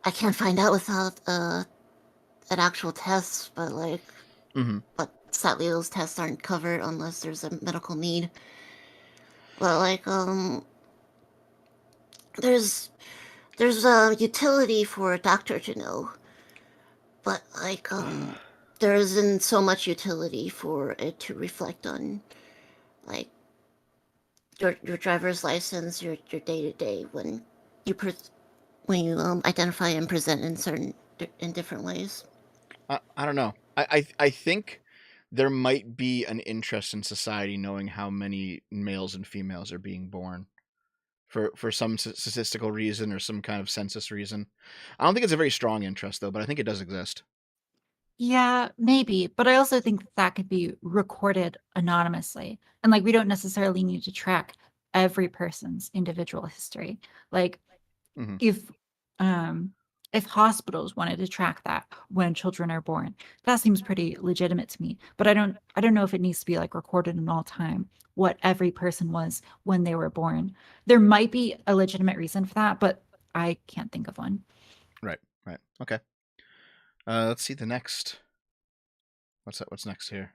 I can't find out without an actual test, but like Hmm. but sadly those tests aren't covered unless there's a medical need. But like there's utility for a doctor to know, but like there isn't so much utility for it to reflect on like your driver's license, your day to day when you identify and present in different ways. I don't know. I think there might be an interest in society knowing how many males and females are being born for some statistical reason or some kind of census reason. I don't think it's a very strong interest though, but I think it does exist. Yeah, maybe. But I also think that could be recorded anonymously. And like we don't necessarily need to track every person's individual history. Like Mhm. if hospitals wanted to track that when children are born, that seems pretty legitimate to me. But I don't know if it needs to be like recorded in all time what every person was when they were born. There might be a legitimate reason for that, but I can't think of one. Right. Okay. Let's see the next. What's next here?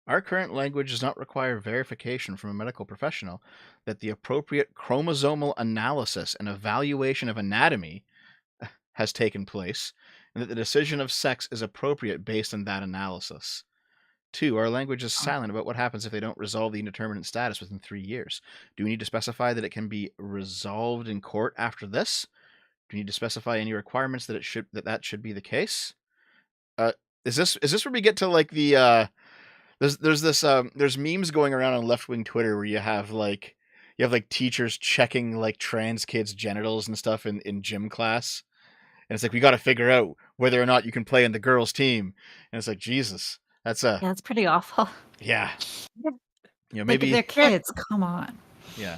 Our current language does not require verification from a medical professional that the appropriate chromosomal analysis and evaluation of anatomy has taken place, and that the decision of sex is appropriate based on that analysis. 2. Our language is silent about what happens if they don't resolve the indeterminate status within 3 years. Do we need to specify that it can be resolved in court after this? Do we need to specify any requirements that that should be the case? Is this where we get to like the there's memes going around on left-wing Twitter where you have like teachers checking like trans kids' genitals and stuff in gym class, and it's like we got to figure out whether or not you can play in the girls' team, and it's like Jesus, that's Yeah, it's pretty awful. yeah, Maybe they're kids. Come on. Yeah.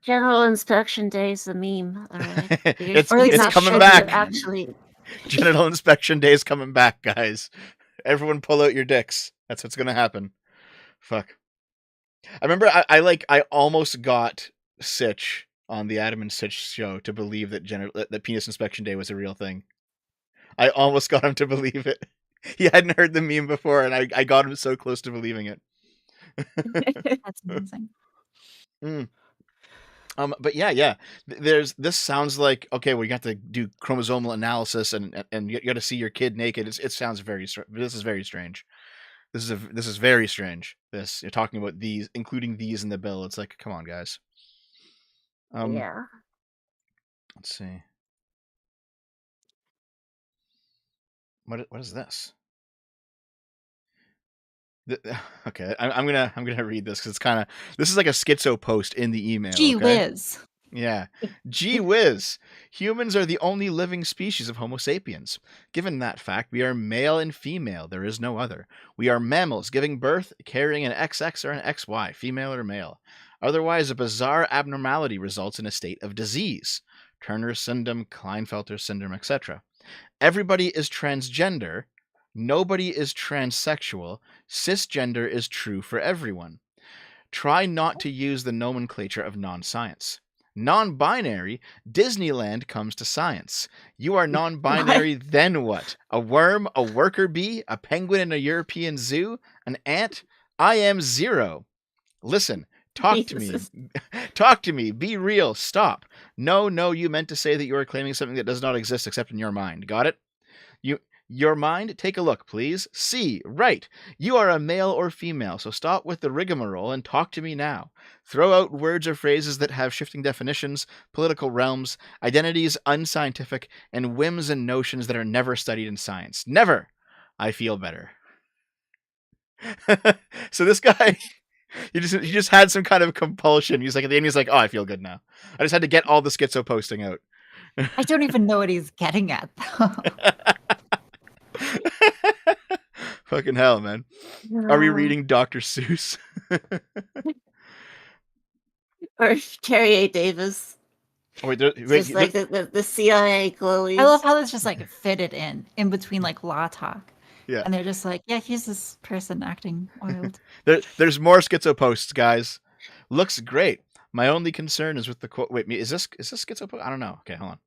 General inspection day is a meme. All right. it's coming back. Actually, Genital inspection day is coming back, guys. Everyone pull out your dicks. That's what's gonna happen. Fuck. I remember I almost got Sitch on the Adam and Sitch show to believe that penis inspection day was a real thing. I almost got him to believe it. He hadn't heard the meme before, and I got him so close to believing it. That's amazing. But yeah. This sounds like okay. Well, you have to do chromosomal analysis, and you got to see your kid naked. It sounds very. This is very strange. This is very strange. You're talking about these, including these in the bill. It's like, come on, guys. yeah. Let's see. What is this? Okay, I'm gonna read this because this is like a schizo post in the email. Gee okay? whiz. Yeah. Gee whiz. Humans are the only living species of Homo sapiens. Given that fact, we are male and female. There is no other. We are mammals, giving birth, carrying an XX or an XY, female or male. Otherwise, a bizarre abnormality results in a state of disease. Turner syndrome, Klinefelter syndrome, etc. Everybody is transgender. Nobody is transsexual. Cisgender is true for everyone. Try not to use the nomenclature of non-science. Non-binary, Disneyland comes to science. You are non-binary, then what? A worm, a worker bee, a penguin in a European zoo, an ant? I am zero. Listen, talk to me. Talk to me. Be real. Stop. No, you meant to say that you are claiming something that does not exist except in your mind. Got it? Your mind? Take a look, please. See, right. You are a male or female, so stop with the rigmarole and talk to me now. Throw out words or phrases that have shifting definitions, political realms, identities unscientific, and whims and notions that are never studied in science. Never! I feel better. So this guy, he just had some kind of compulsion. He's like, at the end, he's like, oh, I feel good now. I just had to get all the schizo posting out. I don't even know what he's getting at, though. Fucking hell, man. Are we reading Dr. Seuss? Or Carrie A. Davis. Oh, wait, just like the CIA glowies. I love how it's just like fitted in between like law talk. Yeah. And they're just like, yeah, here's this person acting wild. There's more schizo posts, guys. Looks great. My only concern is with the quote. Wait, is this schizo post? I don't know. Okay, hold on.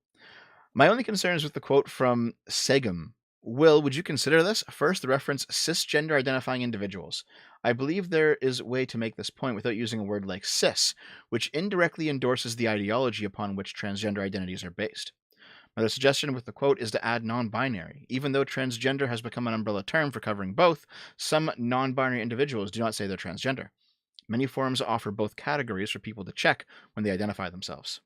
My only concern is with the quote from Segum. Will, would you consider this? First, the reference cisgender identifying individuals. I believe there is a way to make this point without using a word like cis, which indirectly endorses the ideology upon which transgender identities are based. Another suggestion with the quote is to add non-binary. Even though transgender has become an umbrella term for covering both, some non-binary individuals do not say they're transgender. Many forums offer both categories for people to check when they identify themselves.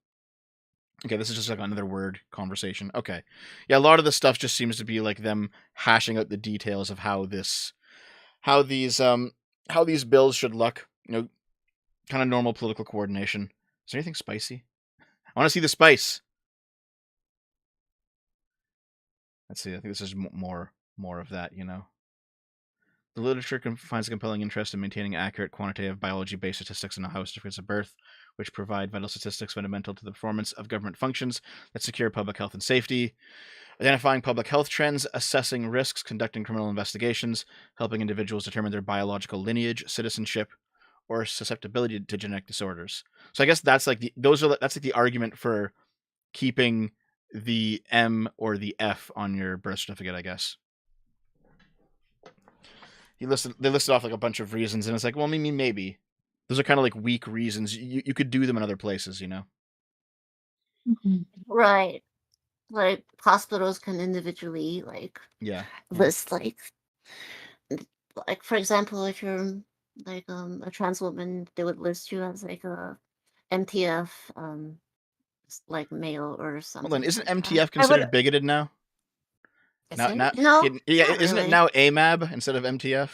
Okay, this is just like another word conversation. Okay. Yeah, a lot of this stuff just seems to be like them hashing out the details of how these bills should look. Kind of normal political coordination. Is there anything spicy? I want to see the spice. Let's see. I think this is more of that, The literature finds a compelling interest in maintaining accurate quantitative biology-based statistics on how certificates of birth, which provide vital statistics fundamental to the performance of government functions that secure public health and safety, identifying public health trends, assessing risks, conducting criminal investigations, helping individuals determine their biological lineage, citizenship, or susceptibility to genetic disorders. So I guess that's like that's like the argument for keeping the M or the F on your birth certificate, I guess. They listed off like a bunch of reasons, and it's like, well, maybe those are kind of like weak reasons. You could do them in other places, Mhm. Right. Like hospitals can individually Yeah. list like for example, if you're like a trans woman, they would list you as like a MTF like male or Hold on, something isn't like that. MTF considered bigoted now? Is Now, it? No, yeah, not isn't it really. now AMAB instead of MTF?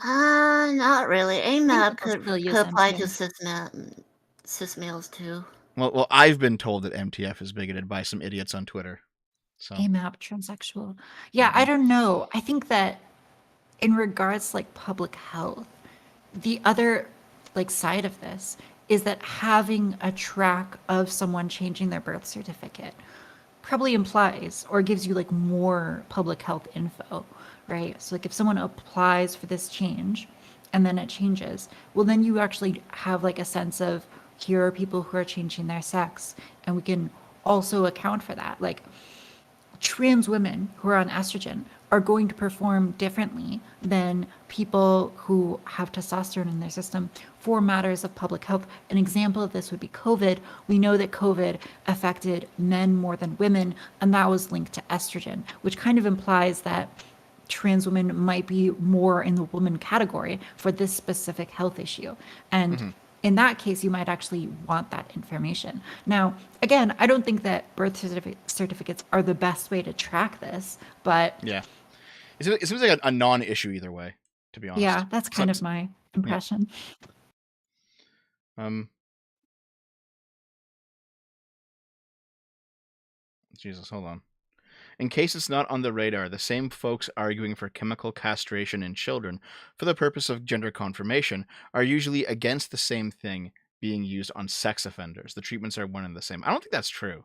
Not really. AMAB people could still use apply to MTF. cis males too. Well, I've been told that MTF is bigoted by some idiots on Twitter. So AMAP, transsexual. Yeah, I don't know. I think that in regards to like public health, the other like side of this is that having a track of someone changing their birth certificate probably implies or gives you like more public health info, right? So like if someone applies for this change and then it changes, well then you actually have like a sense of here are people who are changing their sex and we can also account for that. Like trans women who are on estrogen are going to perform differently than people who have testosterone in their system for matters of public health. An example of this would be COVID. We know that COVID affected men more than women, and that was linked to estrogen, which kind of implies that trans women might be more in the woman category for this specific health issue. And in that case, you might actually want that information. Now, again, I don't think that birth certificates are the best way to track this, but yeah, it seems like a non-issue either way, to be honest. yeah, that's kind of my impression. Jesus, hold on. In case it's not on the radar, the same folks arguing for chemical castration in children for the purpose of gender confirmation are usually against the same thing being used on sex offenders. The treatments are one and the same. I don't think that's true.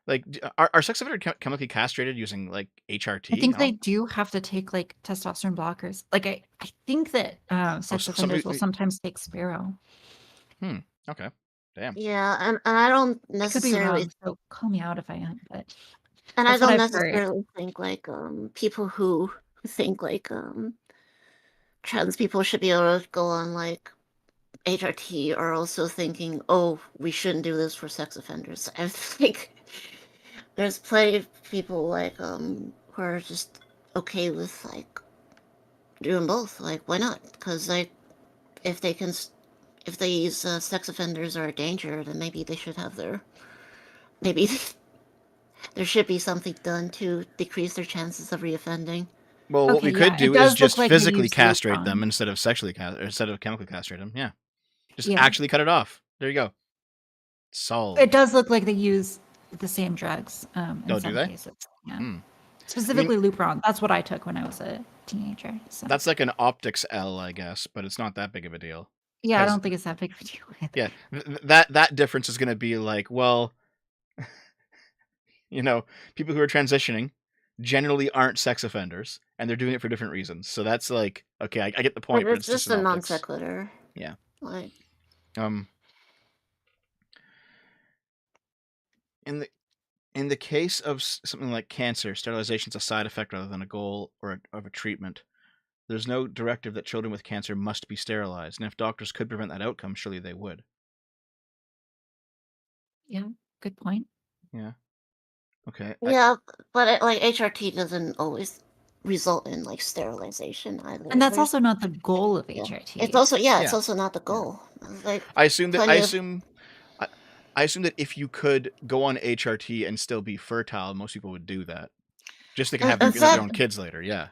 Like, are sex offenders chemically castrated using like HRT? I think they do have to take like testosterone blockers. Like I think that sex offenders will sometimes take Sparrow. Okay. Damn. Yeah, and I don't I could be necessarily wrong, so call me out if I am, but and I that's what don't I've heard. necessarily think like people who think like trans people should be able to go on like HRT are also thinking, oh, we shouldn't do this for sex offenders. I think there's plenty of people like who are just okay with like doing both. Like, why not? Because like if these sex offenders are a danger, then maybe they should have maybe there should be something done to decrease their chances of reoffending. Well, what we could do is just like physically castrate them instead of instead of chemically castrate them. Yeah. Just actually cut it off. There you go. Solved. It does look like they use the same drugs in some cases. Yeah. Specifically Lupron. That's what I took when I was a teenager. So. That's like an optics L, I guess, but it's not that big of a deal. Yeah, I don't think it's that big of a deal either. Yeah, that difference is going to be like, well, people who are transitioning generally aren't sex offenders, and they're doing it for different reasons. So that's like, okay, I get the point. But it's just a non sequitur. Yeah. Like. In the case of something like cancer, sterilization is a side effect rather than a goal of a treatment. There's no directive that children with cancer must be sterilized, and if doctors could prevent that outcome, surely they would. Yeah, good point. Yeah. Okay. Yeah, but like HRT doesn't always result in like sterilization either. And that's There's also not the goal of yeah. HRT. It's also it's Yeah. also not the goal. Like I assume that plenty of I assume that if you could go on HRT and still be fertile, most people would do that. Just they can have in their own fact kids later. Yeah.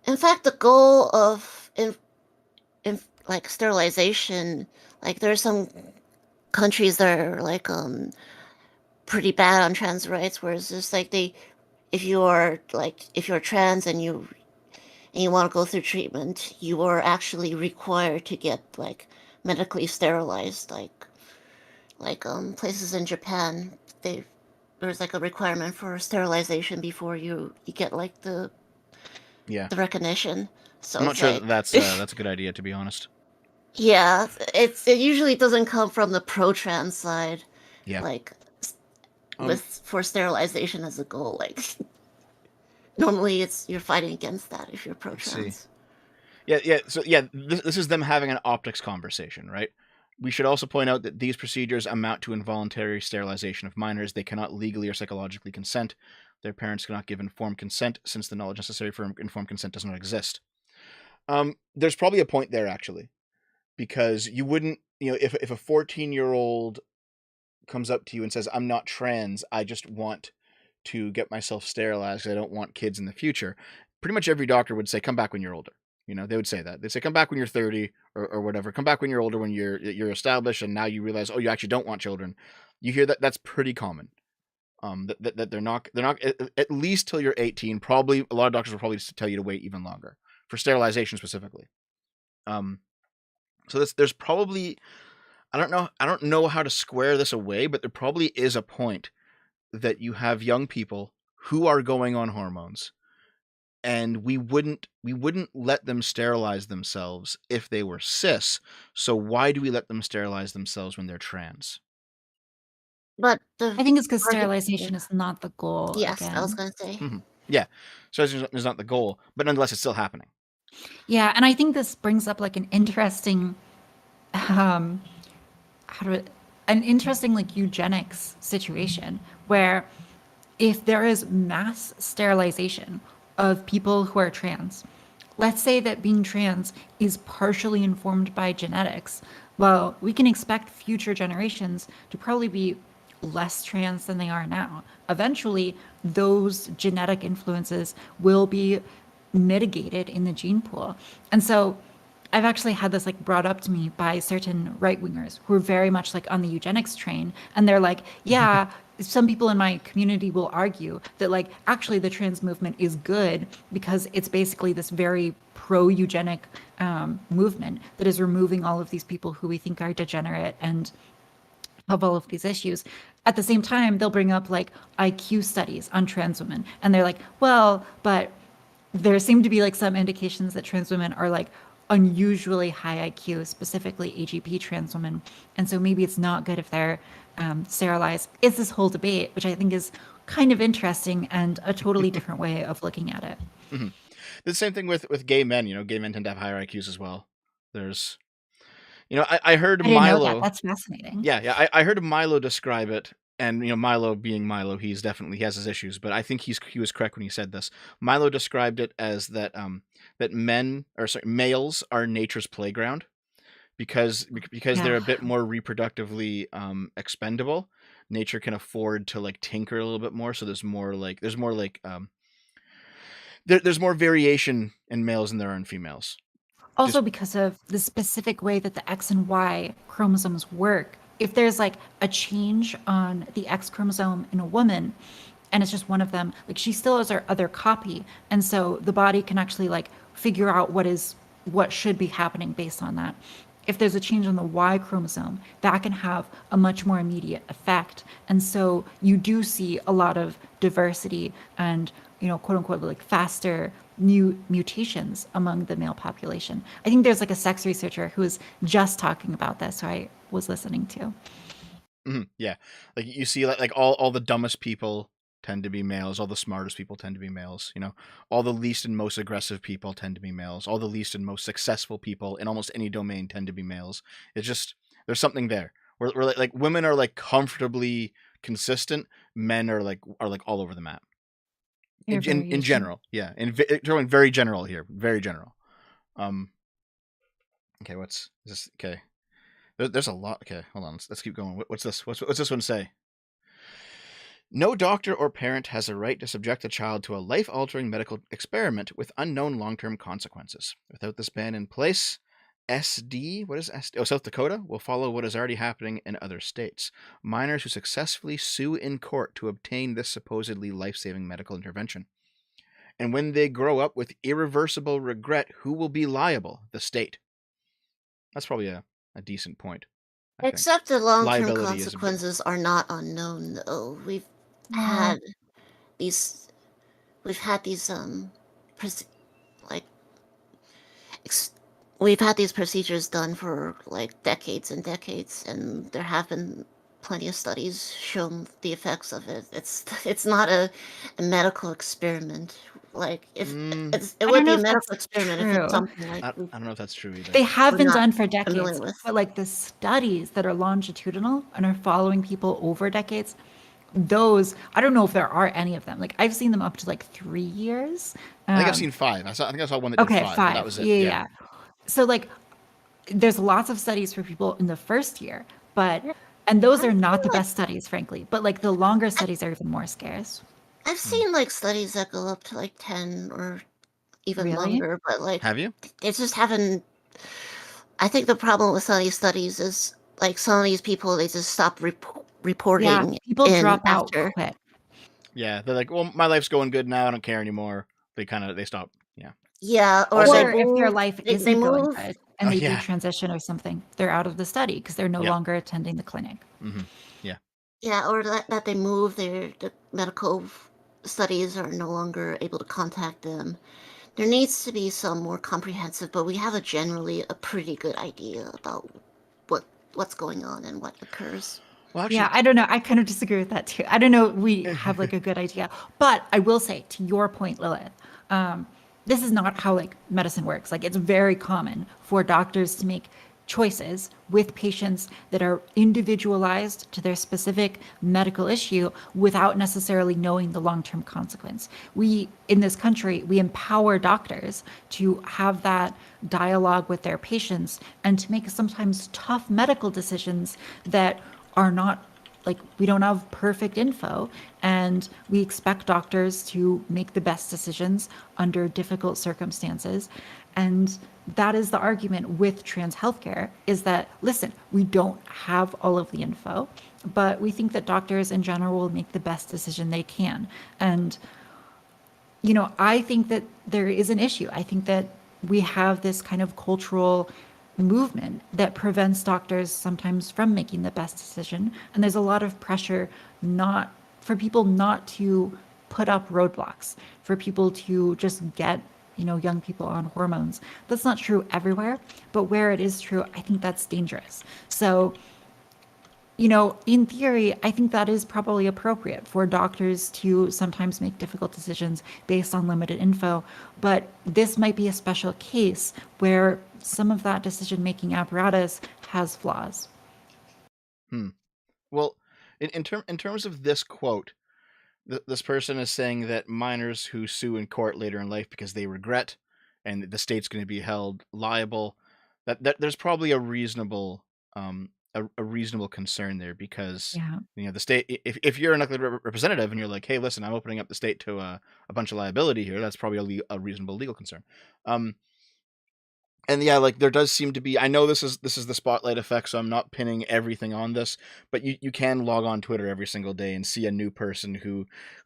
in fact the goal of in like sterilization, like there's some countries that are like pretty bad on trans rights, where it's just like if you're trans and you want to go through treatment, you are actually required to get like medically sterilized. Like places in Japan, there's like a requirement for sterilization before you get like the Yeah. recognition. So I'm not it's sure like that's a good idea, to be honest. yeah, it usually doesn't come from the pro trans side. Yeah. Like Um, for sterilization as a goal, like normally you're fighting against that if you're pro Let's see. trans. Yeah. So this is them having an optics conversation, right? We should also point out that these procedures amount to involuntary sterilization of minors. They cannot legally or psychologically consent. Their parents cannot give informed consent, since the knowledge necessary for informed consent does not exist. There's probably a point there, actually, because you wouldn't, if a 14-year-old comes up to you and says, "I'm not trans, I just want to get myself sterilized, I don't want kids in the future," pretty much every doctor would say, "Come back when you're older." They would say that. They'd say, "Come back when you're 30 or whatever. Come back when you're older, when you're established, and now you realize, oh, you actually don't want children." You hear that? That's pretty common. That they're not at least till you're 18. Probably a lot of doctors will probably just tell you to wait even longer for sterilization specifically. So there's probably, I don't know how to square this away, but there probably is a point that you have young people who are going on hormones, and we wouldn't let them sterilize themselves if they were cis. So why do we let them sterilize themselves when they're trans? But I think it's because argument- sterilization is not the goal. yes, again. I was gonna say. Yeah, sterilization is not the goal, but nonetheless, it's still happening. Yeah, and I think this brings up like an interesting, an interesting like eugenics situation where if there is mass sterilization of people who are trans, let's say that being trans is partially informed by genetics, well, we can expect future generations to probably be less trans than they are now. Eventually, those genetic influences will be mitigated in the gene pool. And so I've actually had this like brought up to me by certain right wingers who are very much like on the eugenics train. And they're like, yeah, some people in my community will argue that like actually the trans movement is good because it's basically this very pro-eugenic movement that is removing all of these people who we think are degenerate and have all of these issues. At the same time, they'll bring up like IQ studies on trans women. And they're like, well, but there seem to be like some indications that trans women are like unusually high IQ, specifically AGP trans women. And so maybe it's not good if they're sterilized. It's this whole debate, which I think is kind of interesting and a totally different way of looking at it. Mm-hmm. The same thing with gay men. Gay men tend to have higher IQs as well. There's, I heard I didn't know Milo. that. That's fascinating. Yeah. I heard Milo describe it, and Milo being Milo, he has his issues, but I think he was correct when he said this. Milo described it as that males are nature's playground because they're a bit more reproductively expendable. Nature can afford to like tinker a little bit more, so there's more variation in males than there are in females. Also because of the specific way that the X and Y chromosomes work. If there's like a change on the X chromosome in a woman and it's just one of them, like she still has her other copy. And so the body can actually like figure out what should be happening based on that. If there's a change on the Y chromosome, that can have a much more immediate effect. And so you do see a lot of diversity and, quote unquote, like faster new mutations among the male population. I think there's like a sex researcher who was just talking about this, who I was listening to. Mm-hmm. Yeah, like you see, like all the dumbest people tend to be males. All the smartest people tend to be males. All the least and most aggressive people tend to be males. All the least and most successful people in almost any domain tend to be males. It's just there's something there. Where like women are like comfortably consistent. Men are like all over the map. In variation. general, yeah. Throwing very general here, very general. Okay, what's this? Okay, there's a lot. Okay, hold on. Let's keep going. What's this? What's this one say? No doctor or parent has a right to subject a child to a life-altering medical experiment with unknown long-term consequences. Without this ban in place, SD, what is SD? Oh, South Dakota will follow what is already happening in other states. Minors who successfully sue in court to obtain this supposedly life-saving medical intervention. And when they grow up with irreversible regret, who will be liable? The state. That's probably a decent point. I think. Except the long-term Liability is a bit- consequences are not unknown, though. We've No. had these, we've had these procedures done for like decades and decades, and there have been plenty of studies showing the effects of it. It's not a medical experiment. Like if Mm, it I would don't be know a if medical that's experiment if true. it's something like I don't know if that's true either. They have We're been not done for familiar decades, with. but like the studies that are longitudinal and are following people over decades, those I don't know if there are any of them. Like I've seen them up to like 3 years. I think I've seen 5. I think I saw one that did Okay, 5. But 5. that was it. Yeah. So like there's lots of studies for people in the first year, and those are not the best studies, frankly. But like the longer studies are even more scarce. I've seen like studies that go up to like 10 or even Really? longer, but like Have you? they just haven't. I think the problem with some of these studies is like some of these people they just stop reporting. Yeah, people in drop out after. quick. Yeah, they're like, well, my life's going good now. I don't care anymore. They stop. Yeah. Yeah, or Also- they Or if their move. life They isn't going move. good and Oh, they yeah. do transition or something, they're out of the study because they're no Yep. longer attending the clinic. Mm-hmm. Yeah, or that they move. The medical studies are no longer able to contact them. There needs to be some more comprehensive, but we have generally a pretty good idea about what's going on and what occurs. Well, actually, Yeah, I don't know. I kind of disagree with that too. I don't know. We have like a good idea, but I will say to your point, Lilith, this is not how like medicine works. Like it's very common for doctors to make choices with patients that are individualized to their specific medical issue without necessarily knowing the long-term consequence. We in this country, we empower doctors to have that dialogue with their patients and to make sometimes tough medical decisions that are not like we don't have perfect info, and we expect doctors to make the best decisions under difficult circumstances. And that is the argument with trans healthcare is that, listen, we don't have all of the info, but we think that doctors in general will make the best decision they can. And, I think that there is an issue. I think that we have this kind of cultural movement that prevents doctors sometimes from making the best decision. And there's a lot of pressure for people not to put up roadblocks, for people to just get, young people on hormones. That's not true everywhere, but where it is true, I think that's dangerous. So, in theory, I think that is probably appropriate for doctors to sometimes make difficult decisions based on limited info. But this might be a special case where some of that decision-making apparatus has flaws. Well, in terms of this quote, this person is saying that minors who sue in court later in life because they regret, and the state's going to be held liable, that there's probably a reasonable a reasonable concern there because Yeah. the state, if you're an elected representative and you're like, hey, listen, I'm opening up the state to a bunch of liability here, that's probably a reasonable legal concern. And yeah, like there does seem to be, I know this is the spotlight effect, so I'm not pinning everything on this, but you can log on Twitter every single day and see a new person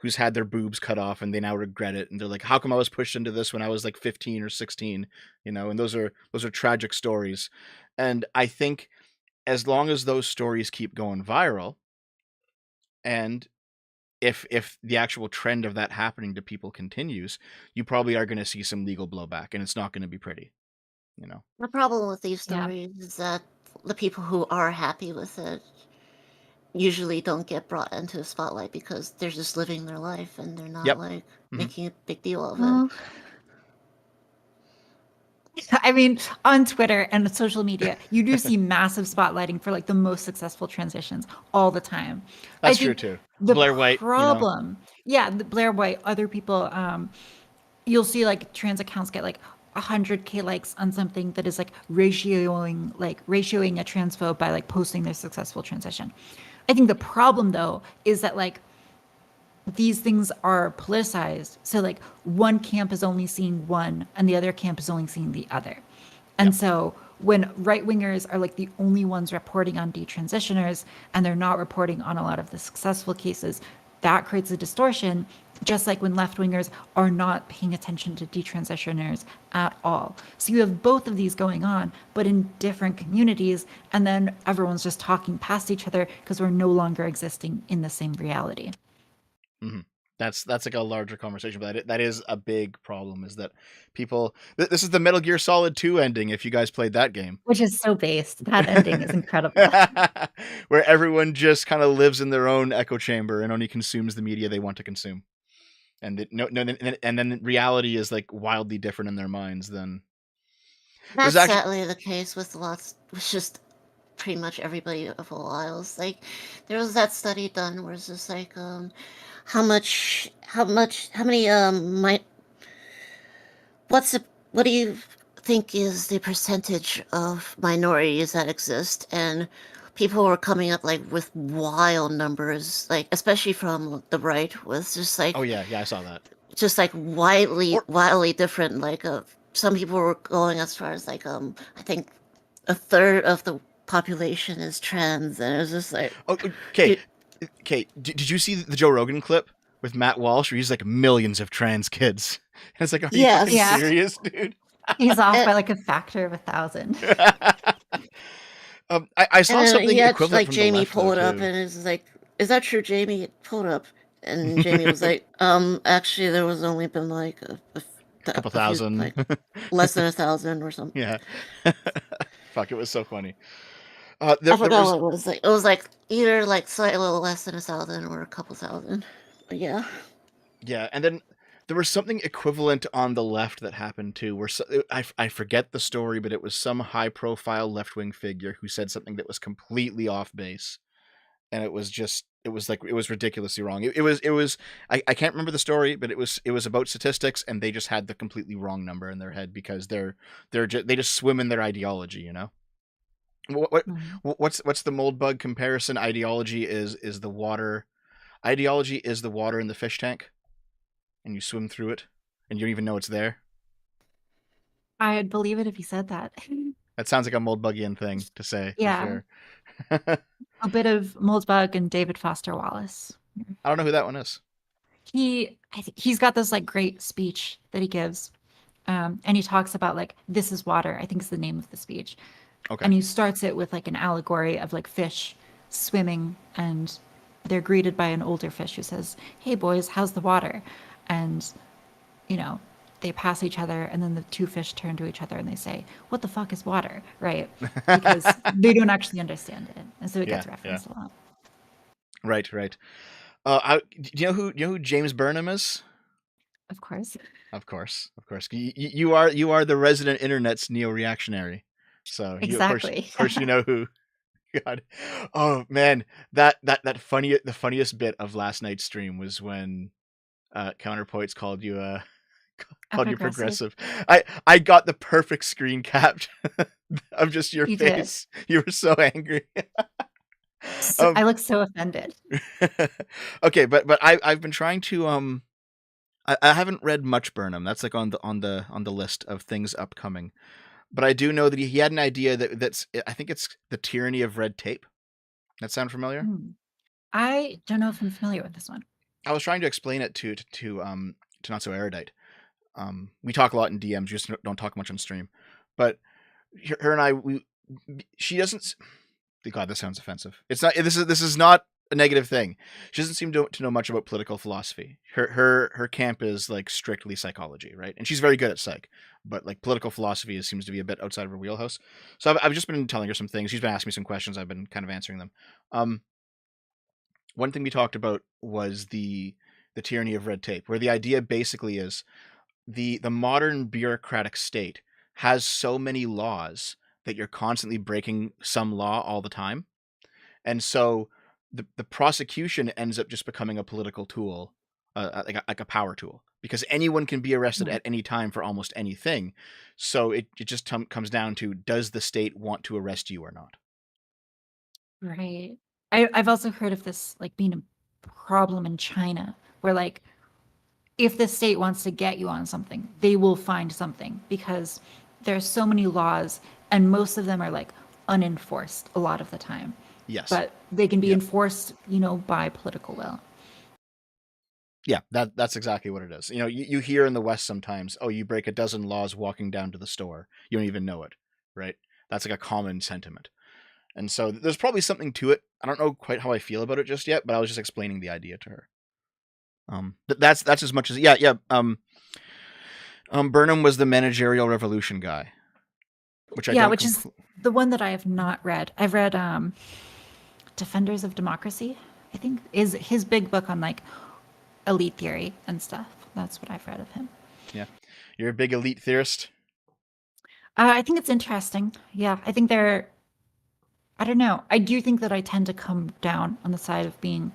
who's had their boobs cut off and they now regret it, and they're like, how come I was pushed into this when I was like 15 or 16, and those are tragic stories. And I think as long as those stories keep going viral, and if the actual trend of that happening to people continues, you probably are going to see some legal blowback, and it's not going to be pretty. The problem with these Yeah. stories is that the people who are happy with it usually don't get brought into the spotlight because they're just living their life and they're not Yep. like Mhm. making a big deal of it. Well, I mean, on Twitter and social media, you do see massive spotlighting for like the most successful transitions all the time. I That's true think too. the Blair White, problem, yeah, the Blair White, other people, you'll see like trans accounts get like 100K likes on something that is like ratioing a transphobe by like posting their successful transition. I think the problem though is that like these things are politicized. So like one camp is only seeing one and the other camp is only seeing the other. And so when right wingers are like the only ones reporting on detransitioners and they're not reporting on a lot of the successful cases, that creates a distortion, just like when left wingers are not paying attention to detransitioners at all. So you have both of these going on, but in different communities, and then everyone's just talking past each other because we're no longer existing in the same reality. Mhm. That's like a larger conversation, but that is a big problem. Is that people? This is the Metal Gear Solid 2 ending. If you guys played that game, Which is so based. That ending is incredible. where everyone just kind of lives in their own echo chamber and only consumes the media they want to consume, and and then reality is like wildly different in their minds than. That's There's actually sadly the case with just pretty much everybody of all aisles. Like, there was that study done where it's just like, how many, what do you think is the percentage of minorities that exist? And people were coming up like with wild numbers, like especially from the right, was just like oh yeah, I saw that. wildly different. Like, some people were going as far as like, I think a third of the population is trans, and it was just like, Okay, did you see the Joe Rogan clip with Matt Walsh where he's like millions of trans kids? And it's like, are you fucking Yes. serious, dude? He's off by like a factor of 1,000. I saw something he had equivalent like from Jamie the left pull though it up, too. and it's like, is that true, Jamie? Pull it up, and Jamie was like, actually, there was only been like A couple a few, thousand. like less than 1,000 or something. Yeah. Fuck, it was so funny. I There forgot was what it was like. It was like either like slightly a little less than 1,000 or a couple thousand. But yeah. and then there was something equivalent on the left that happened too, where I forget the story, but it was some high-profile left-wing figure who said something that was completely off base, and it was ridiculously wrong. It was I can't remember the story, but it was about statistics, and they just had the completely wrong number in their head because they just swim in their ideology, you know. What's the mold bug comparison? Ideology is the water. Ideology is the water in the fish tank, and you swim through it, and you don't even know it's there. I'd believe it if you said that. That sounds like a mold buggian thing to say, Yeah. for sure. A bit of Moldbug and David Foster Wallace. I don't know who that one is. I think he's got this like great speech that he gives. And he talks about like, this is water, I think is the name of the speech. Okay. And he starts it with like an allegory of like fish swimming, and they're greeted by an older fish who says, "Hey boys, how's the water?" And they pass each other, and then the two fish turn to each other and they say, "What the fuck is water?" Right? Because they don't actually understand it. And so it gets referenced a lot. Right. Do you know who James Burnham is? Of course. Of course. You are the resident internet's neo-reactionary. So Exactly. Of course you know who. God. Oh man, the funniest bit of last night's stream was when Counterpoints called you progressive. I got the perfect screen capped of just your face. You were so angry. I look so offended. Okay, but I've been trying to I haven't read much Burnham. That's like on the list of things upcoming. But I do know that he had an idea that's I think it's the tyranny of red tape. That sound familiar? I don't know if I'm familiar with this one. I was trying to explain it to Not So Erudite. We talk a lot in DMs, just don't talk much on stream. But her and I, she doesn't. God, this sounds offensive. It's not. This is not a negative thing. She doesn't seem to know much about political philosophy. Her camp is like strictly psychology, right? And she's very good at psych, but like political philosophy seems to be a bit outside of her wheelhouse. So I've just been telling her some things. She's been asking me some questions. I've been kind of answering them. one thing we talked about was the tyranny of red tape, where the idea basically is the modern bureaucratic state has so many laws that you're constantly breaking some law all the time. And so the prosecution ends up just becoming a political tool, like a power tool, because anyone can be arrested at any time for almost anything. So it just comes down to, does the state want to arrest you or not? Right. I've also heard of this like being a problem in China, where like if the state wants to get you on something, they will find something because there's so many laws and most of them are like unenforced a lot of the time. Yes. But they can be Yep. enforced, you know, by political will. Yeah, that's exactly what it is. You know, you hear in the West sometimes, oh, you break a dozen laws walking down to the store. You don't even know it, right? That's like a common sentiment. And so there's probably something to it. I don't know quite how I feel about it just yet, but I was just explaining the idea to her. That's as much as Burnham was the managerial revolution guy, which I don't which is the one that I have not read. I've read Defenders of Democracy, I think, is his big book on like elite theory and stuff. That's what I've read of him. Yeah, you're a big elite theorist. I think it's interesting. Yeah, I think they're. I don't know. I do think that I tend to come down on the side of thinking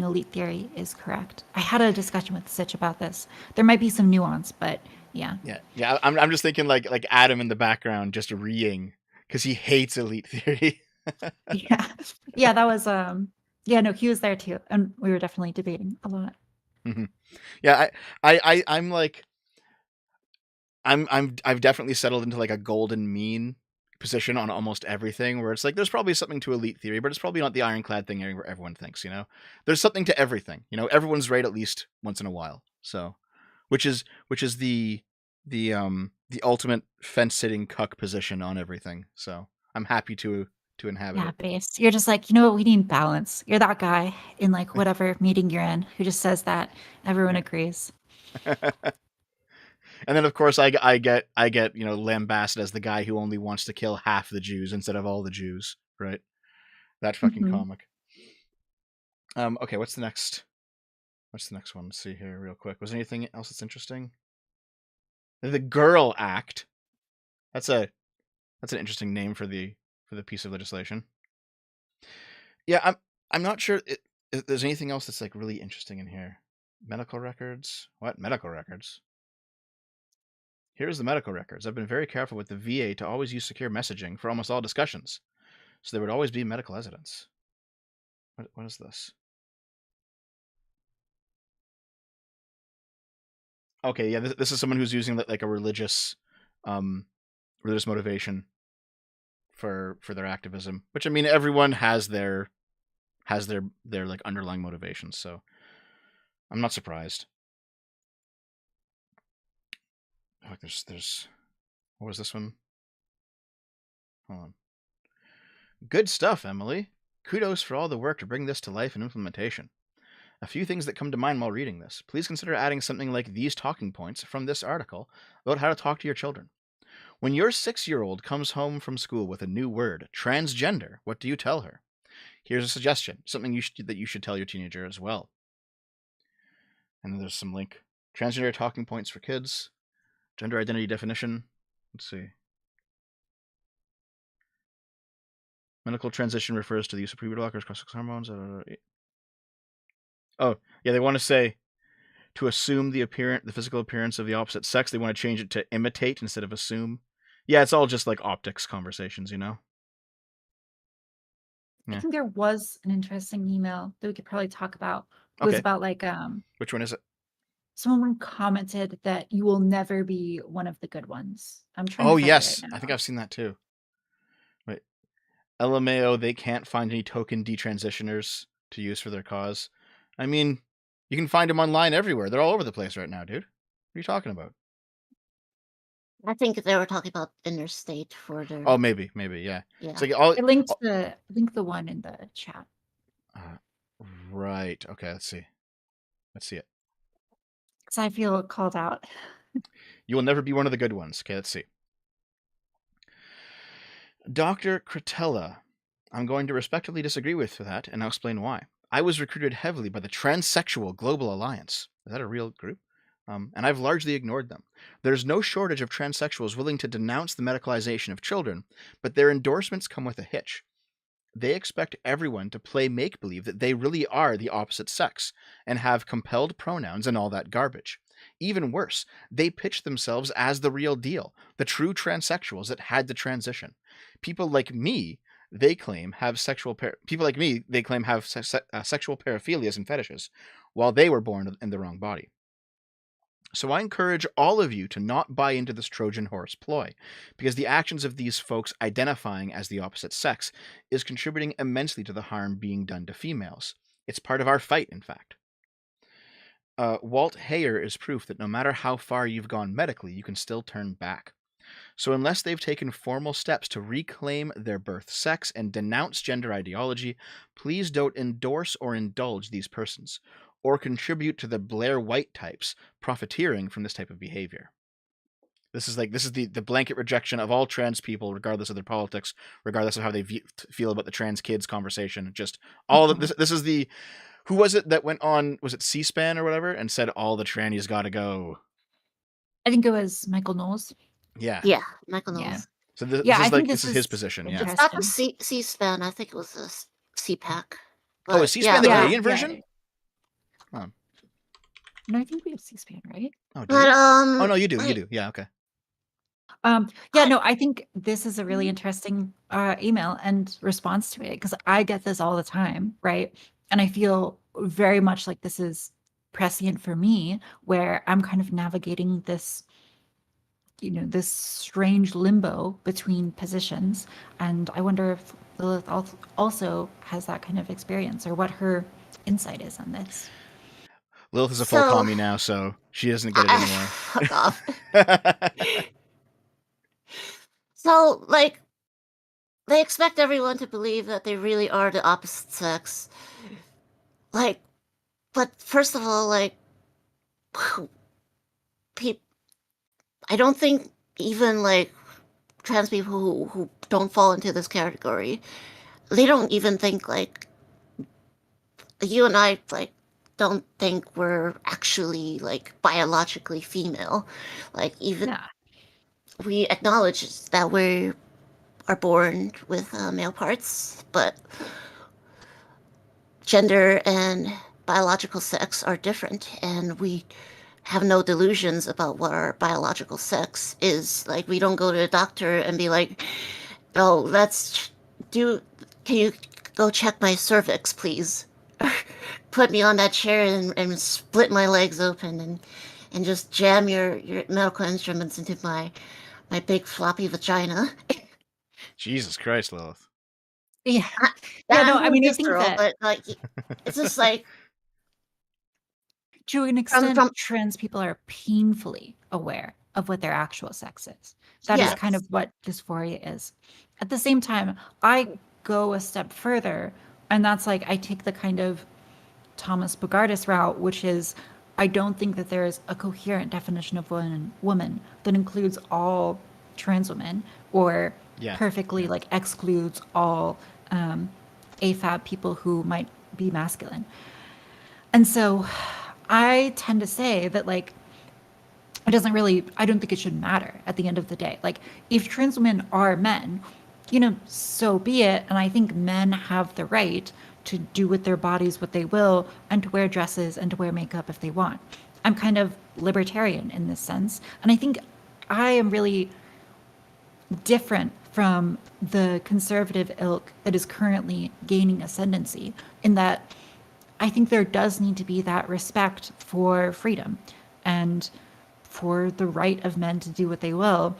elite theory is correct. I had a discussion with Sitch about this. There might be some nuance, but yeah. Yeah. I'm just thinking like Adam in the background just reeing because he hates elite theory. Yeah. That was no, he was there too, and we were definitely debating a lot. Mm-hmm. Yeah, I'm like, I've definitely settled into like a golden mean position on almost everything, where it's like there's probably something to elite theory, but it's probably not the ironclad thing where everyone thinks, you know. There's something to everything, you know. Everyone's right at least once in a while. So, which is the ultimate fence sitting cuck position on everything. So I'm happy to inhabit it. Base. You're just like, you know what, we need balance. You're that guy in like whatever meeting you're in who just says that everyone agrees. And then of course I get lambasted as the guy who only wants to kill half the Jews instead of all the Jews, right? That fucking comic. Okay, what's the next one? Let's see here real quick. Was there anything else that's interesting? The Girl Act. That's an interesting name for the piece of legislation. Yeah, I'm not sure if there's anything else that's like really interesting in here. Medical records? What? Medical records? Here's the medical records. I've been very careful with the VA to always use secure messaging for almost all discussions, so there would always be medical evidence. What is this? Okay, yeah, this is someone who's using like a religious motivation for their activism, which I mean everyone has their like underlying motivations, so I'm not surprised. Like there's what was this one? Hold on. Good stuff, Emily. Kudos for all the work to bring this to life and implementation. A few things that come to mind while reading this. Please consider adding something like these talking points from this article about how to talk to your children. When your 6-year-old comes home from school with a new word, transgender, what do you tell her? Here's a suggestion, something that you should tell your teenager as well. And then there's some link. Transgender talking points for kids. Gender identity definition. Let's see. Medical transition refers to the use of puberty blockers, cross-sex hormones. Oh, yeah, they want to say to assume the physical appearance of the opposite sex. They want to change it to imitate instead of assume. Yeah, it's all just like optics conversations, you know? I think there was an interesting email that we could probably talk about. It was about like Which one is it? Someone commented that you will never be one of the good ones. I'm trying. Oh yes, I think I've seen that too. Wait, LMAO, they can't find any token detransitioners to use for their cause. I mean, you can find them online everywhere. They're all over the place right now, dude. What are you talking about? I think they were talking about interstate for their. Oh, maybe, yeah. Yeah. It's like I linked the one in the chat. Right. Okay. Let's see it. Because I feel called out. You will never be one of the good ones. Okay. Let's see. Dr. Cretella. I'm going to respectively disagree with that, and I'll explain why. I was recruited heavily by the Transsexual Global Alliance. Is that a real group? And I've largely ignored them. There's no shortage of transsexuals willing to denounce the medicalization of children, but their endorsements come with a hitch. They expect everyone to play make-believe that they really are the opposite sex and have compelled pronouns and all that garbage. Even worse, they pitch themselves as the real deal, the true transsexuals that had to transition. People like me, they claim have sexual sexual paraphilias and fetishes, while they were born in the wrong body. So I encourage all of you to not buy into this Trojan horse ploy, because the actions of these folks identifying as the opposite sex is contributing immensely to the harm being done to females. It's part of our fight, in fact. Walt Heyer is proof that no matter how far you've gone medically, you can still turn back. So unless they've taken formal steps to reclaim their birth sex and denounce gender ideology, please don't endorse or indulge these persons, or contribute to the Blair White types profiteering from this type of behavior. This is the blanket rejection of all trans people, regardless of their politics, regardless of how they feel about the trans kids conversation. Just all of this is the, who was it that went on, was it C-SPAN or whatever, and said all the trannies gotta go? I think it was Michael Knowles. Yeah. Yeah, Michael Yeah. Knowles. So this Yeah, I is think like this this is his is position. Yeah. It's not the interesting. C-SPAN. I think it was the CPAC. Oh, is C-SPAN the Yeah, Canadian yeah. version? Oh. No, I think we have C-SPAN, right? Oh, But oh no, you do. You like, do. Yeah. Okay. Yeah, no, I think this is a really interesting email and response to it, because I get this all the time, right? And I feel very much like this is prescient for me, where I'm kind of navigating this, this strange limbo between positions. And I wonder if Lilith also has that kind of experience, or what her insight is on this. Lilith is a full commie now, so she doesn't get it anymore. Fuck off. So, like, they expect everyone to believe that they really are the opposite sex. Like, but first of all, like, I don't think even, like, trans people who don't fall into this category, they don't even think, like, you and I, like, don't think we're actually, like, biologically female. Like, even Yeah. we acknowledge that we are born with male parts, but gender and biological sex are different, and we have no delusions about what our biological sex is. Like, we don't go to a doctor and be like, oh, can you go check my cervix, please? Put me on that chair and split my legs open and just jam your medical instruments into my big floppy vagina. Jesus Christ, Lilith. Yeah. Yeah, no, I mean, I think visceral, that, but like, it's just like, to an extent, from trans people are painfully aware of what their actual sex is. That is yes. kind of what dysphoria is. At the same time, I go a step further, and that's like, I take the kind of Thomas Bogardus route, which is, I don't think that there is a coherent definition of woman that includes all trans women, or perfectly like excludes all AFAB people who might be masculine. And so I tend to say that, like, I don't think it should matter at the end of the day. Like, if trans women are men, so be it. And I think men have the right to do with their bodies what they will, and to wear dresses and to wear makeup if they want. I'm kind of libertarian in this sense. And I think I am really different from the conservative ilk that is currently gaining ascendancy, in that I think there does need to be that respect for freedom and for the right of men to do what they will.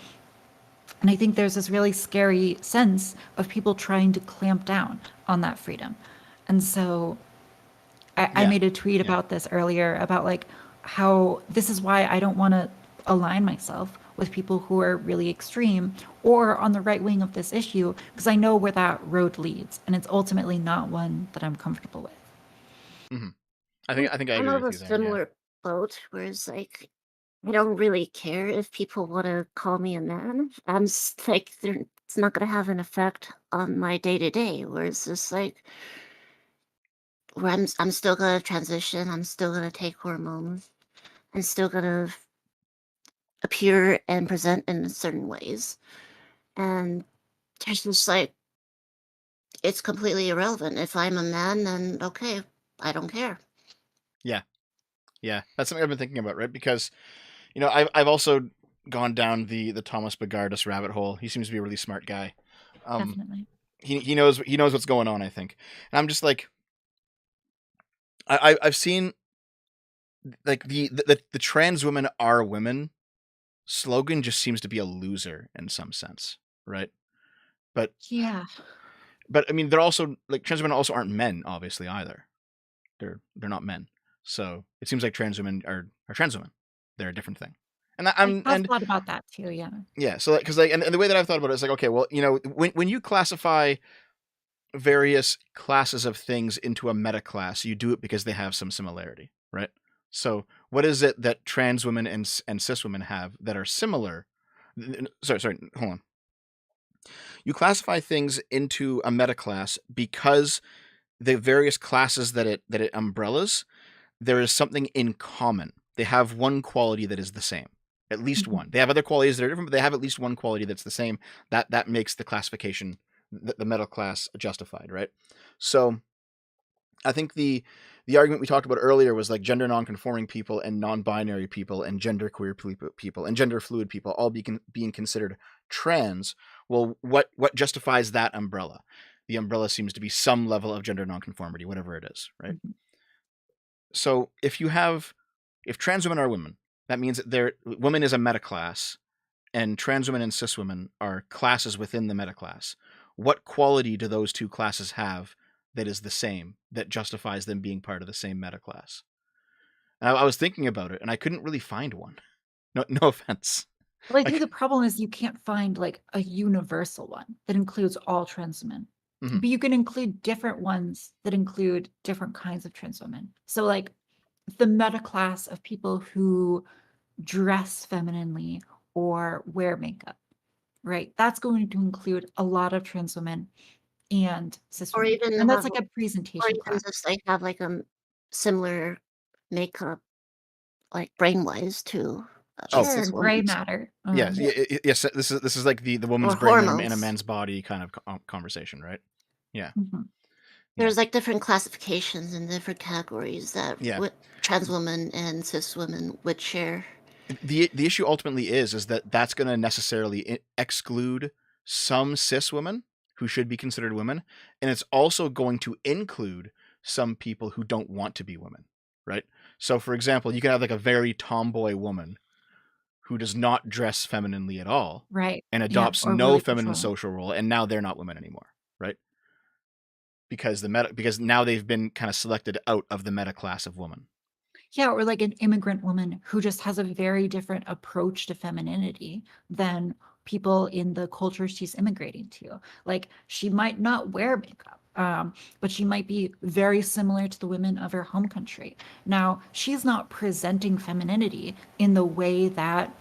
And I think there's this really scary sense of people trying to clamp down on that freedom. And so I made a tweet about this earlier, about like how this is why I don't want to align myself with people who are really extreme or on the right wing of this issue, because I know where that road leads, and it's ultimately not one that I'm comfortable with. Mm-hmm. I think I agree I'm with of you a there. similar boat, where it's like, I don't really care if people want to call me a man. I'm just like, it's not going to have an effect on my day to day. Where it's just like where I'm still gonna transition. I'm still gonna take hormones. I'm still gonna appear and present in certain ways, and it's just like it's completely irrelevant. If I'm a man, then okay, I don't care. Yeah. That's something I've been thinking about, right? Because I've also gone down the Thomas Bogardus rabbit hole. He seems to be a really smart guy. Definitely. He knows what's going on, I think. And I'm just like, I've seen like the trans women are women slogan just seems to be a loser in some sense, right? But Yeah. I mean, they're also like trans women also aren't men, obviously either. They're not men, so it seems like trans women are trans women. They're a different thing. And I've thought about that too. Yeah. yeah, so because and the way that I've thought about it is like, okay, well, when you classify various classes of things into a meta class, you do it because they have some similarity, right? So what is it that trans women and cis women have that are similar? Sorry, hold on. You classify things into a meta class because the various classes that it umbrellas, there is something in common. They have one quality that is the same. At least one. They have other qualities that are different, but they have at least one quality that's the same. That makes the classification, the meta class, justified, right? So I think the argument we talked about earlier was like gender nonconforming people and non-binary people and genderqueer people and gender fluid people all being considered trans. Well, what justifies that umbrella? The umbrella seems to be some level of gender nonconformity, whatever it is, right? So if trans women are women, that means that women is a meta class, and trans women and cis women are classes within the meta class. What quality do those two classes have that is the same, that justifies them being part of the same meta class? And I was thinking about it, and I couldn't really find one. No offense. Well, I think the problem is you can't find like a universal one that includes all trans women. Mhm. But you can include different ones that include different kinds of trans women. So like the meta class of people who dress femininely or wear makeup, right? That's going to include a lot of trans women and cis Or women. even And that's have, like a or presentation even class. just like have like a similar makeup, like brain-wise to Sure, cis gray women. matter. Yes, yes. This is like the woman's Or brain in a hormones. man's body kind of conversation, right? Yeah. Mhm. There's like different classifications and different categories that Yeah. trans women and cis women would share. The issue ultimately is that that's going to necessarily exclude some cis women who should be considered women, and it's also going to include some people who don't want to be women, right? So for example, you can have like a very tomboy woman who does not dress femininely at all, Right. and Yeah. adopts Or no really feminine control. social role, and now they're not women anymore, right? Because because now they've been kind of selected out of the meta class of woman. Yeah, or like an immigrant woman who just has a very different approach to femininity than people in the culture she's immigrating to. Like she might not wear makeup, but she might be very similar to the women of her home country. Now, she's not presenting femininity in the way that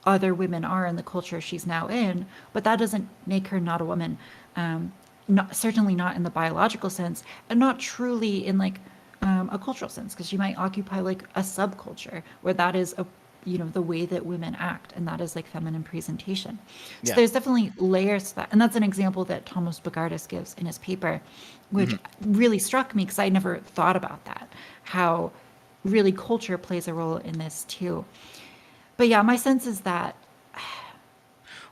other women are in the culture she's now in, but that doesn't make her not a woman. Certainly not in the biological sense, and not truly in like a cultural sense, because she might occupy like a subculture where that is the way that women act, and that is like feminine presentation. So Yeah. there's definitely layers to that, and that's an example that Thomas Bogardus gives in his paper, which really struck me because I never thought about that, how really culture plays a role in this too. But yeah, my sense is that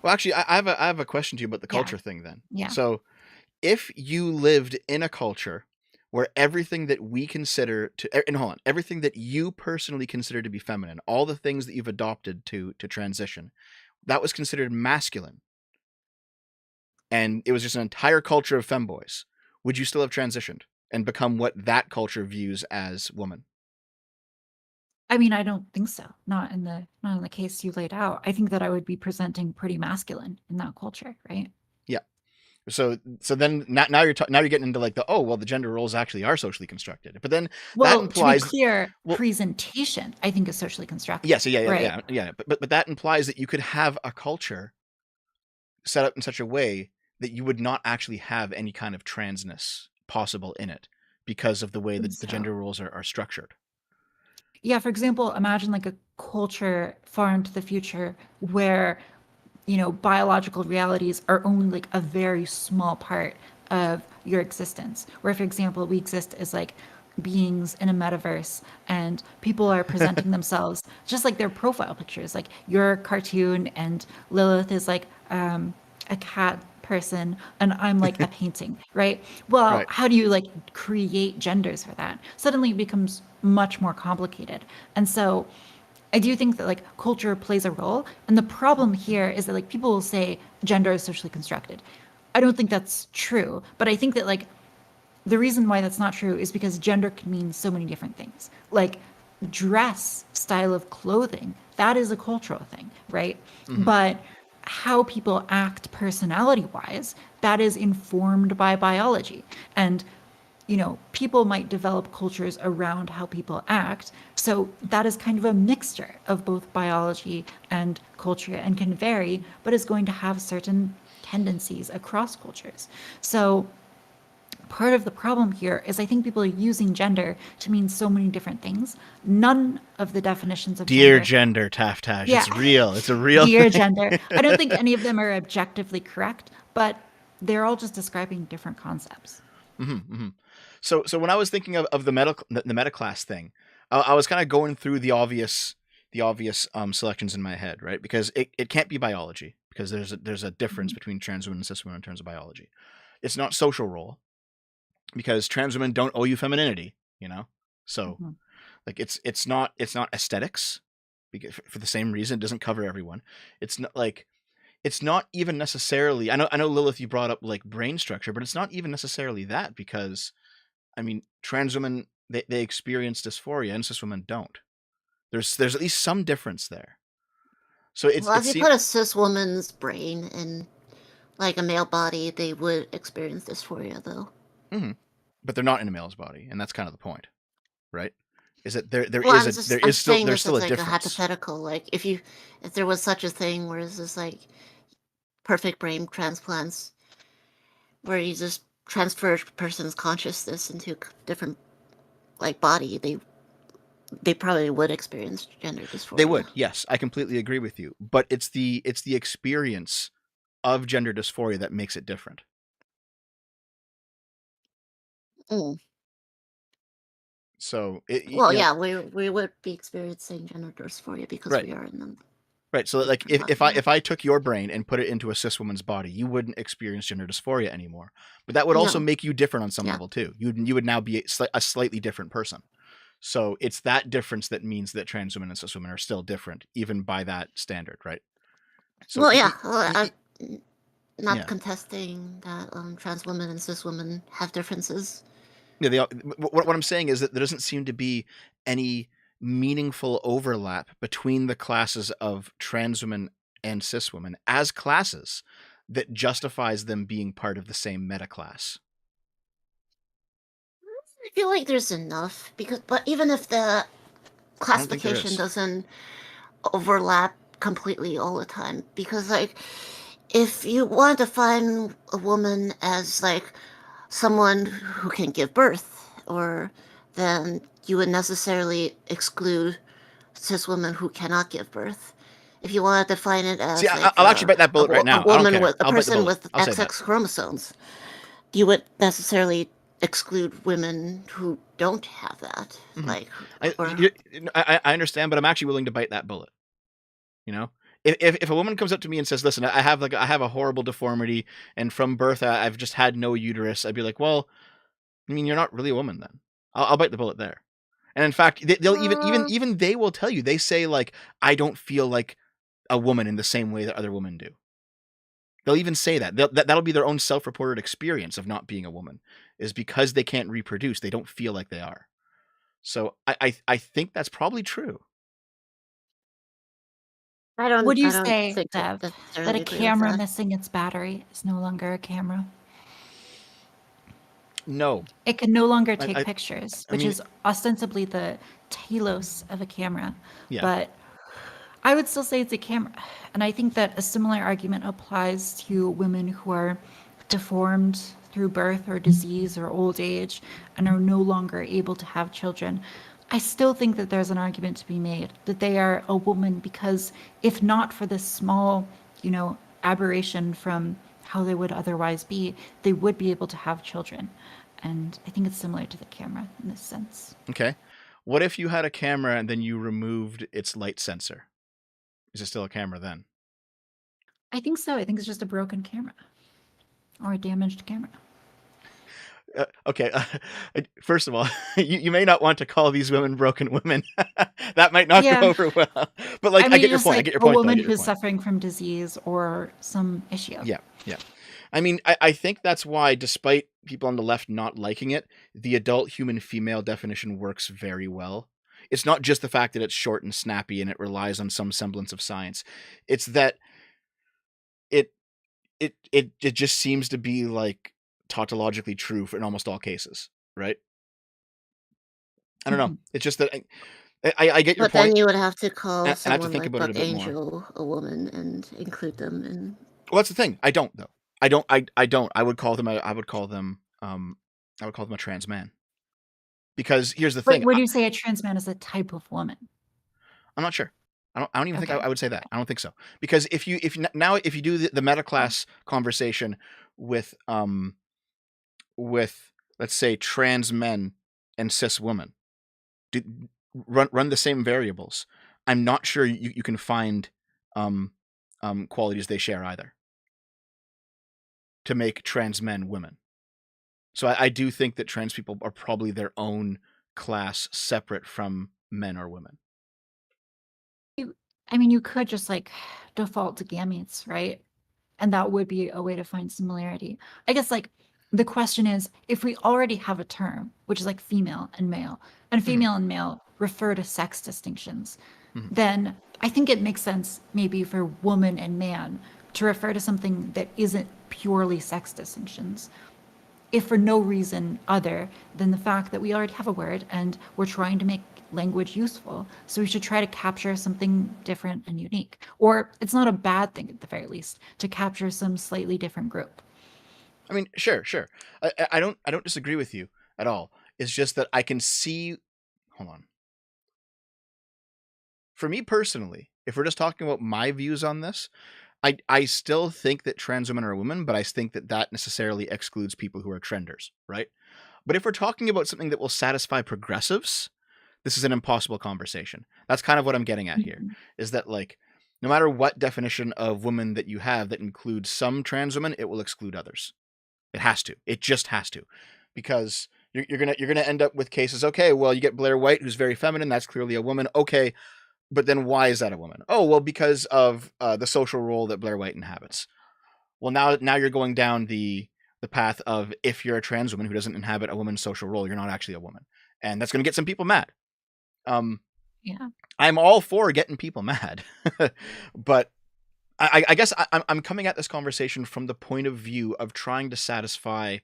Well, actually, I have a question to you about the Yeah. culture thing then. Yeah. So, if you lived in a culture where everything that we consider to, and hold on, everything that you personally consider to be feminine, all the things that you've adopted to transition, that was considered masculine, and it was just an entire culture of femboys, would you still have transitioned and become what that culture views as woman? I mean, I don't think so. Not in the case you laid out. I think that I would be presenting pretty masculine in that culture, right? Yeah. So then now you're getting into like the gender roles actually are socially constructed, but then that Well, implies, to be clear, well, presentation I think is socially constructed. yes, yeah, right? but that implies that you could have a culture set up in such a way that you would not actually have any kind of transness possible in it, because of the way think that the so. gender roles are structured. Yeah, for example, imagine like a culture far into the future where, biological realities are only like a very small part of your existence. Where, for example, we exist as like beings in a metaverse and people are presenting themselves just like their profile pictures. Like your cartoon and Lilith is like a cat person and I'm like a painting, right? Well, Right. how do you like create genders for that? Suddenly it becomes much more complicated. And so I do think that like culture plays a role. And the problem here is that like people will say gender is socially constructed. I don't think that's true, but I think that like the reason why that's not true is because gender can mean so many different things. Like dress, style of clothing, that is a cultural thing, right? Mhm. But how people act personality wise, that is informed by biology. And people might develop cultures around how people act. So that is kind of a mixture of both biology and culture and can vary, but is going to have certain tendencies across cultures. So part of the problem here is I think people are using gender to mean so many different things. None of the definitions of Dear gender. gender, TafTaj. Yeah. It's real. It's a real Dear thing. gender. I don't think any of them are objectively correct, but they're all just describing different concepts. So when I was thinking of the meta class thing, I was kind of going through the obvious selections in my head, right? Because it can't be biology because there's a difference between trans women and cis women in terms of biology. It's not social role because trans women don't owe you femininity, So Mhm. like it's not aesthetics because for the same reason it doesn't cover everyone. It's not even necessarily. I know Lilith, you brought up like brain structure, but it's not even necessarily that because I mean, trans women they experience dysphoria and cis women don't. There's at least some difference there. So Well, if you put a cis woman's brain in like a male body, they would experience dysphoria, though. but they're not in a male's body, and that's kind of the point, right? Is that there Well, is still this a as like a difference. hypothetical. Like if there was such a thing where it's just like perfect brain transplants, where you just transfer a person's consciousness into a different like body, they probably would experience gender dysphoria. They would, yes, I completely agree with you. But it's the experience of gender dysphoria that makes it different. Mm. So Well, yeah, we would be experiencing gender dysphoria because right. we are in them. Right. So like different if body, if I took your brain and put it into a cis woman's body, you wouldn't experience gender dysphoria anymore. But that would also No. make you different on some Yeah. level too. You would now be a slightly different person. So it's that difference that means that trans women and cis women are still different, even by that standard, right? So Well, yeah. I'm not yeah. contesting that trans women and cis women have differences. Yeah, what I'm saying is that there doesn't seem to be any meaningful overlap between the classes of trans women and cis women as classes that justifies them being part of the same meta class. I feel like there's enough but even if the classification doesn't overlap completely all the time, because like if you want to find a woman as like someone who can give birth, or then you would necessarily exclude cis women who cannot give birth. If you want to define it as I'll actually bite that bullet right now. A woman with a person with XX chromosomes, you would necessarily exclude women who don't have that. Mm-hmm. Like, I understand, but I'm actually willing to bite that bullet. If a woman comes up to me and says, "Listen, I have a horrible deformity, and from birth I've just had no uterus," I'd be like, "Well, I mean, you're not really a woman then." I'll bite the bullet there. And in fact, they'll even they will tell you. They say like, "I don't feel like a woman in the same way that other women do." They'll even say that. That'll be their own self-reported experience of not being a woman, is because they can't reproduce. They don't feel like they are. So I think that's probably true. Would you I don't say, think Dev, that a camera missing its battery is no longer a camera? No. It can no longer take pictures, which is ostensibly the telos of a camera. Yeah. But I would still say it's a camera. And I think that a similar argument applies to women who are deformed through birth or disease or old age and are no longer able to have children, I still think that there's an argument to be made that they are a woman because if not for this small, aberration from how they would otherwise be, they would be able to have children. And I think it's similar to the camera in this sense. Okay. What if you had a camera and then you removed its light sensor? Is it still a camera then? I think so. I think it's just a broken camera or a damaged camera. Okay. First of all, you may not want to call these women broken women. That might not Yeah. go over well. But like, I get your just point. I like get your a point. woman I get your who's point. suffering from disease or some issue. Yeah. I mean, I think that's why, despite people on the left not liking it, the adult human female definition works very well. It's not just the fact that it's short and snappy and it relies on some semblance of science. It's that it just seems to be like tautologically true in almost all cases, right? I don't know. It's just that I get your But point. then you would have to call and I have to someone think like about it a Buck bit more. Angel a woman and include them in. Well, that's the thing. I don't though. I don't. I would call them. I would call them a trans man. Because here's the thing. Would you say a trans man is a type of woman? I'm not sure. I don't even think Okay. I would say that. I don't think so. Because if you do the meta class conversation with let's say trans men and cis women, run the same variables, I'm not sure you can find qualities they share either to make trans men women. So I do think that trans people are probably their own class separate from men or women. I mean, you could just like default to gametes, right? And that would be a way to find similarity. I guess like the question is, if we already have a term, which is like female and male, and female and male refer to sex distinctions, then I think it makes sense maybe for woman and man to refer to something that isn't purely sex distinctions, if for no reason other than the fact that we already have a word and we're trying to make language useful. So we should try to capture something different and unique. Or it's not a bad thing at the very least to capture some slightly different group. I mean, sure. I don't disagree with you at all. It's just that I can see. Hold on. For me personally, if we're just talking about my views on this, I still think that trans women are women, but I think that necessarily excludes people who are trenders, right? But if we're talking about something that will satisfy progressives, this is an impossible conversation. That's kind of what I'm getting at here, is that like, no matter what definition of woman that you have that includes some trans women, it will exclude others. It has to. It just has to, because you're gonna end up with cases. Okay, well, you get Blair White, who's very feminine. That's clearly a woman. Okay, but then why is that a woman? Oh, well, because of the social role that Blair White inhabits. Well, now you're going down the path of, if you're a trans woman who doesn't inhabit a woman's social role, you're not actually a woman, and that's going to get some people mad. Yeah, I'm all for getting people mad, but I guess I'm coming at this conversation from the point of view of trying to satisfy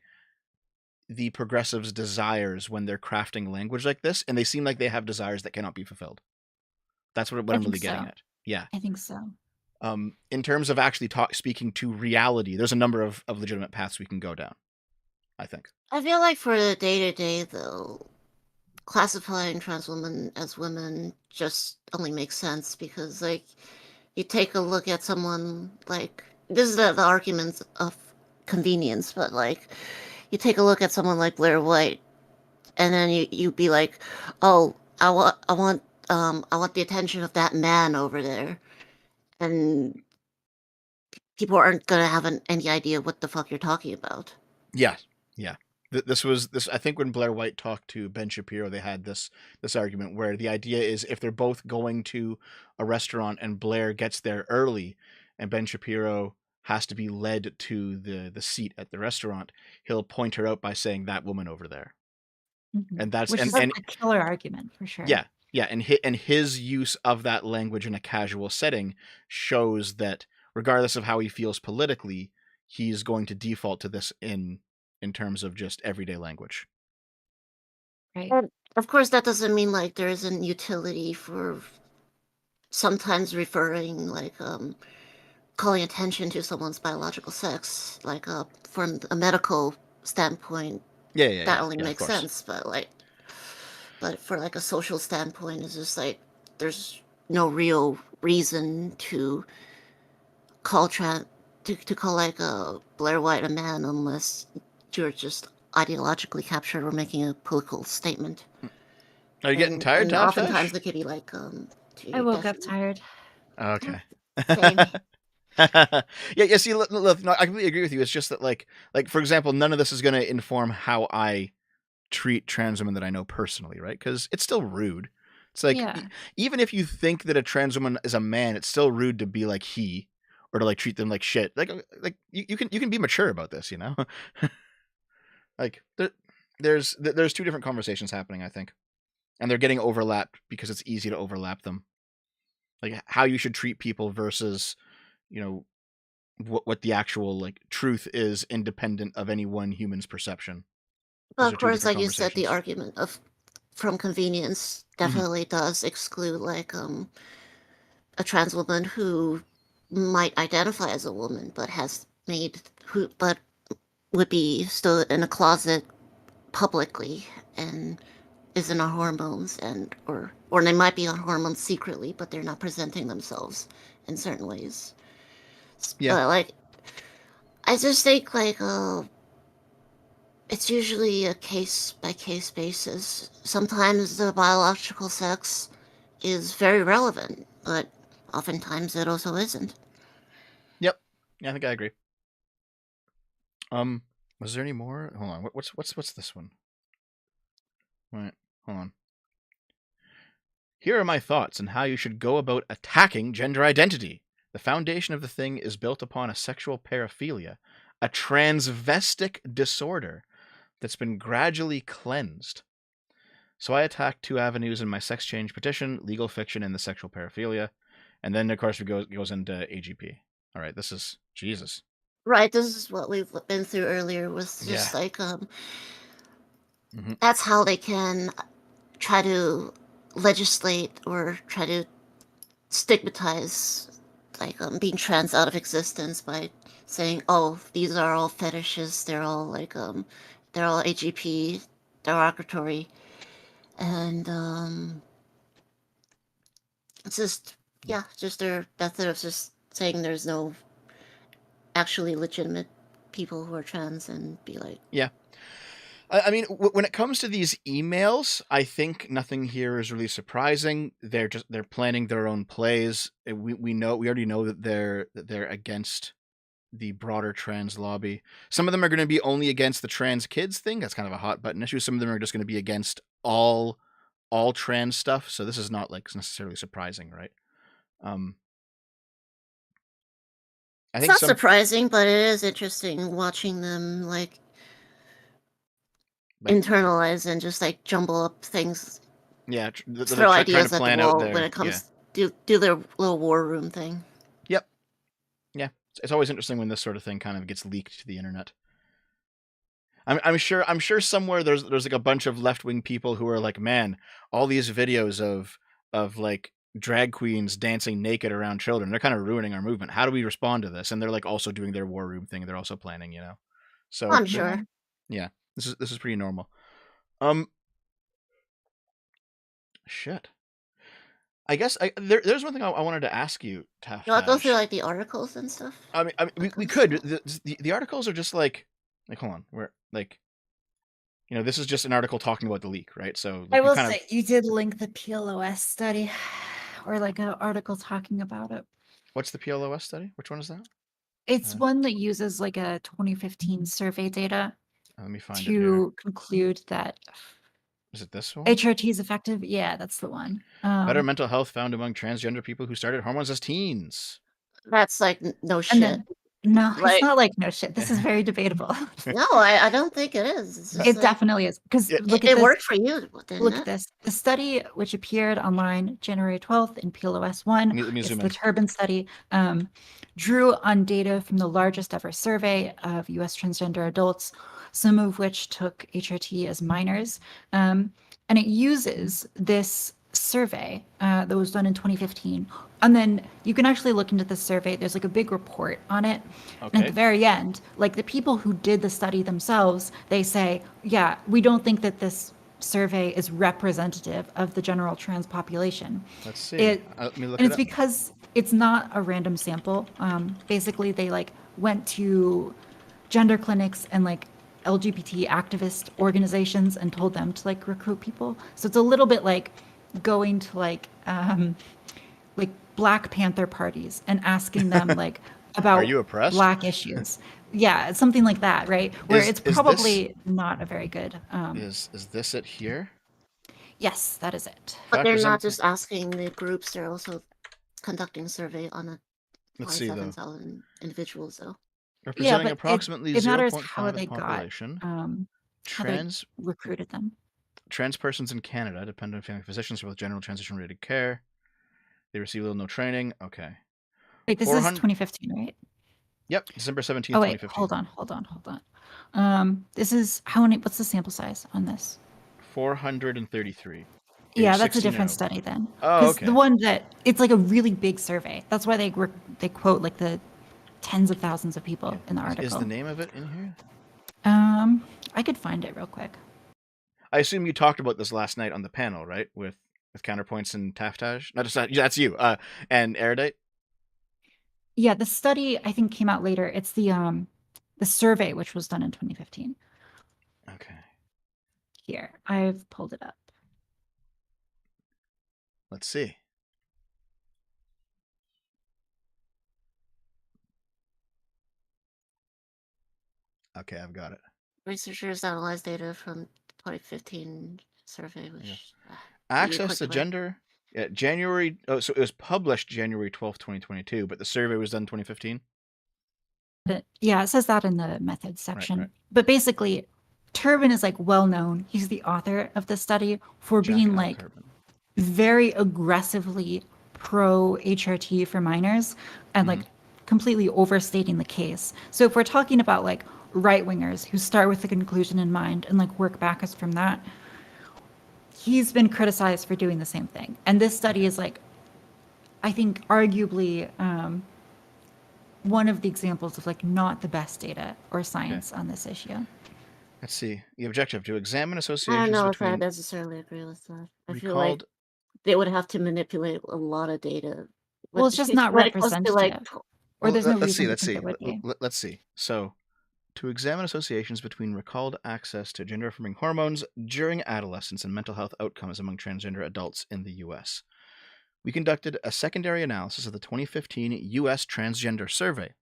the progressives' desires when they're crafting language like this, and they seem like they have desires that cannot be fulfilled. That's what I'm really getting at. Yeah. I think so. In terms of actually speaking to reality, there's a number of legitimate paths we can go down, I think. I feel like for the day-to-day, though, classifying trans women as women just only makes sense because, like, you take a look at someone like, this is the arguments of convenience, but like, you take a look at someone like Blair White, and then you be like, oh, I want the attention of that man over there, and people aren't gonna have any idea what the fuck you're talking about. Yeah. This was I think when Blair White talked to Ben Shapiro, they had this argument where the idea is, if they're both going to a restaurant and Blair gets there early and Ben Shapiro has to be led to the seat at the restaurant, he'll point her out by saying, that woman over there. And that's Which is a killer argument for sure. Yeah, and his use of that language in a casual setting shows that regardless of how he feels politically, he's going to default to this in terms of just everyday language. Right. And of course, that doesn't mean like there isn't utility for sometimes referring, like, calling attention to someone's biological sex, like from a medical standpoint, Yeah, that only of makes course. sense. But for like a social standpoint, it's just like there's no real reason to call to call like a Blair White a man unless you're just ideologically captured or making a political statement. Are you getting tired, And oftentimes TafTaj? it could be like I woke up tired. Okay. Same. Yeah. See, look, no, I completely agree with you. It's just that, like for example, none of this is going to inform how I treat trans women that I know personally, right? Because it's still rude. It's like Yeah. even if you think that a trans woman is a man, it's still rude to be like he or to like treat them like shit. Like you can be mature about this, you know? Like there's two different conversations happening, I think, and they're getting overlapped because it's easy to overlap them. Like how you should treat people versus, you know, what the actual like truth is, independent of any one human's perception. Well, Those are of two course, different like you said, the conversations. argument of from convenience definitely does exclude like a trans woman who might identify as a woman but has made who but would be still in a closet publicly and isn't on hormones or they might be on hormones secretly but they're not presenting themselves in certain ways. Yeah. But like I just think like it's usually a case by case basis. Sometimes the biological sex is very relevant, but oftentimes it also isn't. Yep. Yeah, I think I agree. Was there any more? Hold on. What's this one? Right. Hold on. Here are my thoughts on how you should go about attacking gender identity. The foundation of the thing is built upon a sexual paraphilia, a transvestic disorder that's been gradually cleansed. So I attack two avenues in my sex change petition: legal fiction and the sexual paraphilia. And then, of course, it goes into AGP. All right, this is Jesus. Right, this is what we've been through earlier was just Yeah. like that's how they can try to legislate or try to stigmatize like being trans out of existence by saying, "Oh, these are all fetishes. They're all like they're all AGP, derogatory," and it's just just their method of just saying there's no actually legitimate people who are trans and be like, Yeah. I mean, when it comes to these emails, I think nothing here is really surprising. They're planning their own plays. We already know that they're against the broader trans lobby. Some of them are going to be only against the trans kids thing. That's kind of a hot button issue. Some of them are just going to be against all trans stuff. So this is not like necessarily surprising, right? I it's think not surprising, but it is interesting watching them like internalize and just like jumble up things. Yeah, throw ideas at the plan wall when it comes do their little war room thing. Yep. Yeah, it's always interesting when this sort of thing kind of gets leaked to the internet. I'm sure somewhere there's like a bunch of left-wing people who are like, man, all these videos of like drag queens dancing naked around children, they're kind of ruining our movement. How do we respond to this? And they're like also doing their war room thing. They're also planning, you know. So I'm sure. Yeah, this is pretty normal. Shit. I guess there's one thing I wanted to ask you, TafTaj. I'll go through like the articles and stuff. I mean we could. The articles are just like hold on, we're like, you know, this is just an article talking about the leak, right? So I will say you did link the PLOS study, or like an article talking about it. What's the PLOS study? Which one is that? It's one that uses like a 2015 survey data. Let me find it to conclude that. Is it this one? HRT is effective. Yeah, that's the one. Better mental health found among transgender people who started hormones as teens. That's like no shit. No, it's not like no shit. This is very debatable. No, I don't think it is. It definitely is. Because look at it this. worked for you. Look at this. The study, which appeared online January 12th in PLOS 1, it's the Turban study, drew on data from the largest ever survey of U.S. transgender adults, some of which took HRT as minors. And it uses this survey that was done in 2015. And then you can actually look into the survey. There's like a big report on it. And at Okay. the very end, like the people who did the study themselves, they say, yeah, we don't think that this survey is representative of the general trans population. Let's see. Let me look And it it's up. because it's not a random sample. Basically, they like went to gender clinics and like LGBT activist organizations and told them to like recruit people. So it's a little bit like going to like Black Panther parties and asking them like Are about you oppressed? Black issues. Yeah, it's something like that, right? Where Is it's this probably not a very good. is this it here? Yes, that is it. But they're not Represent- just asking the groups; they're also conducting a survey on a Let's see though. 27,000 individuals. Though. Representing but approximately it matters 0.5 how of the they got population. how they Trans recruited them. trans persons in Canada depend on family physicians for both general transition related care. They receive little no training. Okay. Wait, this is 400 2015, right? Yep, December 17th, Oh wait, 2015. hold on. This is how many? What's the sample size on this? 433. Yeah, age that's a 16 and different over. study then. Oh, Because okay. the one that it's like a really big survey. That's why they quote like the tens of thousands of people in the article. Is the name of it in here? I could find it real quick. I assume you talked about this last night on the panel, right? With Counterpoints and TafTaj? Not just that's you. And Erudite? Yeah, the study I think came out later. It's the survey which was done in 2015. Okay. Here, I've pulled it up. Let's see. Okay, I've got it. Researchers analyzed data from 2015 survey, which Access to gender. January. Oh, so it was published January 12th, 2022, but the survey was done 2015. Yeah, it says that in the methods section. right. But basically, Turbin is like well known. He's the author of the study for Jack being Al like Turbin. very aggressively pro HRT for minors and like completely overstating the case. So if we're talking about like right wingers who start with the conclusion in mind and like work backwards from that, he's been criticized for doing the same thing. And this study is like, I think, arguably one of the examples of like not the best data or science on this issue. Let's see. The objective to examine I associations don't know if I between necessarily agree with that. I feel recalled. like they would have to manipulate a lot of data. Well, it's just not when it comes to, like, representative. Or there's no let's reason see. to Let's think see. there would be. Let's see. So, to examine associations between recalled access to gender-affirming hormones during adolescence and mental health outcomes among transgender adults in the U.S., we conducted a secondary analysis of the 2015 U.S. Transgender Survey,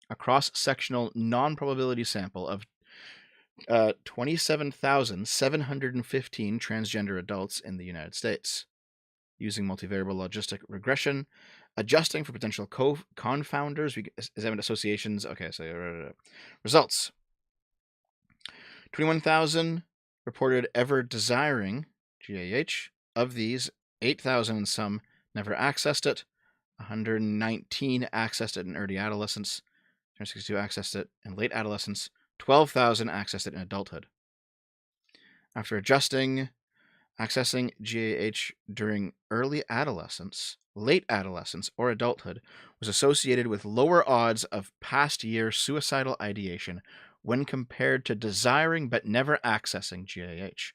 a cross-sectional non-probability sample of 27,715 transgender adults in the United States, using multivariable logistic regression, adjusting for potential confounders. We examined associations. Okay, so results. 21,000 reported ever desiring GAH. Of these, 8,000 and some never accessed it. 119 accessed it in early adolescence. 262 accessed it in late adolescence. 12,000 accessed it in adulthood. After adjusting, accessing GAH during early adolescence, late adolescence, or adulthood was associated with lower odds of past year suicidal ideation when compared to desiring but never accessing GAH.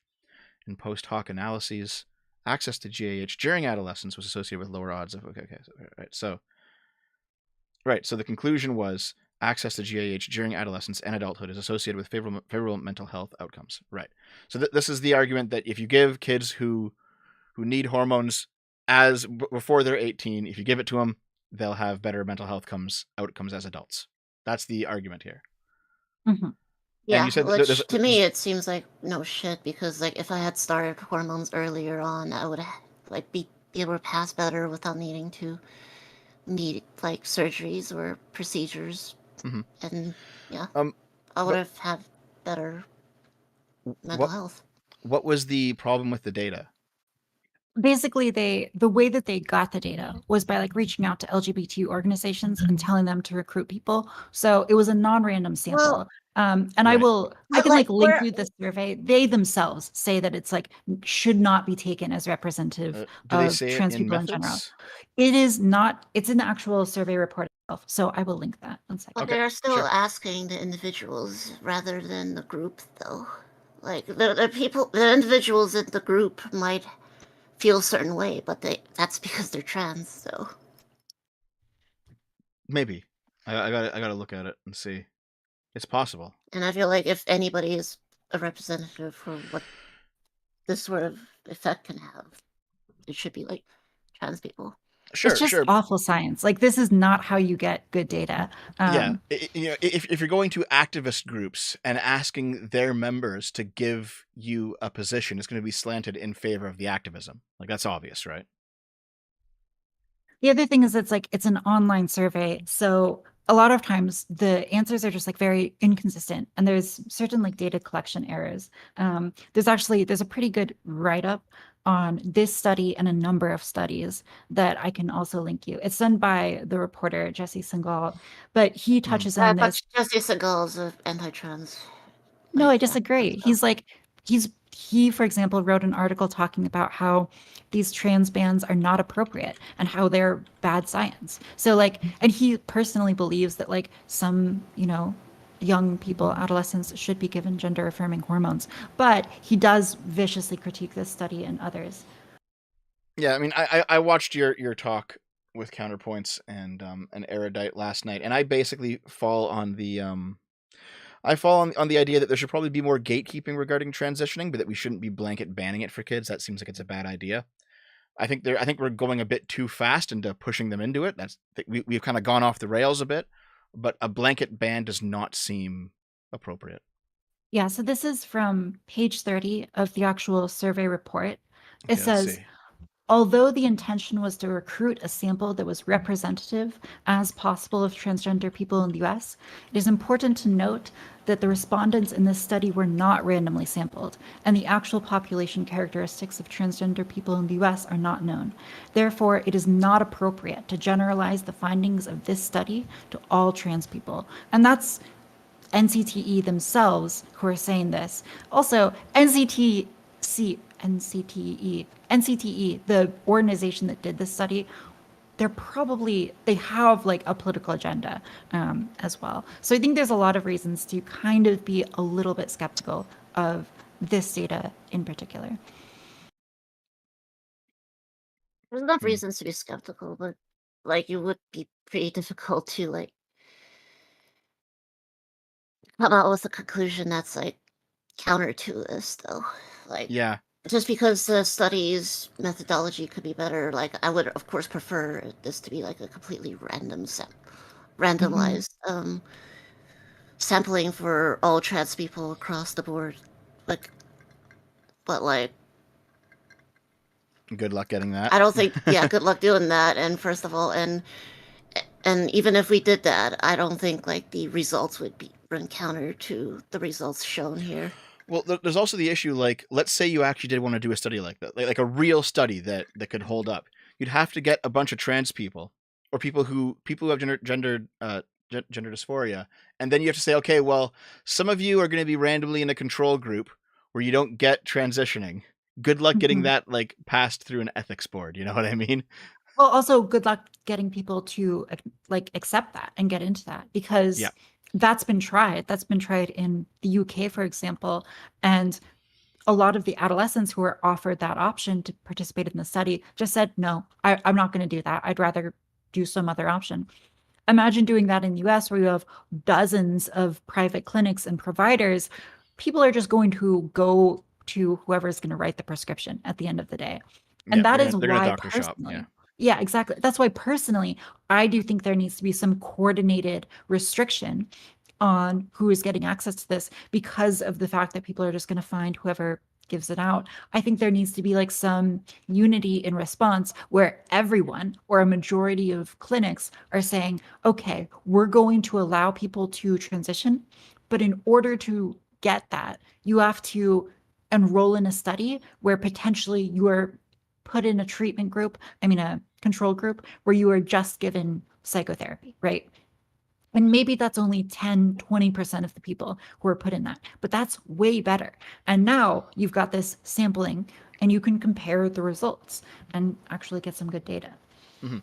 In post hoc analyses, access to GAH during adolescence was associated with lower odds of so the conclusion was access to GAH during adolescence and adulthood is associated with favorable mental health outcomes. Right. So this is the argument that if you give kids who need hormones before they're 18, if you give it to them, they'll have better mental health outcomes as adults. That's the argument here. Mm-hmm. Yeah, you said which to me it seems like no shit, because like if I had started hormones earlier on, I would like be able to pass better without needing to need like surgeries or procedures. And yeah, I would have had better mental health. What was the problem with the data? basically the way that they got the data was by like reaching out to LGBT organizations and telling them to recruit people. So it was a non-random sample. Well, And Right. I can like link we're you the survey. They themselves say that it's like should not be taken as representative Do they of say it trans in people in general. methods? It is not, it's in the actual survey report itself. So I will link that. One second. but Okay, they're still sure. asking the individuals rather than the group, though. Like the individuals in the group might feel a certain way, but that's because they're trans. So Maybe. I gotta look at it and see. It's possible. and I feel like if anybody is a representative for what this sort of effect can have, it should be like trans people. Sure, It's just sure. awful science. Like this is not how you get good data. Yeah, you know, if you're going to activist groups and asking their members to give you a position, it's going to be slanted in favor of the activism. Like that's obvious, right? The other thing is it's an online survey. So a lot of times the answers are just like very inconsistent and there's certain like data collection errors. There's a pretty good write-up on this study and a number of studies that I can also link you. It's done by the reporter Jesse Singal, but he touches on But this. Jesse Segal's anti-trans. No, like, I disagree. He, for example, wrote an article talking about how these trans bans are not appropriate and how they're bad science. So like, and he personally believes that like some, young people, adolescents should be given gender affirming hormones, but he does viciously critique this study and others. Yeah, I mean, I watched your talk with Counterpoints and an Erudite last night, and I basically fall on the on the idea that there should probably be more gatekeeping regarding transitioning, but that we shouldn't be blanket banning it for kids. That seems like it's a bad idea. I think we're going a bit too fast into pushing them into it. We've kind of gone off the rails a bit, but a blanket ban does not seem appropriate. Yeah, so this is from page 30 of the actual survey report. It Okay, let's says, see. although the intention was to recruit a sample that was representative as possible of transgender people in the US, it is important to note that the respondents in this study were not randomly sampled, and the actual population characteristics of transgender people in the US are not known. Therefore, it is not appropriate to generalize the findings of this study to all trans people. And that's NCTE themselves who are saying this. Also, NCTE, the organization that did this study, they have like a political agenda as well. So I think there's a lot of reasons to kind of be a little bit skeptical of this data in particular. There's enough reasons to be skeptical, but like it would be pretty difficult to like come out with a conclusion that's like counter to this, though. Like, Yeah, just because the study's methodology could be better, like I would of course prefer this to be like a completely randomized sampling for all trans people across the board. Like, but like good luck getting that. I don't think good luck doing that. And first of all, and even if we did that, I don't think like the results would run counter to the results shown here. Well, there's also the issue, like, let's say you actually did want to do a study like that, like a real study that could hold up. You'd have to get a bunch of trans people or people who have gender dysphoria, and then you have to say, okay, well, some of you are going to be randomly in a control group where you don't get transitioning. Good luck getting that like passed through an ethics board. You know what I mean? Well, also good luck getting people to like accept that and get into that, because that's been tried. That's been tried in the UK, for example. And a lot of the adolescents who were offered that option to participate in the study just said, no, I'm not going to do that. I'd rather do some other option. Imagine doing that in the US where you have dozens of private clinics and providers. People are just going to go to whoever's going to write the prescription at the end of the day. And that is why personally, yeah, exactly. That's why personally, I do think there needs to be some coordinated restriction on who is getting access to this, because of the fact that people are just going to find whoever gives it out. I think there needs to be like some unity in response where everyone or a majority of clinics are saying, okay, we're going to allow people to transition, but in order to get that, you have to enroll in a study where potentially you are put in a treatment group, a control group, where you are just given psychotherapy, right? And maybe that's only 10, 20% of the people who are put in that, but that's way better. And now you've got this sampling and you can compare the results and actually get some good data. Mm-hmm.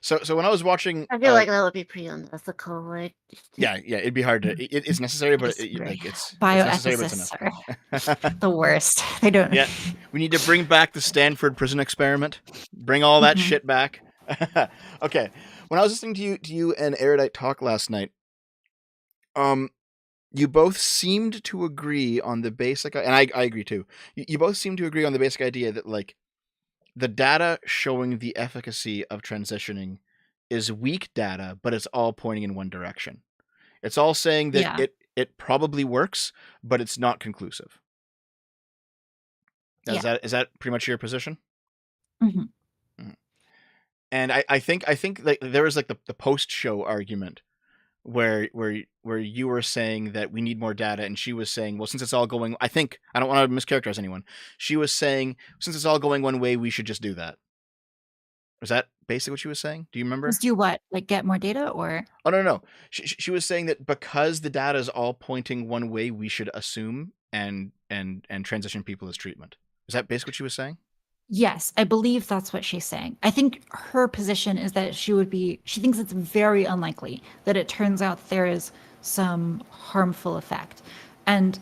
So when I was watching, I feel like that would be pretty unethical. Like, yeah, it'd be hard to. It's necessary, but it's necessary, but it's bioethicists are the worst. They don't. Yeah, we need to bring back the Stanford prison experiment. Bring all that shit back. Okay, when I was listening to you and Erudite talk last night, you both seemed to agree on the basic, and I agree too. You both seem to agree on the basic idea that like the data showing the efficacy of transitioning is weak data, but it's all pointing in one direction. It's all saying that it probably works, but it's not conclusive. Is that pretty much your position? Mm-hmm. Mm-hmm. And I think like there was like the post-show argument where you were saying that we need more data, and she was saying, well, since it's all going, I don't want to mischaracterize anyone. She was saying, since it's all going one way, we should just do that. Was that basically what she was saying? Do you remember? Just do what? Like get more data, or? Oh, no. She was saying that because the data is all pointing one way, we should assume and transition people as treatment. Is that basically what she was saying? Yes, I believe that's what she's saying. I think her position is that she thinks it's very unlikely that it turns out there is some harmful effect. And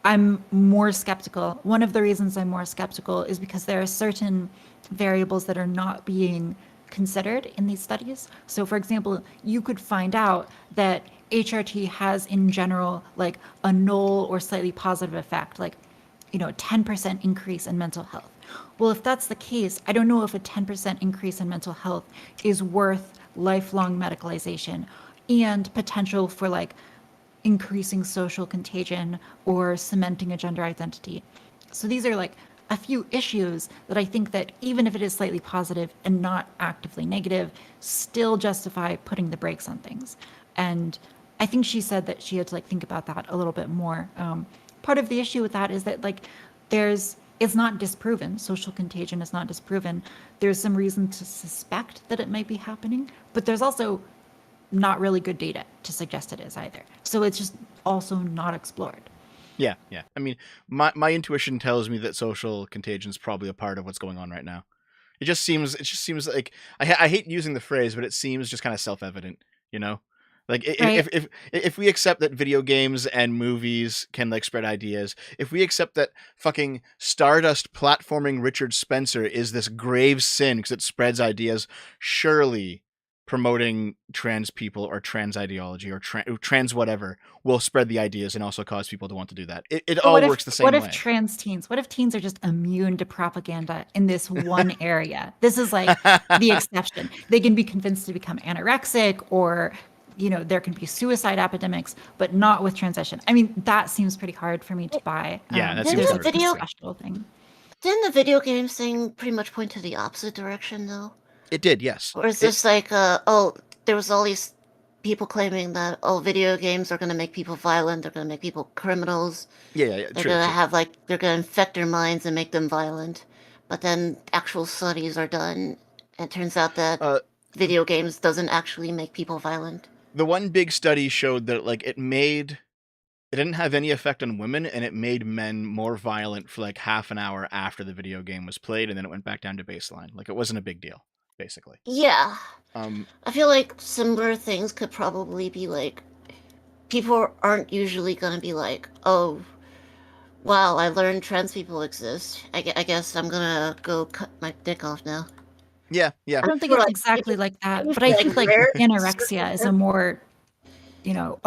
I'm more skeptical. One of the reasons I'm more skeptical is because there are certain variables that are not being considered in these studies. So for example, you could find out that HRT has in general like a null or slightly positive effect, like 10% increase in mental health. Well, if that's the case, I don't know if a 10% increase in mental health is worth lifelong medicalization and potential for like increasing social contagion or cementing a gender identity. So these are like a few issues that I think that even if it is slightly positive and not actively negative, still justify putting the brakes on things. And I think she said that she had to like think about that a little bit more. Part of the issue with that is that like it's not disproven. Social contagion is not disproven. There's some reason to suspect that it might be happening, but there's also not really good data to suggest it is either. So it's just also not explored. Yeah. I mean, my intuition tells me that social contagion is probably a part of what's going on right now. It just seems like I hate using the phrase, but it seems just kind of self-evident, Like Right. if we accept that video games and movies can like spread ideas, if we accept that fucking Stardust platforming Richard Spencer is this grave sin because it spreads ideas, surely promoting trans people or trans ideology or trans whatever will spread the ideas and also cause people to want to do that. It all works the same way. What if teens are just immune to propaganda in this one area? This is like the exception. They can be convinced to become anorexic, or there can be suicide epidemics, but not with transition. I mean, that seems pretty hard for me to buy. Yeah, that seems Didn't hard. the special thing. Didn't the video games thing pretty much point to the opposite direction, though? It did, yes. Or is this like, there was all these people claiming that, video games are going to make people violent, they're going to make people criminals. Yeah, They're true. going to have they're going to infect their minds and make them violent. But then actual studies are done, and it turns out that video games doesn't actually make people violent. The one big study showed that like it didn't have any effect on women, and it made men more violent for like half an hour after the video game was played, and then it went back down to baseline. Like it wasn't a big deal, basically. Yeah. I feel like similar things could probably be like, people aren't usually going to be like, oh, wow, I learned trans people exist. I guess I'm going to go cut my dick off now. Yeah. I don't think it's exactly like that, but I think like anorexia is a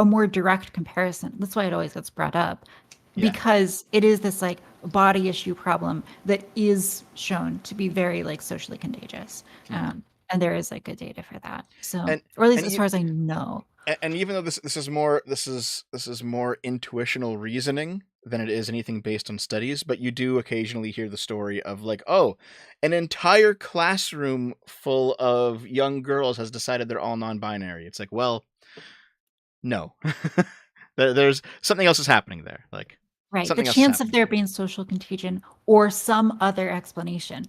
more direct comparison. That's why it always gets brought up, because it is this like body issue problem that is shown to be very like socially contagious. And there is like good data for that. So, or at least as far as I know. And even though this is more intuitional reasoning than it is anything based on studies, but you do occasionally hear the story of like, oh, an entire classroom full of young girls has decided they're all non-binary. It's like, well, no, there's something else is happening there. Like, right, the chance of there being social contagion or some other explanation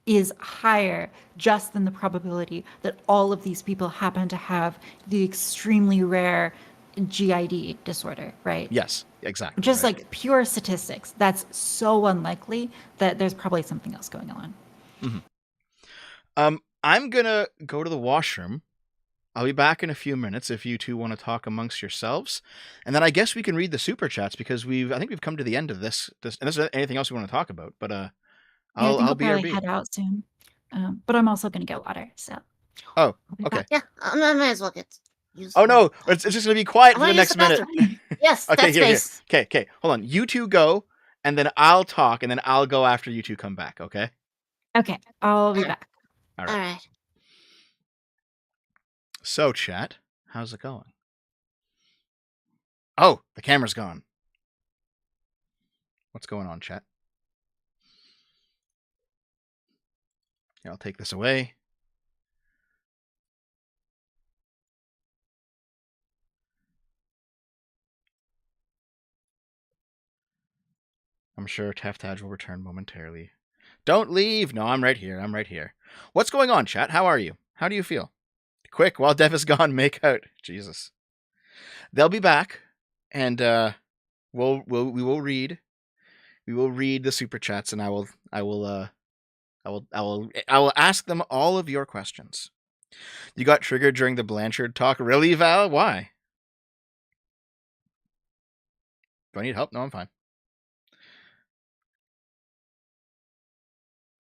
is higher just than the probability that all of these people happen to have the extremely rare GID disorder, right? Yes, exactly. Just right. like pure statistics, that's so unlikely that there's probably something else going on. I'm gonna go to the washroom. I'll be back in a few minutes if you two want to talk amongst yourselves, and then I guess we can read the super chats because I think we've come to the end of this. Unless there's anything else we want to talk about, but Yeah, I think I'll I'll probably BRB. head out soon. But I'm also gonna get water, so Oh, I'll be okay. back. Yeah, I might as well get used. Oh no, it's just gonna be quiet I for the want to use next the minute. bathroom. Yes, Okay, Dead here. Space. Okay. Hold on. You two go, and then I'll talk, and then I'll go after you two come back. Okay. Okay, I'll be back. All All right. right. So, chat, how's it going? Oh, the camera's gone. What's going on, chat? Here, I'll take this away. I'm sure TafTaj will return momentarily. Don't leave! No, I'm right here. I'm right here. What's going on, chat? How are you? How do you feel? Quick, while Dev is gone, make out. Jesus. They'll be back, and we will read. We will read the super chats, and I will ask them all of your questions. You got triggered during the Blanchard talk, really, Val? Why? Do I need help? No, I'm fine.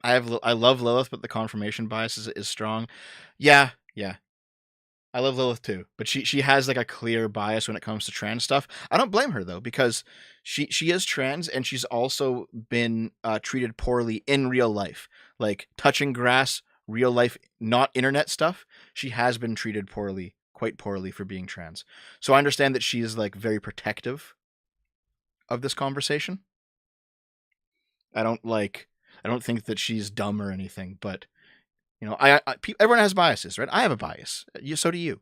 I love Lilith, but the confirmation bias is strong. Yeah. I love Lilith too, but she has like a clear bias when it comes to trans stuff. I don't blame her though, because she is trans and she's also been treated poorly in real life, like touching grass, real life, not internet stuff. She has been treated poorly, quite poorly, for being trans. So I understand that she is like very protective of this conversation. I don't think that she's dumb or anything, but you know, everyone has biases, right? I have a bias. So do you.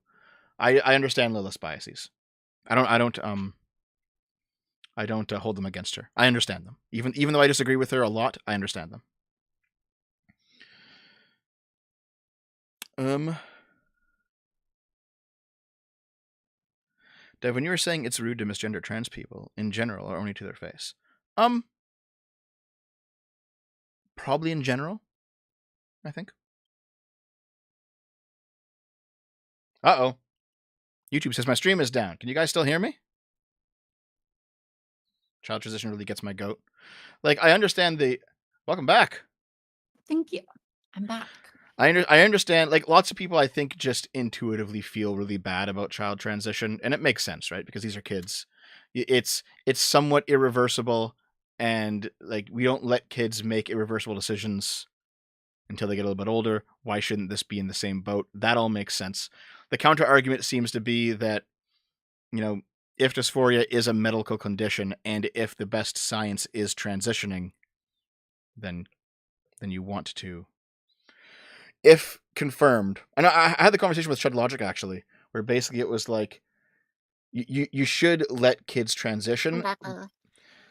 I understand Lilith's biases. I don't hold them against her. I understand them. Even though I disagree with her a lot, I understand them. Dev, when you were saying it's rude to misgender trans people in general or only to their face, probably in general, I think. Uh-oh. YouTube says my stream is down. Can you guys still hear me? Child transition really gets my goat. Like, I understand welcome back. Thank you. I'm back. I understand, like, lots of people, I think, just intuitively feel really bad about child transition, and it makes sense, right? Because these are kids. It's somewhat irreversible, and, like, we don't let kids make irreversible decisions until they get a little bit older. Why shouldn't this be in the same boat? That all makes sense. The counter argument seems to be that, you know, if dysphoria is a medical condition, and if the best science is transitioning, then you want to. If confirmed, and I had the conversation with Chud Logic actually, where basically it was like, you should let kids transition.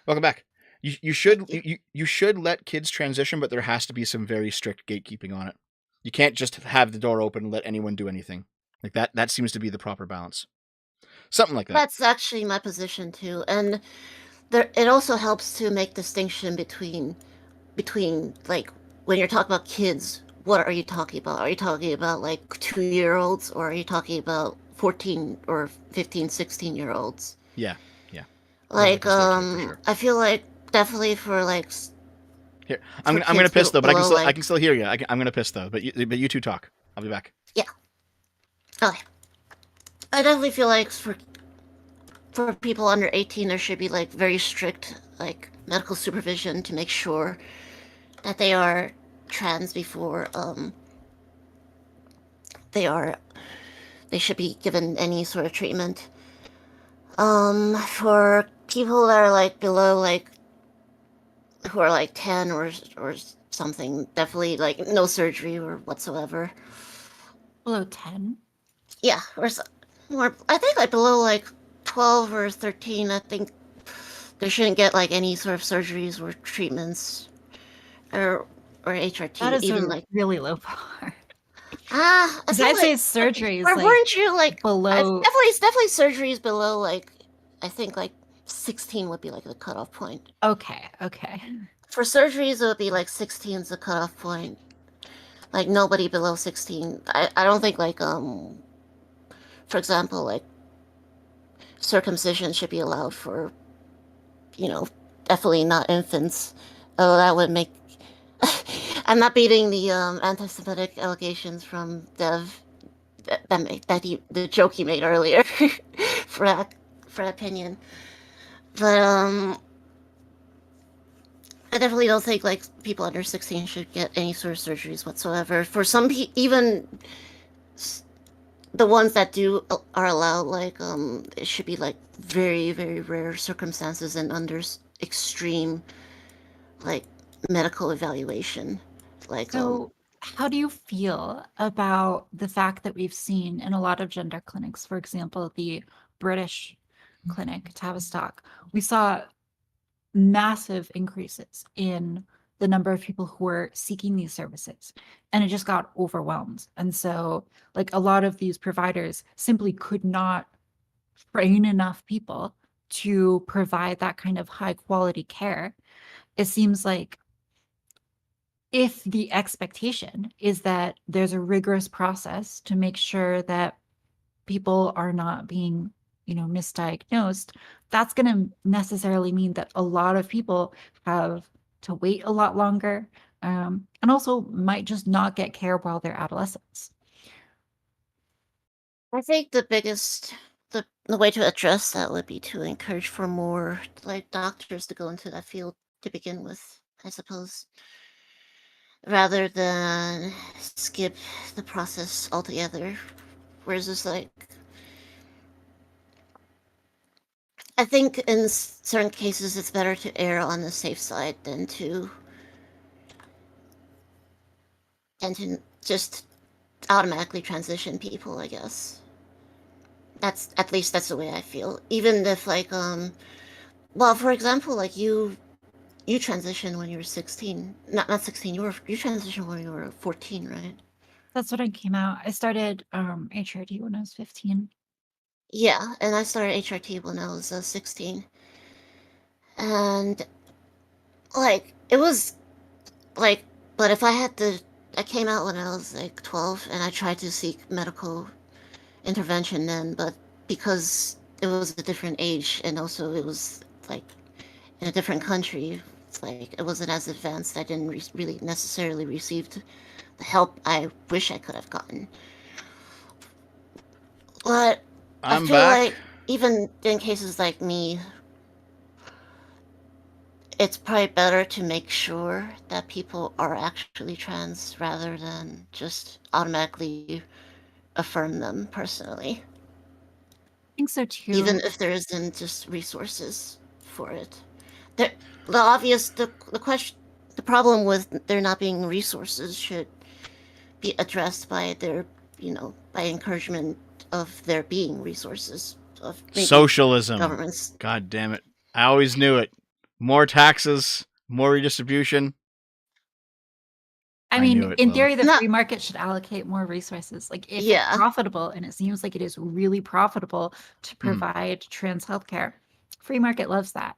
Welcome back. You should let kids transition, but there has to be some very strict gatekeeping on it. You can't just have the door open and let anyone do anything. Like that seems to be the proper balance. Something like that. That's actually my position too, and it also helps to make distinction between like when you're talking about kids. What are you talking about? Are you talking about like 2-year-olds, or are you talking about 14 or 15, 16-year-olds? Yeah. Like I feel like definitely for like. Here, I'm gonna piss though, but I can still hear you. I'm gonna piss though, but you two talk. I'll be back. Yeah. Okay. I definitely feel like for people under 18, there should be like very strict like medical supervision to make sure that they are trans before they should be given any sort of treatment. For people that are like below, like who are like 10 or something, definitely like no surgery or whatsoever. Below 10? Yeah, or I think like below like 12 or 13, I think they shouldn't get like any sort of surgeries or treatments. Or or HRT, That is even a like really low bar. I Because feel I'd say like surgery is or like weren't you like below. it's definitely surgery is below like I think like 16 would be like the cutoff point. Okay. For surgeries, it would be like 16 is the cutoff point. Like nobody below 16. I don't think like for example like circumcision should be allowed for definitely not infants. Oh, that would make. I'm not beating the anti-Semitic allegations from Dev the joke he made earlier for that opinion, but I definitely don't think like people under 16 should get any sort of surgeries whatsoever. For some even the ones that do are allowed, like it should be like very very rare circumstances and under extreme like medical evaluation. Like So, how do you feel about the fact that we've seen in a lot of gender clinics, for example, the British clinic, Tavistock, we saw massive increases in the number of people who were seeking these services, and it just got overwhelmed. And so, like, a lot of these providers simply could not train enough people to provide that kind of high quality care. It seems like if the expectation is that there's a rigorous process to make sure that people are not being, misdiagnosed, that's going to necessarily mean that a lot of people have to wait a lot longer, and also might just not get care while they're adolescents. I think the way to address that would be to encourage for more like doctors to go into that field to begin with, I suppose, rather than skip the process altogether. Whereas it's like I think in certain cases it's better to err on the safe side than to just automatically transition people, I guess. That's at least that's the way I feel. Even if like well, for example, like you transitioned when you were 16. Not 16, you transitioned when you were 14, right? That's when I came out. I started HRT when I was 15. Yeah, and I started HRT when I was 16. And like it was like but if I came out when I was like 12 and I tried to seek medical intervention then, but because it was a different age and also it was like in a different country, it's like it wasn't as advanced. I didn't really necessarily receive the help I wish I could have gotten. But I I'm feel back. like even in cases like me, it's probably better to make sure that people are actually trans rather than just automatically affirm them personally, I think so even too. if there isn't just resources for it. The, the obvious the question the problem with there not being resources should be addressed by by encouragement of there being resources of maybe Socialism. governments. God damn it. I always knew it. More taxes, more redistribution. I I knew mean, it, in Lilith. theory, the Not free market should allocate more resources. Like, if it's yeah. profitable, and it seems like it is really profitable to provide trans healthcare, free market loves that.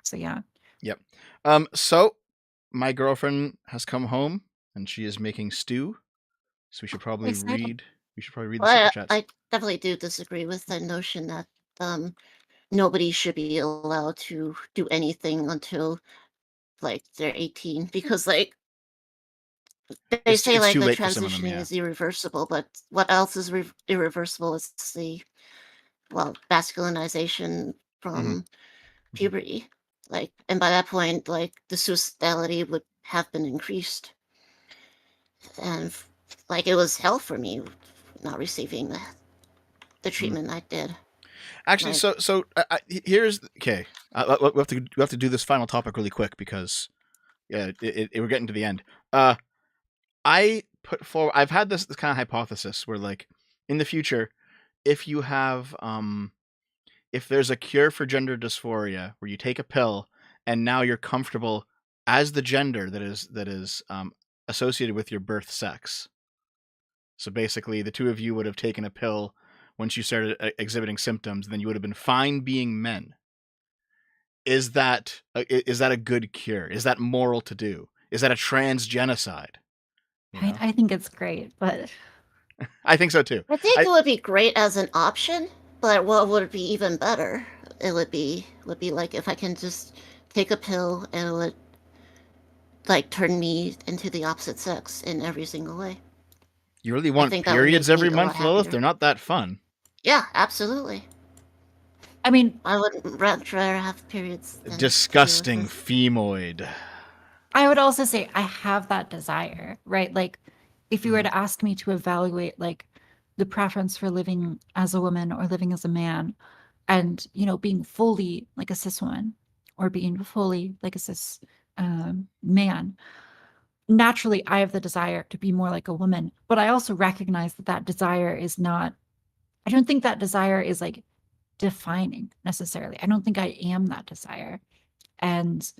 So yeah. Yep. So my girlfriend has come home and she is making stew. So we should probably Exciting. read the Well, super chats. I definitely do disagree with the notion that nobody should be allowed to do anything until like they're 18 because like they say It's like too the late for some of them, transitioning yeah. is irreversible, but what else is irreversible is the masculinization from puberty. Like, and by that point, like the suicidality would have been increased, and like it was hell for me not receiving the treatment I did. Actually, Like, so here's okay. We have to do this final topic really quick because we're getting to the end. I put forward. I've had this kind of hypothesis where, like, in the future, if you have if there's a cure for gender dysphoria where you take a pill and now you're comfortable as the gender that is associated with your birth sex. So basically, the two of you would have taken a pill once you started exhibiting symptoms, then you would have been fine being men. Is that a good cure? Is that moral to do? Is that a trans genocide? You know? I think it's great, but I think so too. I think it would be great as an option, but what would be even better? It would be like if I can just take a pill and it would like turn me into the opposite sex in every single way. You really want think that would periods make me every a lot month, Lilith? happier. They're not that fun. Yeah, absolutely. I mean, I would rather have periods than Disgusting deal with femoid. I would also say I have that desire, right? Like, if you were Mhm. to ask me to evaluate like the preference for living as a woman or living as a man, and being fully like a cis woman or being fully like a cis man, naturally I have the desire to be more like a woman. But I also recognize that that desire is not. I don't think that desire is like defining necessarily. I don't think I am that desire. And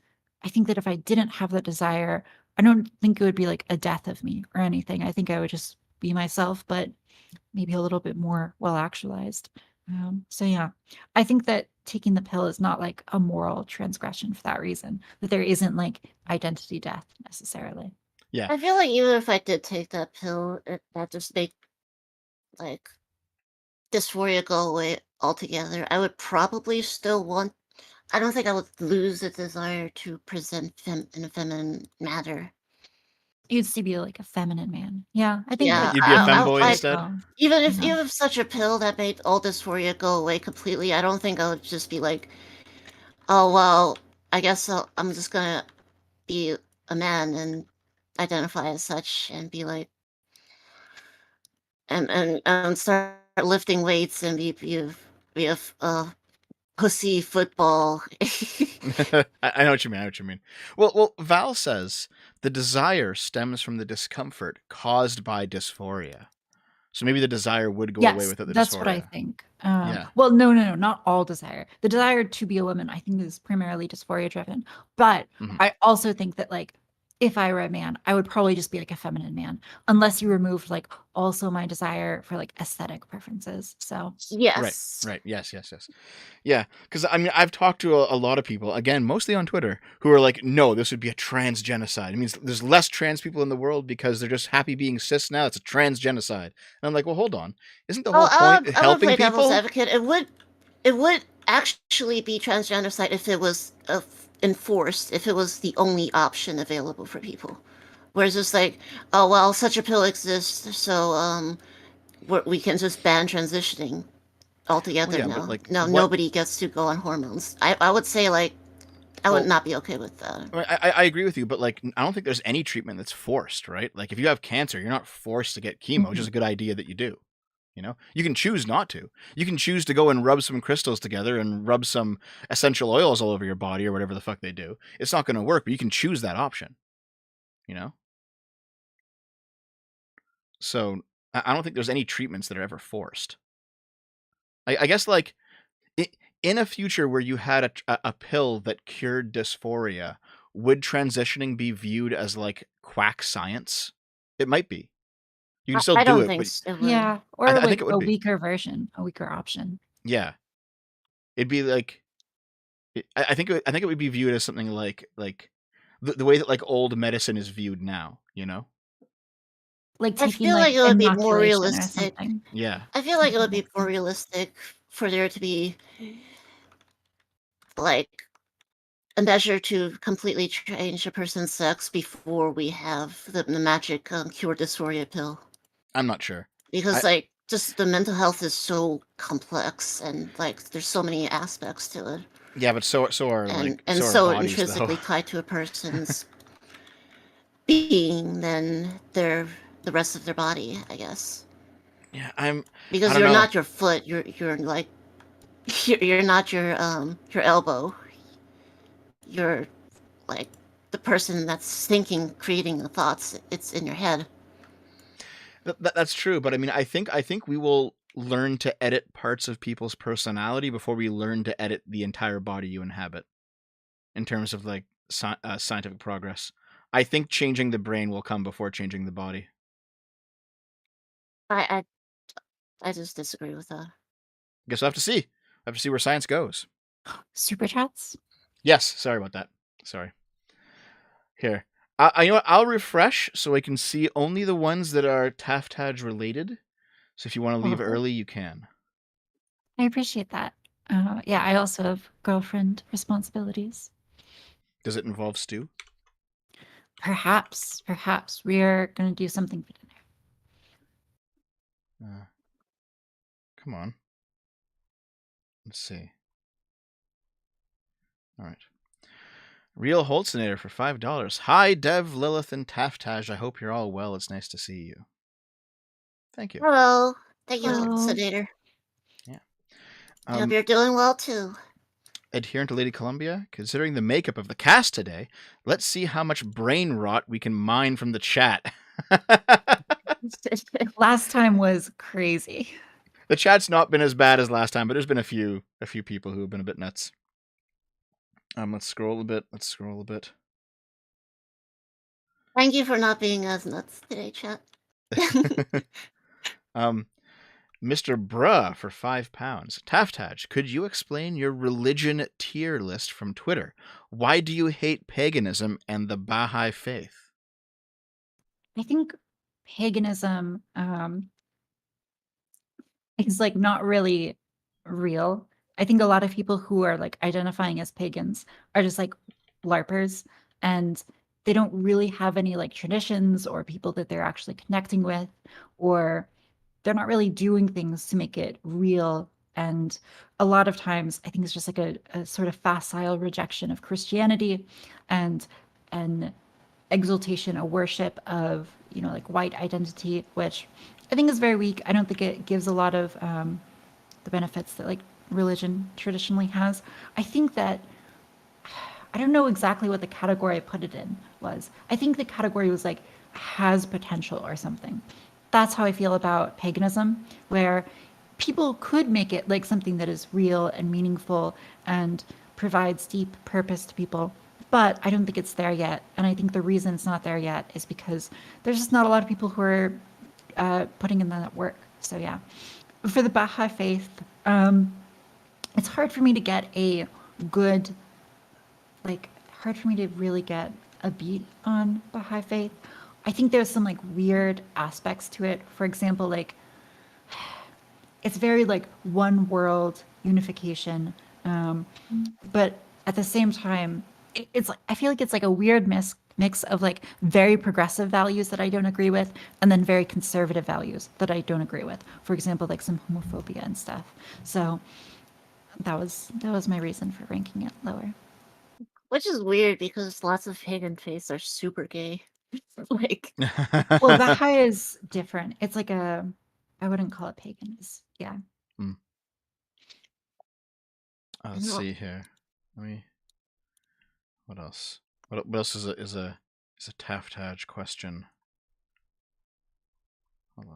I think that if I didn't have that desire, I don't think it would be like a death of me or anything. I think I would just be myself, but maybe a little bit more well actualized. So yeah, I think that taking the pill is not like a moral transgression for that reason, that there isn't like identity death necessarily. Yeah. I feel like even if I did take that pill, that just make like dysphoria go away altogether. I would probably still want. I don't think I would lose the desire to present in a feminine manner. You'd still be like a feminine man. Yeah, I think Yeah, that You'd be a I, femboy I, instead? even Yeah. if such a pill that made all dysphoria go away completely, I don't think I would just be like, oh well, I guess I'm just gonna be a man and identify as such and be like, and start lifting weights and be a pussy football. I know what you mean. I know what you mean. Well, Val says the desire stems from the discomfort caused by dysphoria. So maybe the desire would go away Yes, without the that's what I dysphoria. think. Yeah. Well, no, not all desire. The desire to be a woman, I think, is primarily dysphoria driven. But Mhm. I also think that, like, if I were a man, I would probably just be like a feminine man, unless you removed like also my desire for like aesthetic preferences. So Yes. Right. Yes. Yeah, because I mean, I've talked to a lot of people, again, mostly on Twitter, who are like, no, this would be a trans genocide. It means there's less trans people in the world because they're just happy being cis now. It's a trans genocide. And I'm like, well, hold on. Isn't the whole point I would helping play devil's people? advocate. It would actually be transgenocide if it was enforced, if it was the only option available for people. Whereas it's like, oh well, such a pill exists, so we can just ban transitioning Well, altogether yeah, but now. like, No, what? nobody gets to go on hormones. I would say like I would Well, not be okay with that. I mean, I agree with you, but like, I don't think there's any treatment that's forced, right? Like, if you have cancer, you're not forced to get chemo, which is a good idea that you do. You can choose not to. You can choose to go and rub some crystals together and rub some essential oils all over your body or whatever the fuck they do. It's not going to work, but you can choose that option. So I don't think there's any treatments that are ever forced. I guess like in a future where you had a pill that cured dysphoria, would transitioning be viewed as like quack science? It might be. You can still I do don't it, think but it would. yeah, or I like think it would a be. weaker version, a weaker option. Yeah, it'd be like I think it would be viewed as something like the way that like old medicine is viewed now. Like I taking feel like like it would be more inoculation or realistic. something. Yeah. I feel like it would be Makes more sense. realistic for there to be like a measure to completely change a person's sex before we have the magic cure dysphoria pill. I'm not sure. Because like just the mental health is so complex and like there's so many aspects to it. Yeah, but so are And like so are so bodies though. intrinsically tied to a person's being than the rest of their body, I guess. Yeah, Because I don't you're know. not your foot, you're like you're not your elbow. You're like the person that's thinking, creating the thoughts. It's in your head. That's true, but I mean, I think we will learn to edit parts of people's personality before we learn to edit the entire body you inhabit. In terms of like scientific progress. I think changing the brain will come before changing the body. I just disagree with that. Guess we'll have to see. I have to see where science goes. Super chats? Yes, sorry about that. Sorry. Here. You know what? I'll refresh so I can see only the ones that are TafTaj related. So if you want to leave Okay. early, you can. I appreciate that. Yeah, I also have girlfriend responsibilities. Does it involve stew? Perhaps we are going to do something for dinner. Come on. Let's see. All right. Real Holtzinator for $5. Hi, Dev, Lilith, and TafTaj. I hope you're all well. It's nice to see you. Thank you. Hello. Thank you, Hello. Sedator. Yeah. I hope you're doing well too. Adherent to Lady Columbia, considering the makeup of the cast today, let's see how much brain rot we can mine from the chat. Last time was crazy. The chat's not been as bad as last time, but there's been a few people who have been a bit nuts. Let's scroll a bit. Thank you for not being as nuts today, chat. Mr. Bruh for £5. TafTaj, could you explain your religion tier list from Twitter? Why do you hate paganism and the Baha'i faith? I think paganism is like not really real. I think a lot of people who are like identifying as pagans are just like LARPers, and they don't really have any like traditions or people that they're actually connecting with, or they're not really doing things to make it real. And a lot of times I think it's just like a sort of facile rejection of Christianity and an exaltation, a worship of, you know, like white identity, which I think is very weak. I don't think it gives a lot of the benefits that like religion traditionally has. I think that I don't know exactly what the category I put it in was. I think the category was like has potential or something. That's how I feel about paganism, where people could make it like something that is real and meaningful and provides deep purpose to people. But I don't think it's there yet. And I think the reason it's not there yet is because there's just not a lot of people who are putting in that work. So yeah. For the Baha'i faith, it's hard for me to get a good, like, hard for me to really get a beat on Baha'i faith. I think there's some like weird aspects to it. For example, like it's very like one world unification, but at the same time, it's like I feel like it's like a weird mix of like very progressive values that I don't agree with, and then very conservative values that I don't agree with. For example, like some homophobia and stuff. So that was my reason for ranking it lower. Which is weird because lots of pagan faiths are super gay. Like, well, Baha'i is different. It's like I wouldn't call it pagan. Yeah. Let's see here. What else? What else is a TafTaj question? Hold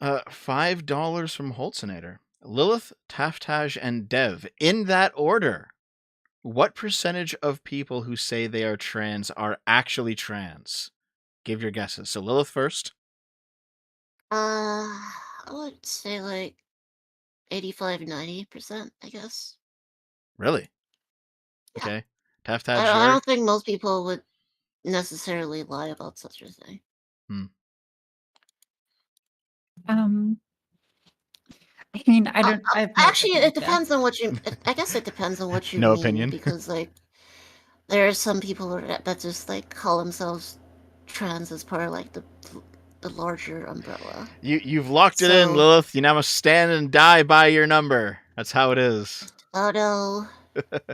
on. $5 from Holtzinator. Lilith, TafTaj, and Dev, in that order. What percentage of people who say they are trans are actually trans? Give your guesses. So Lilith first. I would say like 85-90%, I guess. Really? Yeah. Okay. TafTaj, I don't think most people would necessarily lie about such a thing. I mean, I don't. Actually, it depends on what you. I guess it depends on what you No mean, opinion. because like there are some people that just like call themselves trans as part of like the larger umbrella. You've locked it in, Lilith. You now must stand and die by your number. That's how it is. Oh no,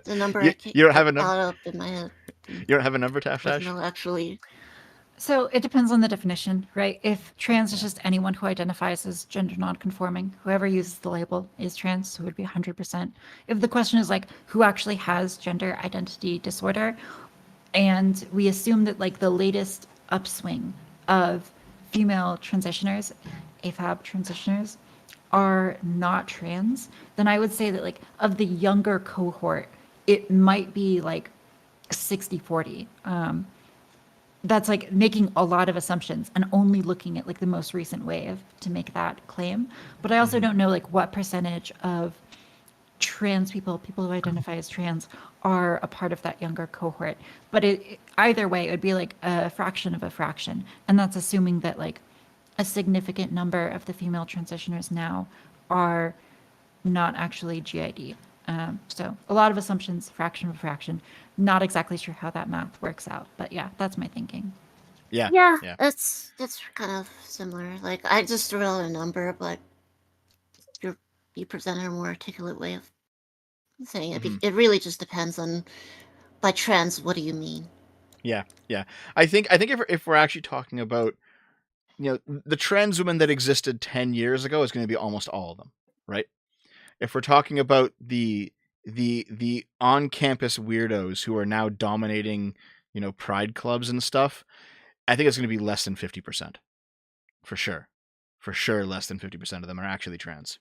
the number you don't have a number up in my head. You don't have a number, TafTaj? No, actually. So it depends on the definition, right? If trans is just anyone who identifies as gender nonconforming, whoever uses the label is trans, so it would be 100%. If the question is like who actually has gender identity disorder, and we assume that like the latest upswing of female transitioners, AFAB transitioners, are not trans, then I would say that like of the younger cohort, it might be like 60-40. That's like making a lot of assumptions and only looking at like the most recent wave to make that claim. But I also don't know like what percentage of trans people who identify as trans, are a part of that younger cohort. But either way, it would be like a fraction of a fraction. And that's assuming that like a significant number of the female transitioners now are not actually GID. So a lot of assumptions, fraction of a fraction. Not exactly sure how that math works out, but yeah, that's my thinking. Yeah. Yeah, Yeah. that's kind of similar. Like I just threw out a number, but you presented a more articulate way of saying it. Mhm. It really just depends on, by trans, what do you mean? Yeah. Yeah. I think if we're actually talking about, the trans women that existed 10 years ago is going to be almost all of them, right? If we're talking about the on-campus weirdos who are now dominating, pride clubs and stuff, I think it's going to be less than 50%. For sure. For sure, less than 50% of them are actually trans.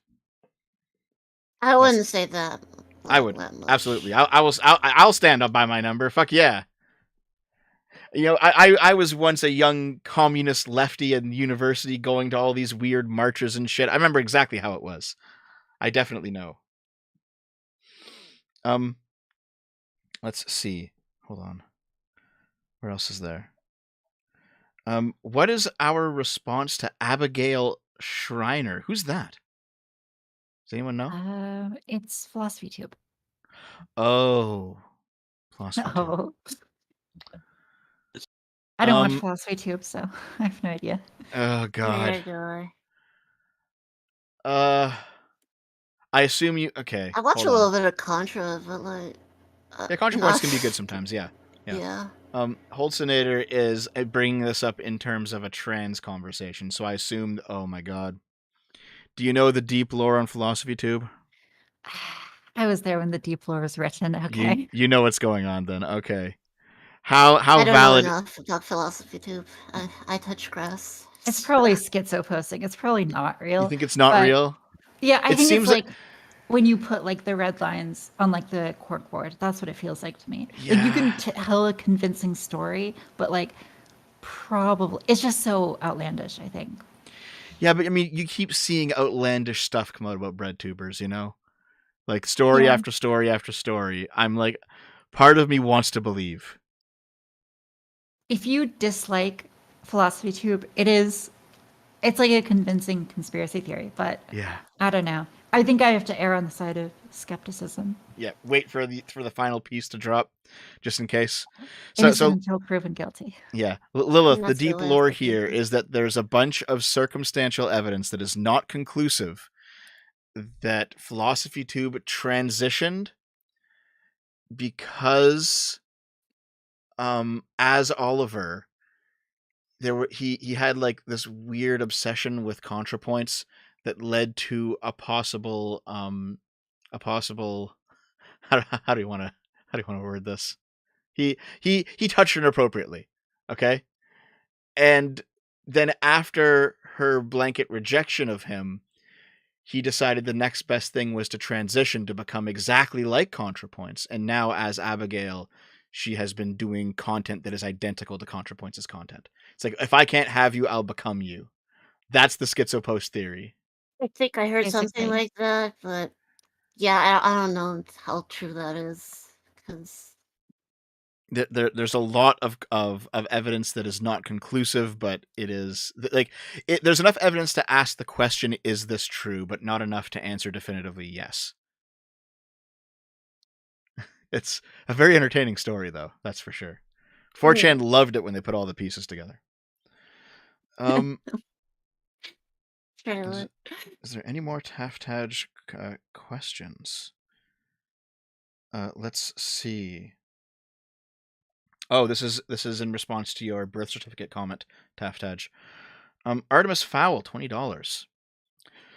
I wouldn't say that. I would. That much. Absolutely. I'll stand up by my number. Fuck yeah. I was once a young communist lefty in university going to all these weird marches and shit. I remember exactly how it was. I definitely know. Let's see. Hold on. Where else is there? What is our response to Abigail Schreiner? Who's that? Does anyone know? It's Philosophy Tube. Oh. Philosophy Tube. Oh. I don't watch Philosophy Tube, so I have no idea. Oh god. Yeah, I assume you. Okay. I watch hold a on. little bit of Contra, but like. Yeah, Contra points can be good sometimes. Yeah. Yeah. Holzinator is bringing this up in terms of a trans conversation, so I assumed. Oh my god. Do you know the deep lore on Philosophy Tube? I was there when the deep lore was written. Okay. You know what's going on then. Okay. How I don't valid? know enough about Philosophy Tube. I touch grass. It's probably schizo posting. It's probably not real. You think it's not real? Yeah, I think seems it's like when you put like the red lines on like the cork board. That's what it feels like to me. Yeah. Like you can tell a convincing story, but like probably it's just so outlandish, I think. Yeah, but I mean, you keep seeing outlandish stuff come out about bread tubers, like story after story after story. I'm like, part of me wants to believe. If you dislike Philosophy Tube, it's like a convincing conspiracy theory, but yeah, I don't know. I think I have to err on the side of skepticism. Yeah, wait for the final piece to drop, just in case. Innocent until proven guilty. Yeah, Lilith, the deep lore here is that there's a bunch of circumstantial evidence that is not conclusive that Philosophy Tube transitioned because, as Oliver, he had like this weird obsession with ContraPoints that led to a possible how do you want to word this? He touched her inappropriately, okay? And then after her blanket rejection of him, he decided the next best thing was to transition to become exactly like ContraPoints. And now, as Abigail, she has been doing content that is identical to ContraPoints' content. It's like, if I can't have you, I'll become you. That's the schizopost theory. I think I heard something like that, but yeah, I don't know how true that is, because there's a lot of evidence that is not conclusive, but it is like there's enough evidence to ask the question, is this true, but not enough to answer definitively yes. It's a very entertaining story, though, that's for sure. 4chan loved it when they put all the pieces together. Is there any more TafTaj questions? Let's see. Oh, this is in response to your birth certificate comment, TafTaj. Artemis Fowl, $20.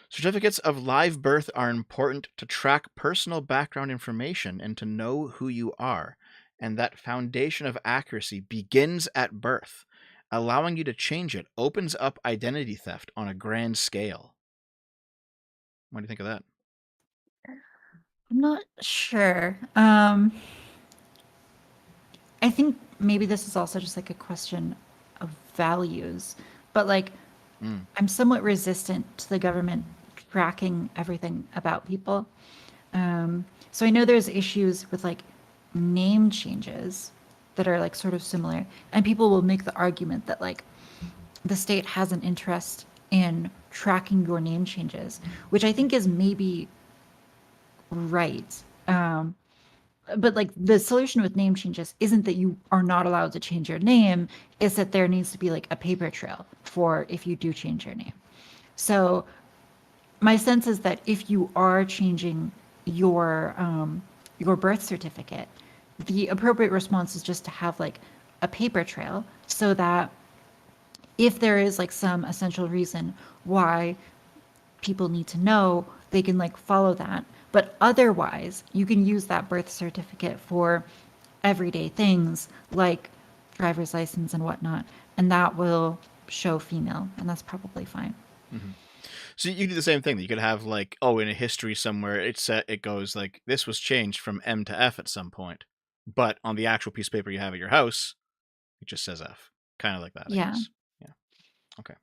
Certificates of live birth are important to track personal background information and to know who you are, and that foundation of accuracy begins at birth. Allowing you to change it opens up identity theft on a grand scale. What do you think of that? I'm not sure. I think maybe this is also just like a question of values, but like Mm. I'm somewhat resistant to the government tracking everything about people. So I know there's issues with like name changes that are like sort of similar, and people will make the argument that like the state has an interest in tracking your name changes, which I think is maybe right. But like the solution with name changes isn't that you are not allowed to change your name, it's that there needs to be like a paper trail for if you do change your name. So my sense is that if you are changing your birth certificate, the appropriate response is just to have like a paper trail so that if there is like some essential reason why people need to know, they can like follow that. But otherwise, you can use that birth certificate for everyday things like driver's license and whatnot, and that will show female, and that's probably fine. Mm-hmm. So you do the same thing. You could have like, oh, in a history somewhere, it goes like this was changed from M to F at some point, but on the actual piece of paper you have at your house, it just says F. Kind of like that, I Yeah. guess. Yeah. Okay.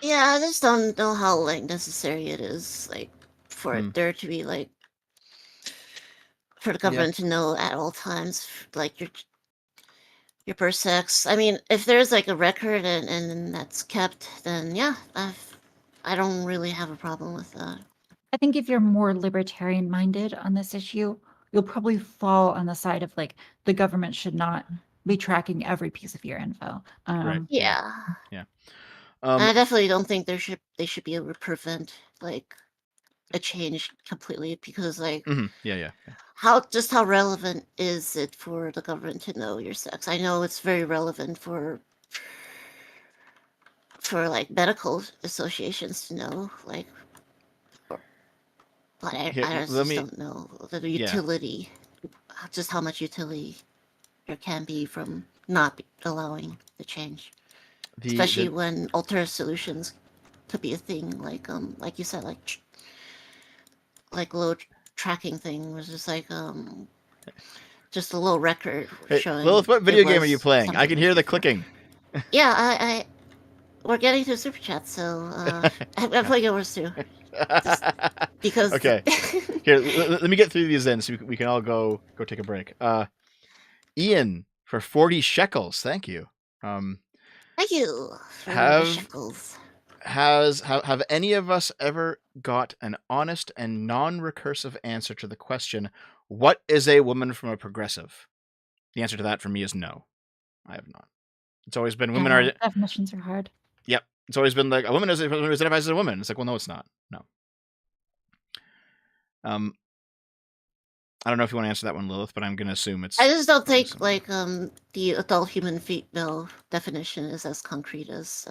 Yeah, I just don't know how like necessary it is, like for Hmm. there to be like for the Yeah. government to know at all times, like your birth sex. I mean, if there's like a record and that's kept, then yeah, I don't really have a problem with that. I think if you're more libertarian minded on this issue, you'll probably fall on the side of like the government should not be tracking every piece of your info. Right. Yeah. Yeah. Yeah. I definitely don't think they should be able to prevent like a change completely because like Mhm. Yeah. how relevant is it for the government to know your sex? I know it's very relevant for like medical associations to know, like, but Here, I let just me. don't know the Yeah. utility, just how much utility there can be from not allowing the change, especially The when alternate solutions could be a thing, like you said, like low tracking thing was just a little record Hey, showing Lilith, what it video game are you was playing? I something can it was hear the before. clicking. Yeah, we're getting to super chat, so I'm playing yours too. Just because. Okay. Here, let me get through these then, so we can all go take a break. Ian for 40 shekels. Thank you. Thank you for the Have shekels. have any of us ever got an honest and non-recursive answer to the question, what is a woman from a progressive? The answer to that for me is no. I have not. It's always been women are. Definitions are hard. Yep. It's always been like a woman is identifies as a woman. It's like, well, no, it's not. No. I don't know if you want to answer that one, Lilith, but I'm gonna assume it's. I just don't think like the adult human female definition is as concrete as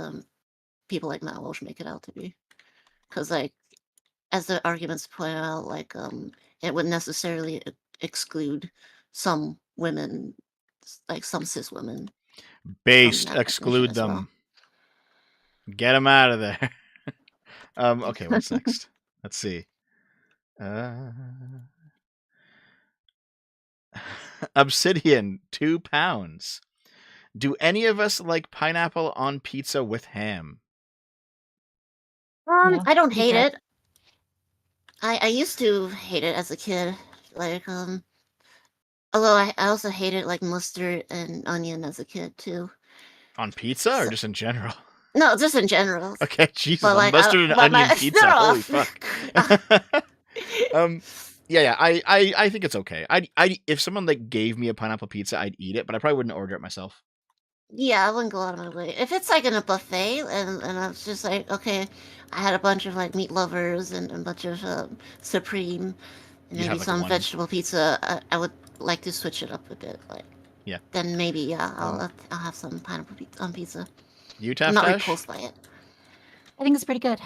people like Matt Walsh make it out to be. Because like as the arguments point out, like it would necessarily exclude some women, like some cis women. Based, exclude them. Well. Get them out of there. Okay, what's next? Let's see. Obsidian, £2. Do any of us like pineapple on pizza with ham? Yeah, I don't hate it. I used to hate it as a kid. Like although I also hated like mustard and onion as a kid too. On pizza or just in general? No, just in general. Okay, Jesus, But, like, mustard and onion pizza. no. Holy fuck. Yeah, I think it's okay. I if someone like gave me a pineapple pizza, I'd eat it, but I probably wouldn't order it myself. Yeah, I wouldn't go out of my way. If it's like in a buffet and I was just like, okay, I had a bunch of like meat lovers and a bunch of supreme and maybe some like vegetable pizza, I would like to switch it up a bit. Like, yeah. Then maybe yeah, I'll have some pineapple on pizza. You TafTaj? I'm not repulsed by it. I think it's pretty good.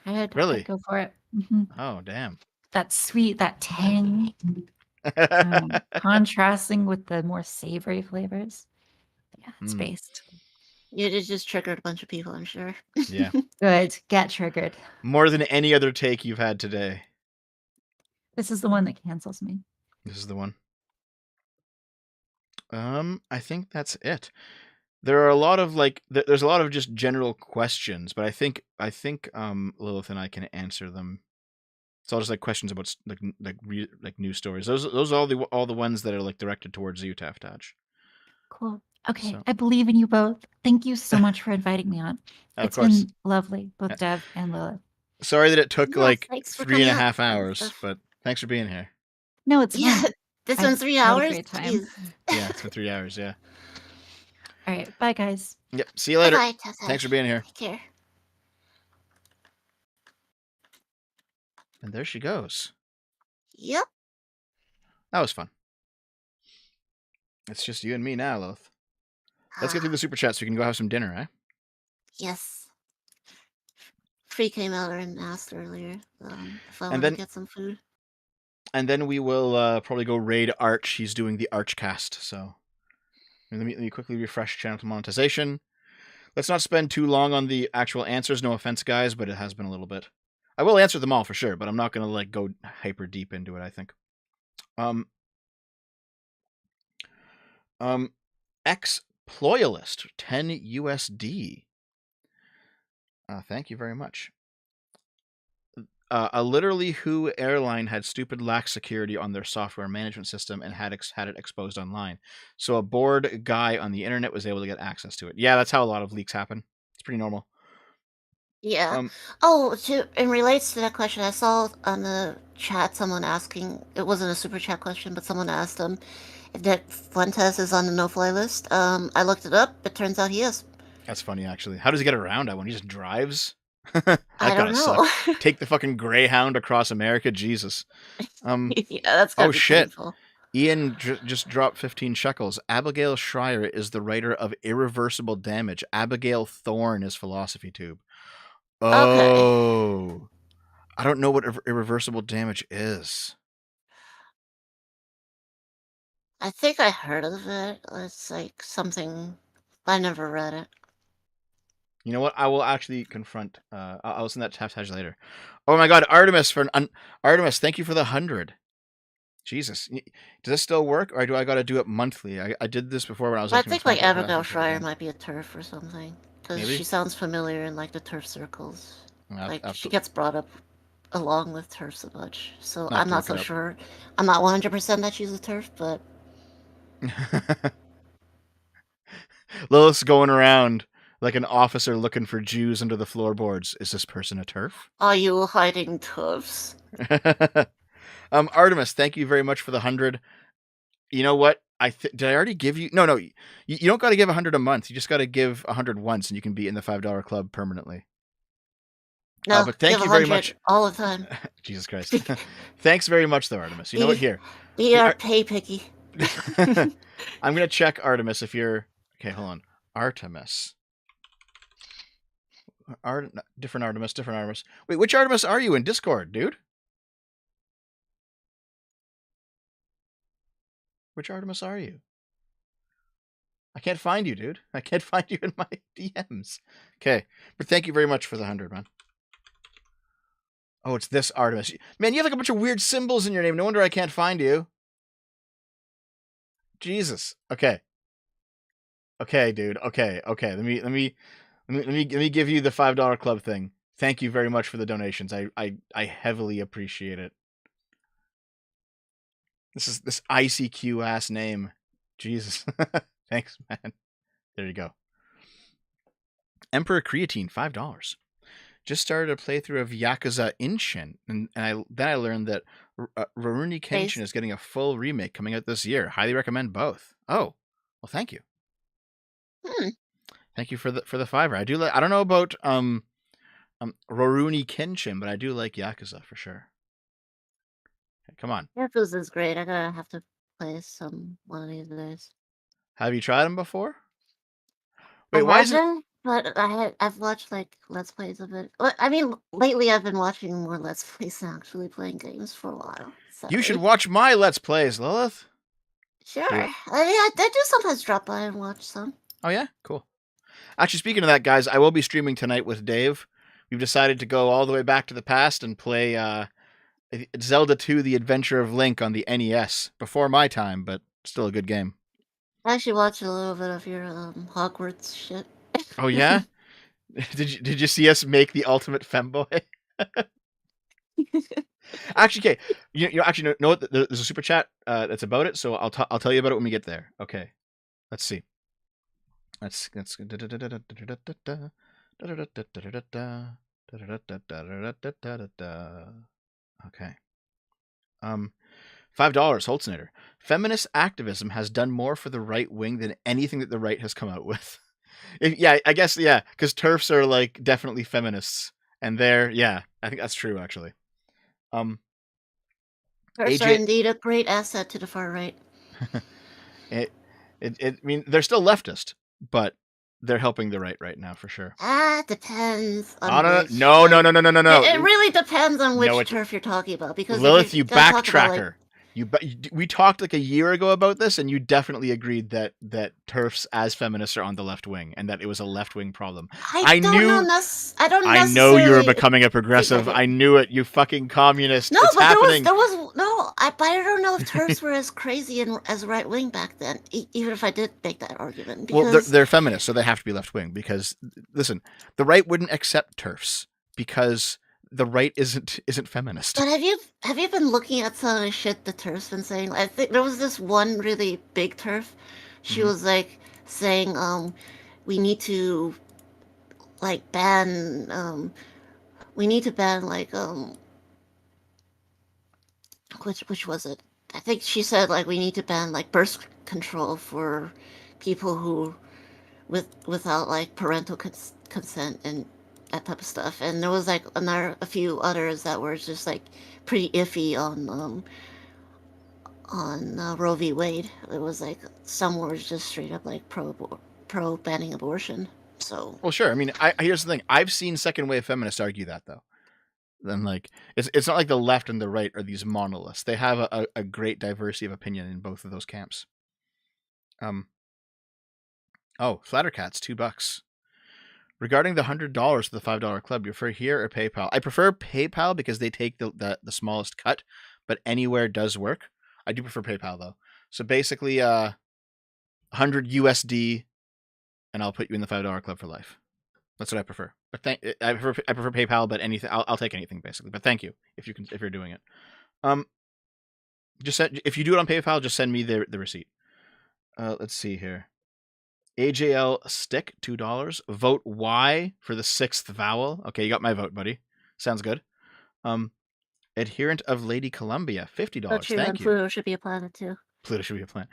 I'd go for it. Mm-hmm. Oh, damn. That sweet, that tang, contrasting with the more savory flavors. Yeah, it's based. You just triggered a bunch of people, I'm sure. Yeah. Good. Get triggered. More than any other take you've had today. This is the one that cancels me. This is the one. I think that's it. There are a lot of there's a lot of just general questions, but I think Lilith and I can answer them. It's all just like questions about news stories. Those are all the ones that are like directed towards you, TafTaj. Cool. Okay, So- I believe in you both. Thank you so much for inviting me on. Of It's course. been lovely, both Dev and Lilith. Sorry that it took Yeah, like thanks for 3.5 coming out. hours, but thanks for being here. No, it's Yeah, fun. this I one's 3 had a hours. great time. Jeez. Yeah, it's been 3 hours. Yeah. All right, bye guys. Yep. See you later. Bye, TafTaj. Thanks for being here. Take care. And there she goes. Yep. That was fun. It's just you and me now, Lilith. Let's get through the super chat so we can go have some dinner, eh? Yes. Free came out and asked earlier if I And want then- to get some food. And then we will probably go raid Arch. He's doing the Archcast, so let me quickly refresh channel to monetization. Let's not spend too long on the actual answers. No offense, guys, but it has been a little bit. I will answer them all for sure, but I'm not gonna like go hyper deep into it. I think. Exployalist 10 USD. Thank you very much. A literally who airline had stupid lax security on their software management system and had it exposed online. So a bored guy on the internet was able to get access to it. Yeah, that's how a lot of leaks happen. It's pretty normal. Yeah. In relates to that question, I saw on the chat someone asking. It wasn't a super chat question, but someone asked if Nick Fuentes is on the no-fly list. I looked it up. It turns out he is. That's funny, actually. How does he get around that one? He just drives? I don't gotta know. Take the fucking Greyhound across America? Jesus. Yeah, that's gotta Oh, be shit. painful. Ian just dropped 15 shekels. Abigail Schreier is the writer of Irreversible Damage. Abigail Thorne is Philosophy Tube. Oh. I don't know what Irreversible Damage is. I think I heard of it. It's like something. I never read it. You know what? I will actually confront. I'll send that to TafTaj later. Oh my God, Artemis Artemis! Thank you for the 100. Jesus, does this still work, or do I got to do it monthly? I did this before when I was. I think like Abigail Schreier might be a TERF or something because Maybe? she sounds familiar in like the TERF circles. Like I'll she gets brought up along with TERFs a bunch. So I'll have I'm to not look so it up. sure. I'm not 100% that she's a TERF, but Lilith's going around like an officer looking for Jews under the floorboards. Is this person a TERF? are you hiding TERFs? Artemis, thank you very much for the 100. You know what? Did I already give you? No. You don't got to give 100 a month. You just got to give 100 once, and you can be in the $5 club permanently. No, but thank give you very 100 much. all the time. Jesus Christ. Thanks very much, though, Artemis. You know what? Here. Be our pay picky. I'm going to check Artemis if you're... Okay, hold on. Artemis. Different Artemis. Wait, which Artemis are you in Discord, dude? Which Artemis are you? I can't find you, dude. I can't find you in my DMs. Okay, but thank you very much for the 100, man. Oh, it's this Artemis. Man, you have like a bunch of weird symbols in your name. No wonder I can't find you. Jesus. Okay. Okay, dude. Okay. Let me give you the $5 club thing. Thank you very much for the donations. I heavily appreciate it. This ICQ ass name. Jesus. Thanks, man. There you go. Emperor Creatine, $5. Just started a playthrough of Yakuza Inshin, and then I learned that Rurouni Kenshin is getting a full remake coming out this year. Highly recommend both. Oh, well, thank you. Thank you for the $5. I do like. I don't know about Rurouni Kenshin, but I do like Yakuza for sure. Okay, come on. Yakuza's great. I gotta have to play one of these days. Have you tried them before? Wait, why is it? But I've watched like Let's Plays of it. I mean, lately I've been watching more Let's Plays than actually playing games for a while. You should watch my Let's Plays, Lilith. Sure. I do sometimes drop by and watch some. Oh yeah, cool. Actually, speaking of that, guys, I will be streaming tonight with Dave. We've decided to go all the way back to the past and play Zelda 2: The Adventure of Link on the NES. Before my time, but still a good game. I actually watched a little bit of your Hogwarts shit. Oh yeah? Did you see us make the ultimate femboy? Actually, okay. You actually know what? There's a super chat that's about it, so I'll tell you about it when we get there. Okay. Let's see. Let's okay. $5 Holtznader. Feminist activism has done more for the right wing than anything that the right has come out with. I guess because TERFs are like definitely feminists, and I think that's true actually. TERFs AJ are indeed a great asset to the far right. I mean, they're still leftist, but they're helping the right now for sure. Depends on which. No. It really depends on which No, TERF you're talking about. Because Lilith, you gonna talk about, backtracker. We talked like a year ago about this, and you definitely agreed that TERFs as feminists are on the left wing, and that it was a left wing problem. I don't know you were becoming a progressive. I knew it. You fucking communist. No, it's but happening. there was no. But I don't know if TERFs were as crazy and as right wing back then. Even if I did make that argument, because well, they're feminists, so they have to be left wing. Because listen, the right wouldn't accept TERFs because the right isn't feminist. But have you been looking at some of the shit the TERF's been saying? I think there was this one really big TERF. She was like saying, we need to like ban, we need to ban like which was it? I think she said like we need to ban like birth control for people who without like parental consent and that type of stuff. And there was like a few others that were just like pretty iffy on Roe v. Wade. It was like some were just straight up like pro banning abortion. So well, sure. I mean, here's the thing. I've seen second wave feminists argue that though. Then like it's not like the left and the right are these monoliths. They have a great diversity of opinion in both of those camps. Flattercats, $2. Regarding the $100 to the $5 club, you prefer here or PayPal? I prefer PayPal because they take the smallest cut, but anywhere does work. I do prefer PayPal though. So basically, 100 USD, and I'll put you in the $5 club for life. That's what I prefer. But I prefer PayPal, but anything I'll take anything basically. But thank you if you're doing it. If you do it on PayPal, just send me the receipt. Let's see here. AJL Stick, $2. Vote Y for the 6th vowel. Okay, you got my vote, buddy. Sounds good. Adherent of Lady Columbia, $50. Thank you. Pluto should be a planet too. Pluto should be a planet.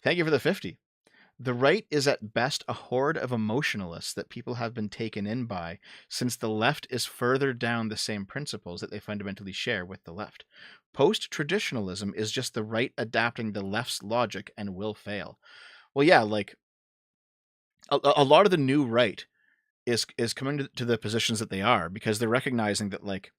Thank you for the 50. The right is at best a horde of emotionalists that people have been taken in by, since the left is further down the same principles that they fundamentally share with the left. Post-traditionalism is just the right adapting the left's logic and will fail. Well, yeah, like a lot of the new right is coming to the positions that they are because they're recognizing that, like,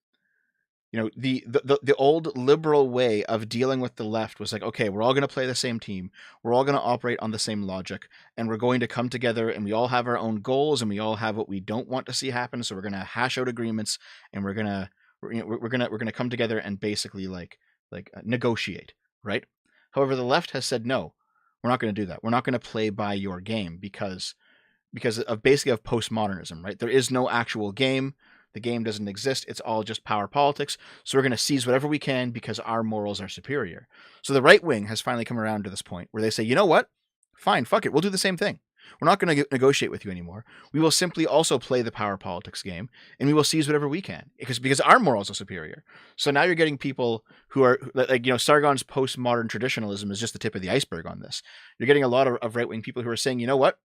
you know, the old liberal way of dealing with the left was like, okay, we're all going to play the same team, we're all going to operate on the same logic, and we're going to come together, and we all have our own goals, and we all have what we don't want to see happen, so we're going to hash out agreements, and we're gonna come together and basically like negotiate, right? However, the left has said no, we're not going to do that. We're not going to play by your game because of postmodernism, right? There is no actual game. The game doesn't exist. It's all just power politics. So we're going to seize whatever we can because our morals are superior. So the right wing has finally come around to this point where they say, you know what? Fine, fuck it. We'll do the same thing. We're not going to negotiate with you anymore. We will simply also play the power politics game, and we will seize whatever we can because our morals are superior. So now you're getting people who are like, you know, Sargon's postmodern traditionalism is just the tip of the iceberg on this. You're getting a lot of right wing people who are saying, you know what?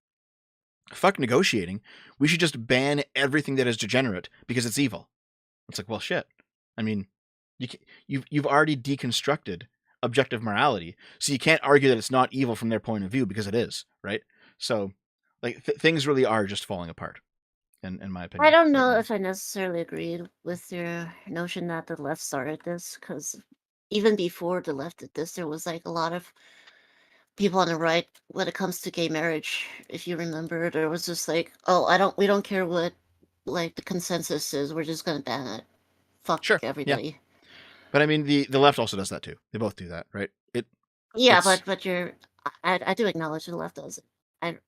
Fuck negotiating. We should just ban everything that is degenerate because it's evil. It's like, well, shit. I mean, you've already deconstructed objective morality, so you can't argue that it's not evil from their point of view because it is, right? So, like, things really are just falling apart, in my opinion. I don't know if I necessarily agreed with your notion that the left started this, because even before the left did this, there was like a lot of people on the right when it comes to gay marriage. If you remember, there was just like, oh, we don't care what like the consensus is. We're just gonna ban it. Fuck Sure, everybody. But I mean, the left also does that too. They both do that, right? Yeah, It's but I do acknowledge the left does it.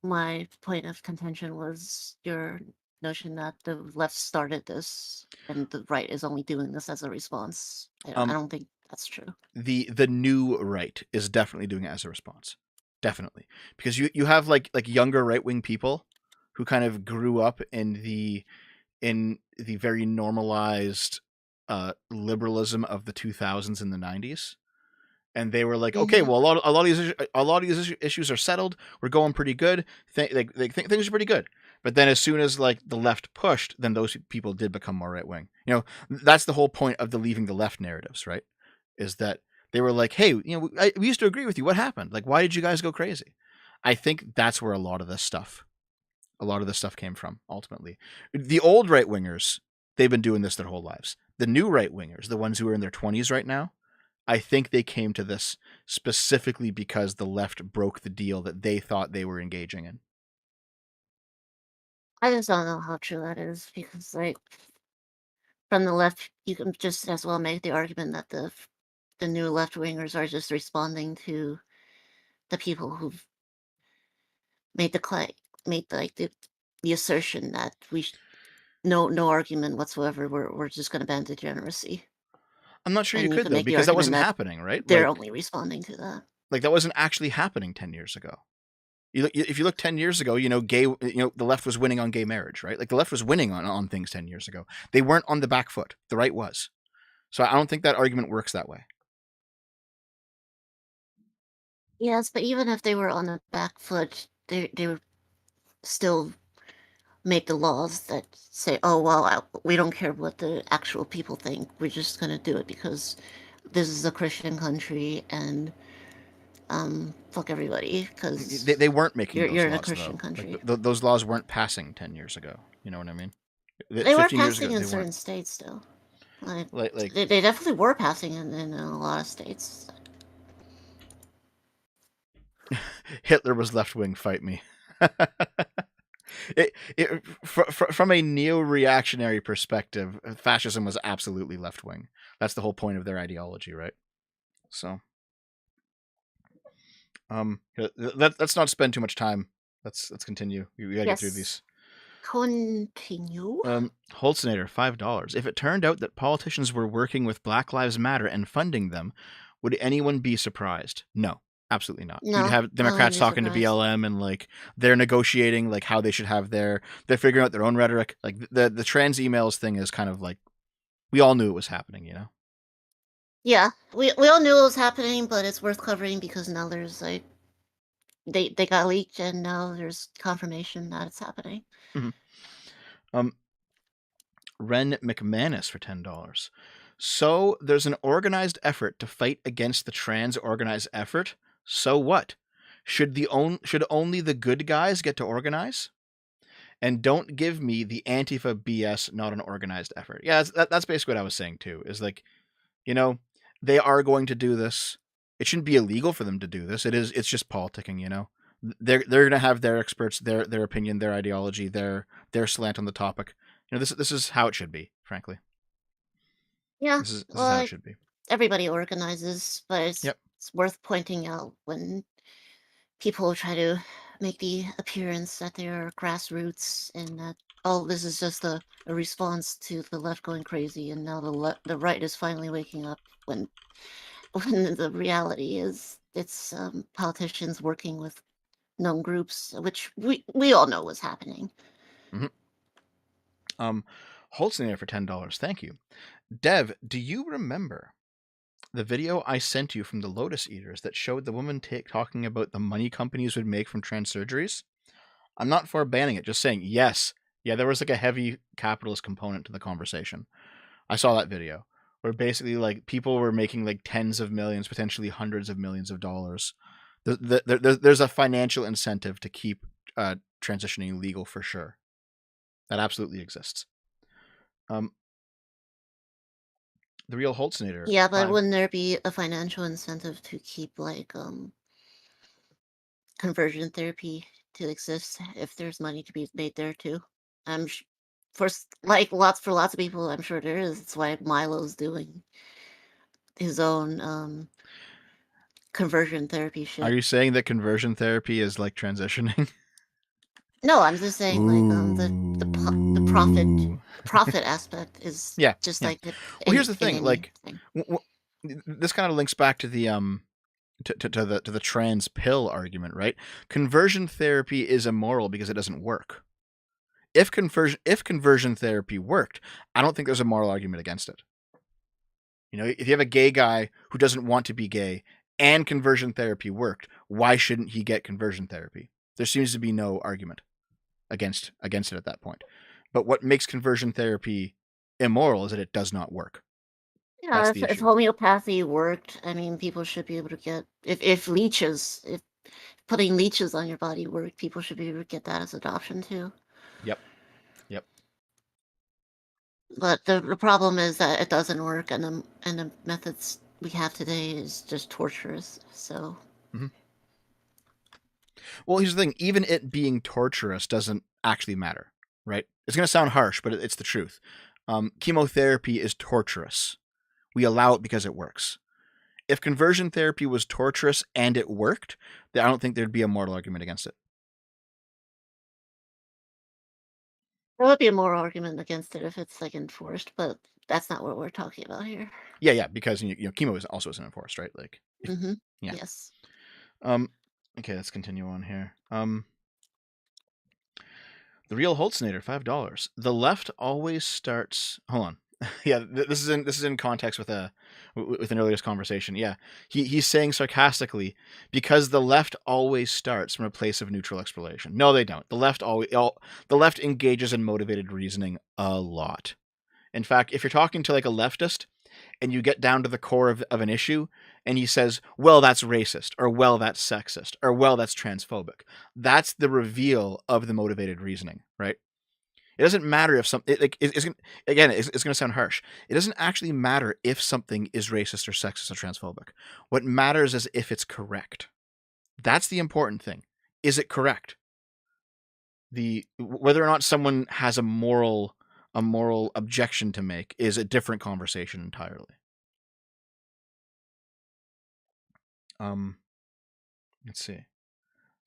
My point of contention was your notion that the left started this and the right is only doing this as a response. I don't think that's true. the new right is definitely doing it as a response, definitely, because you have like younger right wing people who kind of grew up in the very normalized liberalism of the 2000s and the 90s, and they were like, okay, Mhm. well, a lot of these issues are settled. We're going pretty good. Things are pretty good. But then, as soon as like the left pushed, then those people did become more right wing. You know, that's the whole point of the leaving the left narratives, right? Is that they were like, hey, you know, we used to agree with you. What happened? Like, why did you guys go crazy? I think that's where a lot of this stuff came from. Ultimately, the old right wingers, they've been doing this their whole lives. The new right wingers, the ones who are in their 20s right now, I think they came to this specifically because the left broke the deal that they thought they were engaging in. I just don't know how true that is because, like, from the left, you can just as well make the argument that the new left wingers are just responding to the people who've made the assertion that no argument whatsoever. We're just going to ban degeneracy, I'm not sure you and you could can though, make the because that argument wasn't that happening, right? they're only responding to that. Like that wasn't actually happening 10 years ago. If you look 10 years ago, the left was winning on gay marriage, right? Like the left was winning on things 10 years ago. They weren't on the back foot. The right was. So I don't think that argument works that way. Yes, but even if they were on the back foot, they would still make the laws that say, "Oh well, we don't care what the actual people think. We're just going to do it because this is a Christian country and fuck everybody because They weren't making those you're in a laws Christian though. country." Like those laws weren't passing 10 years ago. You know what I mean? They were 15 years ago passing in they certain weren't. states, though. Like, Like they definitely were passing in a lot of states. Hitler was left wing. Fight me. From a neo-reactionary perspective, fascism was absolutely left wing. That's the whole point of their ideology, right? So, let's not spend too much time. Let's continue. We gotta get through these. Continue. Holtznader, $5. If it turned out that politicians were working with Black Lives Matter and funding them, would anyone be surprised? No, absolutely not. No, You'd have Democrats talking to BLM and like they're negotiating like how they should have they're figuring out their own rhetoric. Like the trans emails thing is kind of like we all knew it was happening, you know? Yeah, we all knew it was happening, but it's worth covering because now there's like they got leaked and now there's confirmation that it's happening. Mm-hmm. Ren McManus for $10. So there's an organized effort to fight against the trans organized effort. So what? Should only the good guys get to organize? And don't give me the Antifa BS, not an organized effort. Yeah, that's basically what I was saying too. Is like, they are going to do this. It shouldn't be illegal for them to do this. It's just politicking, you know. They're gonna have their experts, their opinion, their ideology, their slant on the topic. You know, this is how it should be, frankly. Yeah, this is how it should be. Everybody organizes, but it's worth pointing out when people try to make the appearance that they are grassroots and that this is just a response to the left going crazy, and now the right is finally waking up. When the reality is it's politicians working with known groups, which we all know was happening. Holtzner for $10. Thank you. Dev, do you remember the video I sent you from the Lotus Eaters that showed the woman talking about the money companies would make from trans surgeries? I'm not for banning it, just saying yes. Yeah, there was like a heavy capitalist component to the conversation. I saw that video where basically like people were making like tens of millions, potentially hundreds of millions of dollars. There's a financial incentive to keep transitioning legal for sure. That absolutely exists. The real Holtznader. Yeah, but wouldn't there be a financial incentive to keep like conversion therapy to exist if there's money to be made there too? For lots of people, I'm sure there is. That's why Milo's doing his own conversion therapy shit. Are you saying that conversion therapy is like transitioning? No, I'm just saying like the profit aspect is Yeah, just yeah. like it. Well, here's the thing. In Like, anything. this kind of links back to the to the trans pill argument, right? Conversion therapy is immoral because it doesn't work. If conversion therapy worked, I don't think there's a moral argument against it. You know, if you have a gay guy who doesn't want to be gay and conversion therapy worked, why shouldn't he get conversion therapy? There seems to be no argument against it at that point. But what makes conversion therapy immoral is that it does not work. Yeah, That's the if issue. homeopathy worked, I mean, people should be able to get if putting leeches on your body worked, people should be able to get that as adoption too. Yep. But the problem is that it doesn't work, and the methods we have today is just torturous. So. Well, here's the thing. Even it being torturous doesn't actually matter, right? It's going to sound harsh, but it's the truth. Chemotherapy is torturous. We allow it because it works. If conversion therapy was torturous and it worked, then I don't think there'd be a moral argument against it. There would be a moral argument against it if it's like enforced, but that's not what we're talking about here. Yeah, because you know chemo is also isn't enforced, right? Like, Mm-hmm. Yeah. Yes. Okay, let's continue on here. The Real Holtznader, $5. The left always starts. Hold on. Yeah, this is in context with an earlier conversation. Yeah, he's saying sarcastically because the left always starts from a place of neutral exploration. No, they don't. The left engages in motivated reasoning a lot. In fact, if you're talking to like a leftist and you get down to the core of an issue and he says, well, that's racist, or well, that's sexist, or well, that's transphobic, that's the reveal of the motivated reasoning, right? It doesn't matter if something, it's going to sound harsh. It doesn't actually matter if something is racist or sexist or transphobic. What matters is if it's correct. That's the important thing. Is it correct? Whether or not someone has a moral objection to make is a different conversation entirely. Let's see.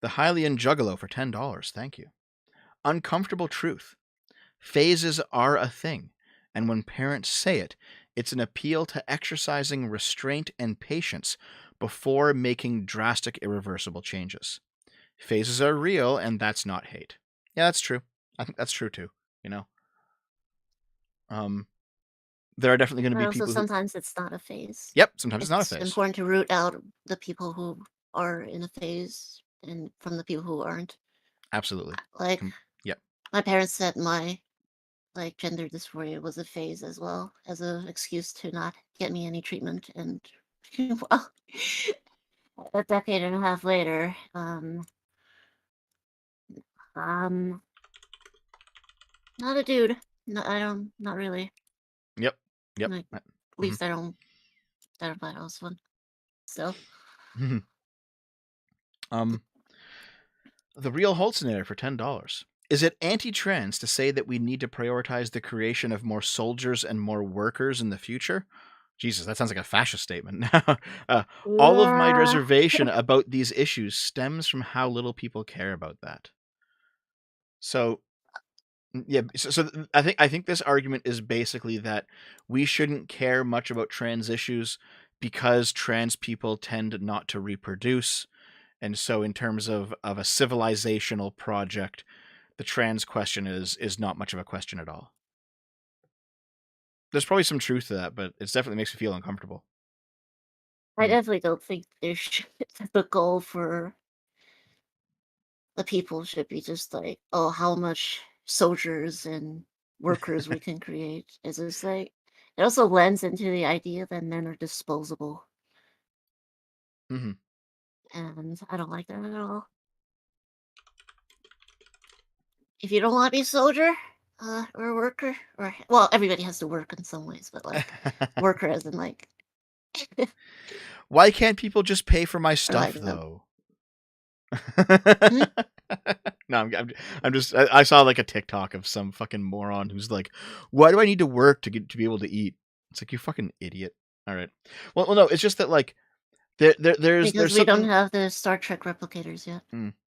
The Hylian Juggalo for $10. Thank you. Uncomfortable truth. Phases are a thing, and when parents say it, it's an appeal to exercising restraint and patience before making drastic, irreversible changes. Phases are real, and that's not hate. Yeah, that's true. I think that's true too. You know, there are definitely going to But be also people. sometimes it's not a phase. Yep, sometimes it's not a phase. It's important to root out the people who are in a phase and from the people who aren't. Absolutely. Like, Yep. My parents said my gender dysphoria was a phase as well, as an excuse to not get me any treatment. And well, a decade and a half later, not a dude. No, not really. Yep. Like, at least I don't identify as one. So. The Real Holtznader for $10. Is it anti-trans to say that we need to prioritize the creation of more soldiers and more workers in the future? Jesus, that sounds like a fascist statement. All of my reservation about these issues stems from how little people care about that. So, yeah, so I think this argument is basically that we shouldn't care much about trans issues because trans people tend not to reproduce. And so in terms of a civilizational project, the trans question is not much of a question at all. There's probably some truth to that, but it definitely makes me feel uncomfortable. I definitely don't think the goal for the people should be just like, oh, how much soldiers and workers we can create. It's just like, it also lends into the idea that men are disposable. Mm-hmm. And I don't like that at all. If you don't want to be a soldier or a worker, or well, everybody has to work in some ways, but like worker as in like. Why can't people just pay for my stuff though? No, I'm just. I saw like a TikTok of some fucking moron who's like, "Why do I need to work to be able to eat?" It's like, you fucking idiot. All right. Well, no, it's just that like there's Because we don't something have the Star Trek replicators yet.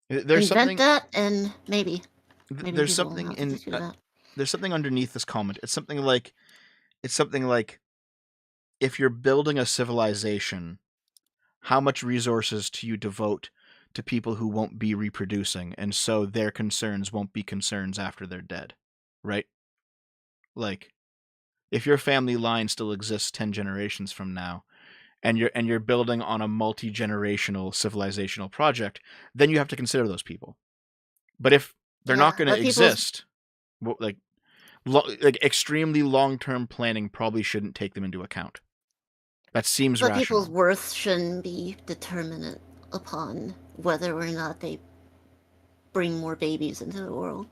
there's Invent something that, and maybe there's people will something have in to do that. there's something underneath this comment. It's something like if you're building a civilization, how much resources do you devote to people who won't be reproducing, and so their concerns won't be concerns after they're dead, right? Like, if your family line still exists 10 generations from now, and you're building on a multi-generational civilizational project, then you have to consider those people. But if they're not going to exist, like extremely long-term planning probably shouldn't take them into account. That seems But rational. people's worth shouldn't be determinant upon whether or not they bring more babies into the world.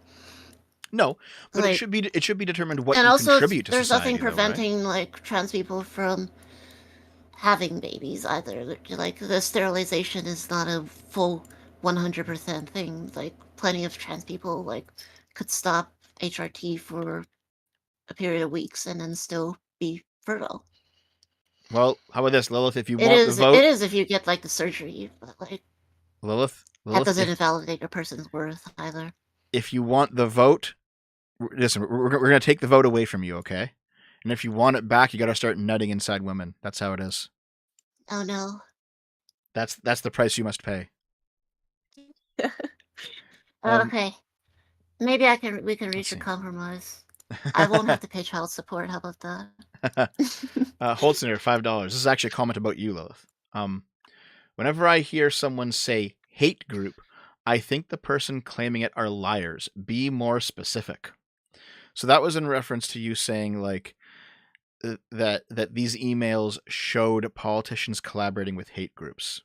No, but Like, it should be determined what and you also, contribute to there's society. nothing though, right? preventing like trans people from having babies either. Like, the sterilization is not a full 100% thing. Like, plenty of trans people like could stop HRT for a period of weeks and then still be fertile. Well, how about this, Lilith? If you It want the is. vote, It is if you get like the surgery, but like Lilith, that doesn't if, invalidate a person's worth either. if you want the vote, listen, we're going to take the vote away from you, okay? And if you want it back, you got to start nutting inside women. That's how it is. Oh no. That's the price you must pay. Okay. Maybe we can reach a see. compromise. I won't have to pay child support. How about that? Holtzner, $5. This is actually a comment about you, Lilith. Whenever I hear someone say hate group, I think the person claiming it are liars. Be more specific. So that was in reference to you saying like that these emails showed politicians collaborating with hate groups.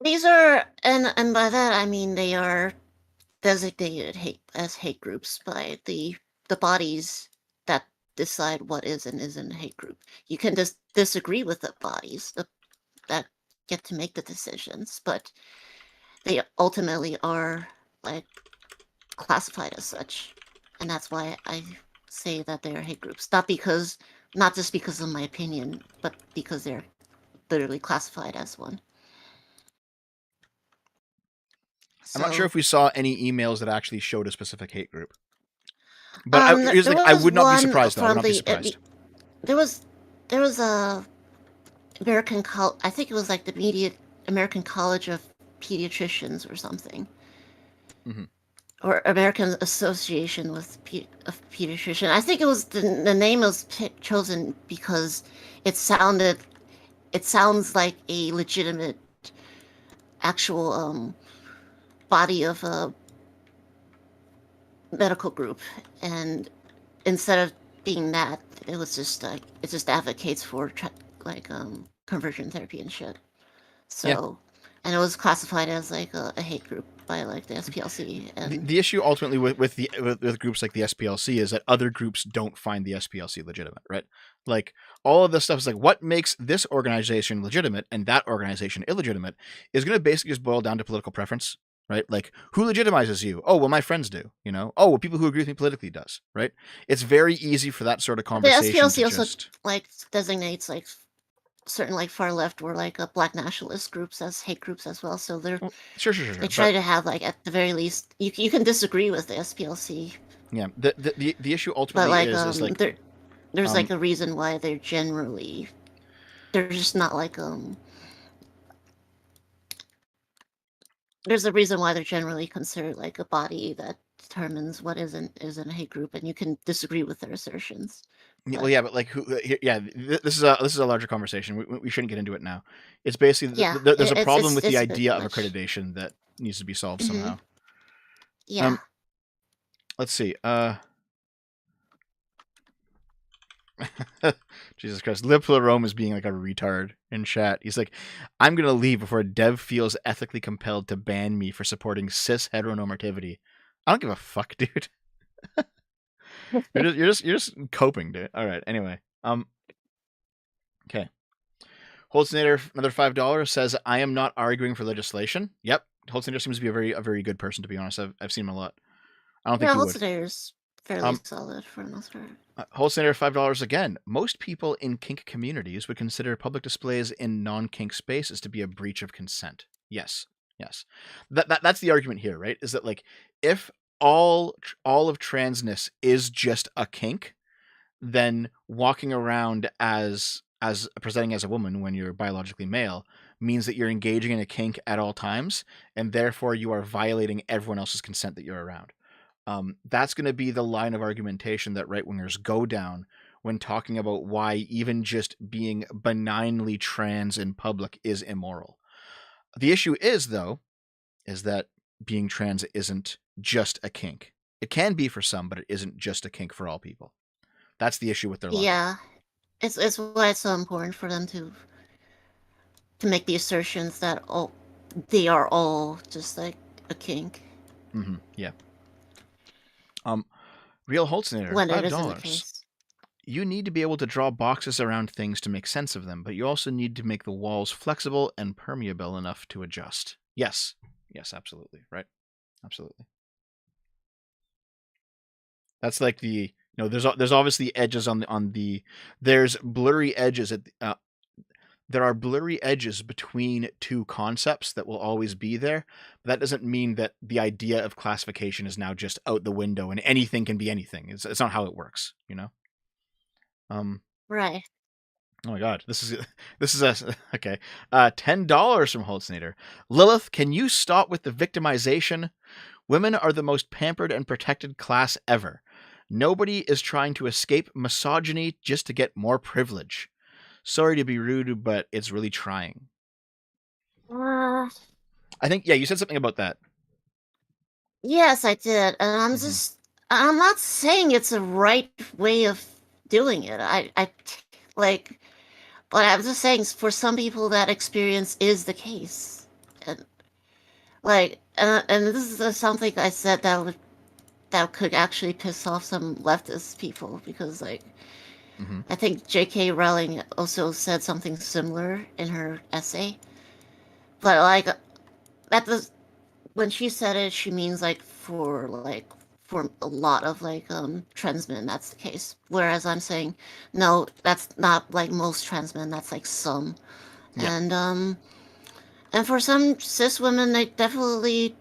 These are, and by that I mean they are designated as hate groups by the bodies that decide what is and isn't a hate group. You can just disagree with the bodies that get to make the decisions, but they ultimately are like classified as such, and that's why I say that they are hate groups. Not just because of my opinion, but because they're literally classified as one. I'm not sure So, if we saw any emails that actually showed a specific hate group. But there I was would not be one surprised, though. I would from not be surprised. there was a I think it was like the American College of Pediatricians or something. Mhm. Or American Association of Pediatrician. I think it was the name was chosen because it sounds like a legitimate actual body of a medical group, and instead of being that, it was just like it just advocates for conversion therapy and shit. So, and it was classified as like a hate group by like the SPLC. And the issue ultimately with groups like the SPLC is that other groups don't find the SPLC legitimate, right? Like all of this stuff is like what makes this organization legitimate and that organization illegitimate is going to basically just boil down to political preference, right? Like who legitimizes you? Oh, well, my friends do, you know. Oh, well, people who agree with me politically does, right? It's very easy for that sort of the conversation SPLC to also just like designates like certain like far left or like black nationalist groups as hate groups as well. So they're sure. they try to have like at the very least you can disagree with the SPLC. Yeah, the issue But ultimately like is like there's like a reason why they're just not like there's a reason why they're generally considered like a body that determines what isn't a hate group, and you can disagree with their assertions. well, yeah, but like who? This is a larger conversation. We shouldn't get into it now. It's basically Yeah, there's a problem with the it's a bit idea of much. accreditation that needs to be solved Mhm. somehow. Yeah. Let's see. Jesus Christ, Lip Rome is being like a retard in chat. He's like, I'm gonna leave before Dev feels ethically compelled to ban me for supporting cis heteronormativity. I don't give a fuck, dude. You're just coping, dude. All right. Anyway, okay. Holtznader, another $5 says, I am not arguing for legislation. Yep. Holtznader seems to be a very good person, to be honest. I've seen him a lot. I don't think he would. Holtzner's fairly solid for the most part. Holsteiner, $5 again. Most people in kink communities would consider public displays in non-kink spaces to be a breach of consent. Yes. That's the argument here, right? Is that like if all of transness is just a kink, then walking around as presenting as a woman when you're biologically male means that you're engaging in a kink at all times, and therefore you are violating everyone else's consent that you're around. That's going to be the line of argumentation that right-wingers go down when talking about why even just being benignly trans in public is immoral. The issue is, though, is that being trans isn't just a kink. It can be for some, but it isn't just a kink for all people. That's the issue with their logic. Yeah, it's why it's so important for them to make the assertions that they are all just like a kink. Mm-hmm. Yeah. Real Holtzner, When it $5. isn't the case. You need to be able to draw boxes around things to make sense of them, but you also need to make the walls flexible and permeable enough to adjust. Yes, absolutely, right, absolutely. That's like the there's obviously edges on the there's blurry edges at there are blurry edges between two concepts that will always be there. But that doesn't mean that the idea of classification is now just out the window and anything can be anything. It's not how it works, Right. Oh my god, this is okay. $10 from Holtznader. Lilith, can you stop with the victimization? Women are the most pampered and protected class ever. Nobody is trying to escape misogyny just to get more privilege. Sorry to be rude, but it's really trying. I think, you said something about that. Yes, I did, and I'm not saying it's a right way of doing it. But I'm just saying for some people that experience is the case, and this is something I said that could actually piss off some leftist people because I think J.K. Rowling also said something similar in her essay, but when she said it, she means for a lot of trans men, that's the case. Whereas I'm saying, no, that's not like most trans men. That's like some, Yeah. and for some cis women, they definitely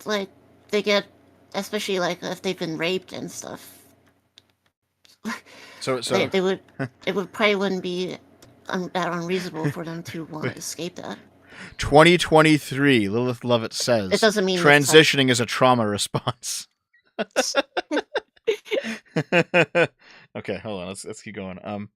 they get, especially if they've been raped and stuff. So they would it would probably wouldn't be that unreasonable for them to want to escape that. 2023, Lilith Lovett says, it doesn't mean transitioning is a trauma response. Okay, hold on. Let's keep going.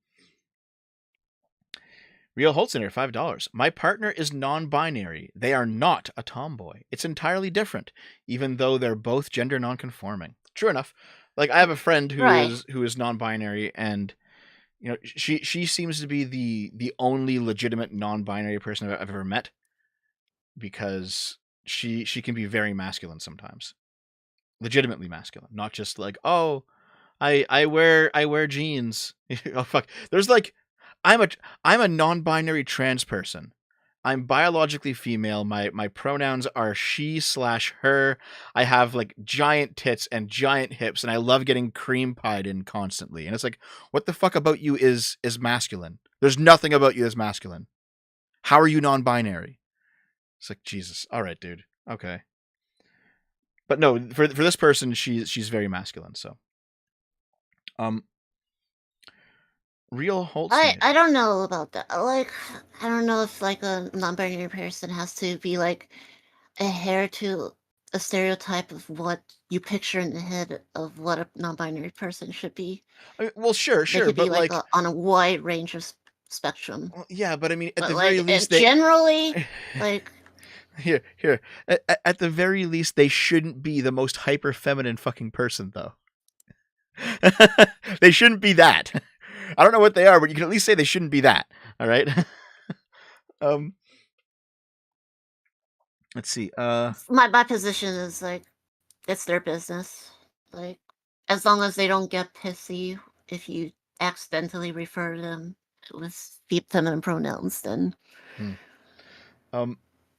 Real Holtzner, $5. My partner is non-binary. They are not a tomboy. It's entirely different, even though they're both gender non-conforming. True enough. Like I have a friend who is non-binary, and she seems to be the only legitimate non-binary person I've ever met, because she can be very masculine sometimes. Legitimately masculine, not just like, oh, I wear jeans. Oh fuck. There's I'm a non-binary trans person. I'm biologically female. My pronouns are she/her. I have giant tits and giant hips, and I love getting cream pied in constantly. And it's like, what the fuck about you is masculine? There's nothing about you that's masculine. How are you non-binary? It's like, Jesus. All right, dude. Okay. But no, for this person, she's very masculine. So, Real Holtzner. I don't know about that. I don't know if a non-binary person has to be adhere to a stereotype of what you picture in the head of what a non-binary person should be. I mean, well, sure, They could but be on a wide range of spectrum. Well, yeah, but I mean, at But the very least, they generally here. At the very least, they shouldn't be the most hyper feminine fucking person, though. They shouldn't be that. I don't know what they are, but you can at least say they shouldn't be that. All right. Let's see. my position is it's their business. As long as they don't get pissy if you accidentally refer to them with feminine pronouns, then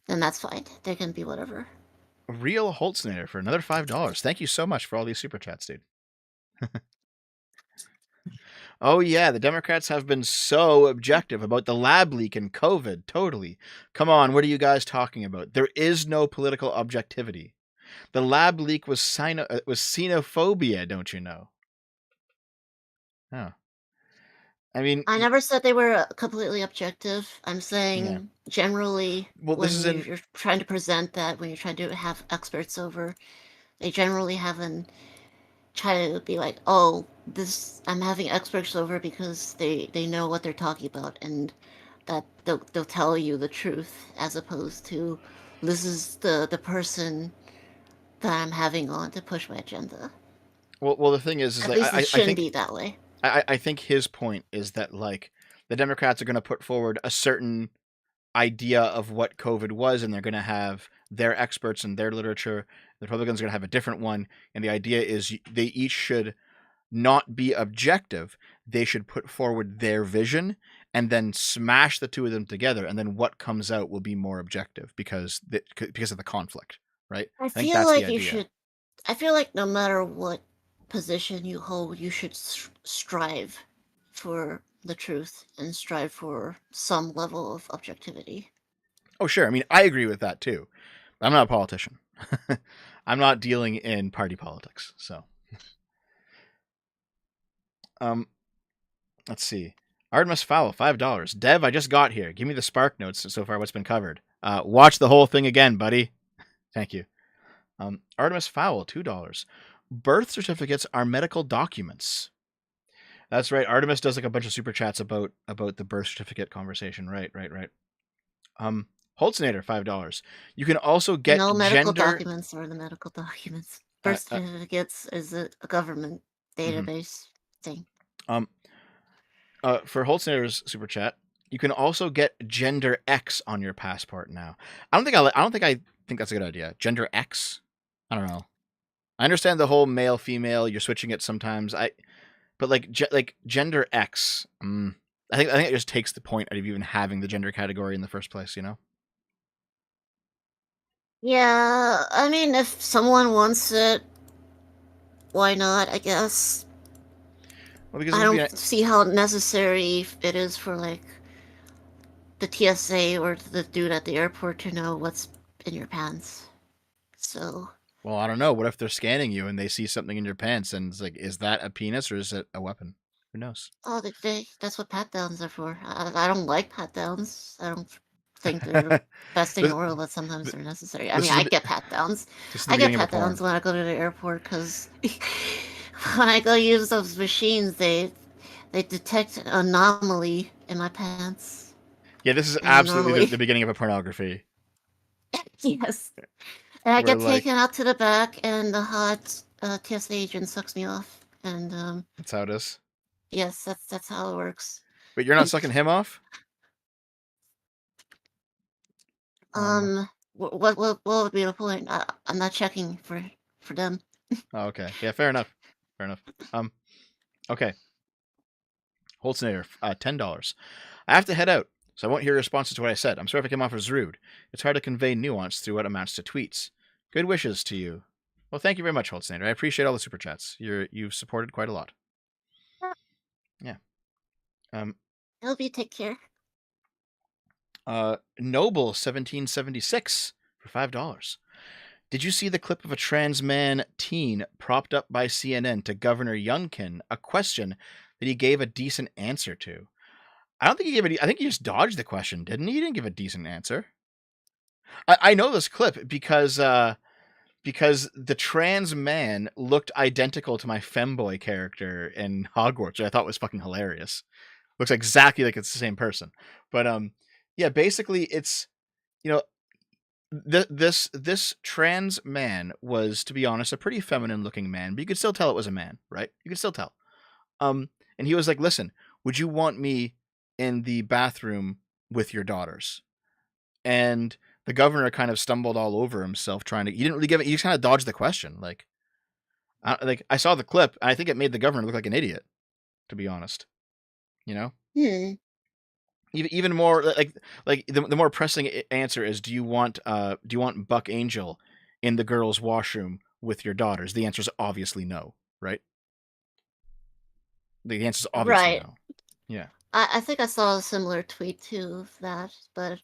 that's fine. They can be whatever. Real Holtzner for another $5. Thank you so much for all these super chats, dude. Oh yeah, the Democrats have been so objective about the lab leak and COVID. Totally. Come on, what are you guys talking about? There is no political objectivity. The lab leak was xenophobia, don't you know? Oh. I mean, I never said they were completely objective. I'm yeah. saying generally Well, this is in you're trying to present that, when you're trying to have experts over, they generally haven't try to be like, oh, this I'm having experts over because they know what they're talking about, and that they'll tell you the truth, as opposed to this is the person that I'm having on to push my agenda. well the thing is At like least it I shouldn't think be that way. I think his point is that like the Democrats are going to put forward a certain idea of what COVID was, and they're going to have their experts and their literature. The Republicans are going to have a different one, and the idea is they each should not be objective. They should put forward their vision and then smash the two of them together, and then what comes out will be more objective because of the conflict, right? I think feel that's the like you idea. should. I feel like no matter what position you hold, you should strive for the truth and strive for some level of objectivity. Oh, sure. I mean, I agree with that too. I'm not a politician. I'm not dealing in party politics. So, let's see. Artemis Fowl, $5. Dev, I just got here. Give me the Spark Notes so far. What's been covered? Watch the whole thing again, buddy. Thank you. Artemis Fowl, $2. Birth certificates are medical documents. That's right. Artemis does like a bunch of super chats about the birth certificate conversation. Right. Holtznader, $5. You can also get No medical gender. documents are the medical documents. Birth certificates is a government database thing. For Holtznader's super chat, you can also get gender X on your passport now. I don't think that's a good idea. Gender X? I don't know. I understand the whole male female. You're switching it sometimes. But like gender X. I think it just takes the point out of even having the gender category in the first place. You know. Yeah, I mean, if someone wants it, why not? I guess. Well, because I don't see how necessary it is for like the TSA or the dude at the airport to know what's in your pants. So. Well, I don't know. What if they're scanning you and they see something in your pants and it's like, is that a penis or is it a weapon? Who knows? Oh, that's what pat downs are for. I don't like pat downs. I don't think they're the best thing in the world, but sometimes they're necessary. I mean, I get pat downs. I get pat downs when I go to the airport because when I go use those machines, they detect an anomaly in my pants. Yeah, this is absolutely the beginning of a pornography. Yes. And I get taken out to the back, and the hot TSA agent sucks me off. And that's how it is. Yes, that's how it works. But you're not sucking him off? What would be the point? I'm not checking for them. Oh, okay. Yeah, fair enough. Okay. Holtznader, $10. I have to head out, so I won't hear responses to what I said. I'm sorry if I came off as rude. It's hard to convey nuance through what amounts to tweets. Good wishes to you. Well, thank you very much, Holtznader. I appreciate all the super chats. You've supported quite a lot. Yeah. I hope you take care. Noble 1776 for $5. Did you see the clip of a trans man teen propped up by CNN to Governor Youngkin a question that he gave a decent answer to? I don't think he gave I think he just dodged the question, didn't he? He didn't give a decent answer. I know this clip because the trans man looked identical to my femboy character in Hogwarts, which I thought was fucking hilarious. Looks exactly like it's the same person. But yeah, basically it's, you know, this trans man was, to be honest, a pretty feminine looking man, but you could still tell it was a man, right? You could still tell. And he was like, listen, would you want me in the bathroom with your daughters? And the governor kind of stumbled all over himself he didn't really give it. He just kind of dodged the question. Like I saw the clip and I think it made the governor look like an idiot, to be honest, you know? Even more like the more pressing answer is, do you want Buck Angel in the girls' washroom with your daughters? The answer is obviously no, right? The answer is obviously Right. no. Yeah. I think I saw a similar tweet too of that, but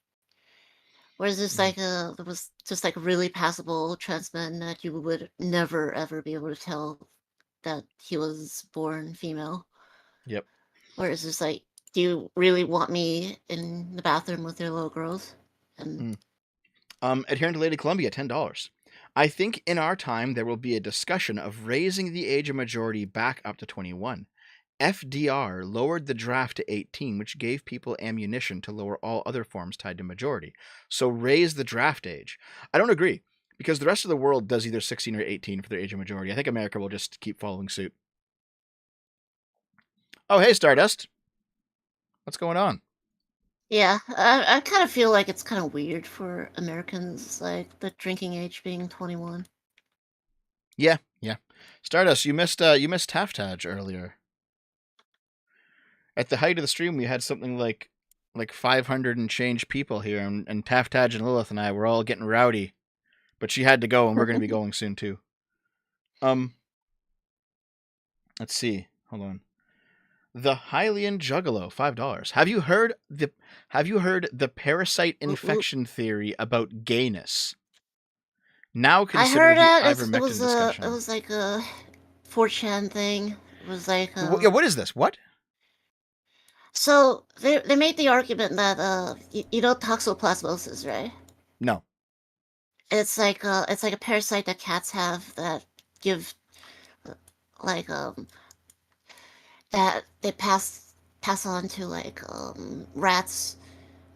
whereas it's like it was just like a really passable trans man that you would never ever be able to tell that he was born female. Yep. Whereas it's like, do you really want me in the bathroom with your little girls? And Adhering to Lady Columbia, $10. I think in our time there will be a discussion of raising the age of majority back up to 21. FDR lowered the draft to 18, which gave people ammunition to lower all other forms tied to majority. So raise the draft age. I don't agree, because the rest of the world does either 16 or 18 for their age of majority. I think America will just keep following suit. Oh, hey, Stardust. What's going on? yeah, I kind of feel like it's kind of weird for Americans, like the drinking age being 21. Yeah. Stardust, you missed TafTaj earlier. At the height of the stream, we had something like 500 and change people here, and TafTaj and Lilith and I were all getting rowdy, but she had to go, and we're going to be going soon too. Let's see. Hold on. The Hylian Juggalo, $5. Have you heard the parasite infection theory about gayness? Now I consider heard the that ivermectin it was discussion. it was like a 4chan thing. It was like Yeah, what is this? What? So they made the argument that you know toxoplasmosis, right? No. It's like a parasite that cats have that give like that they pass on to like rats,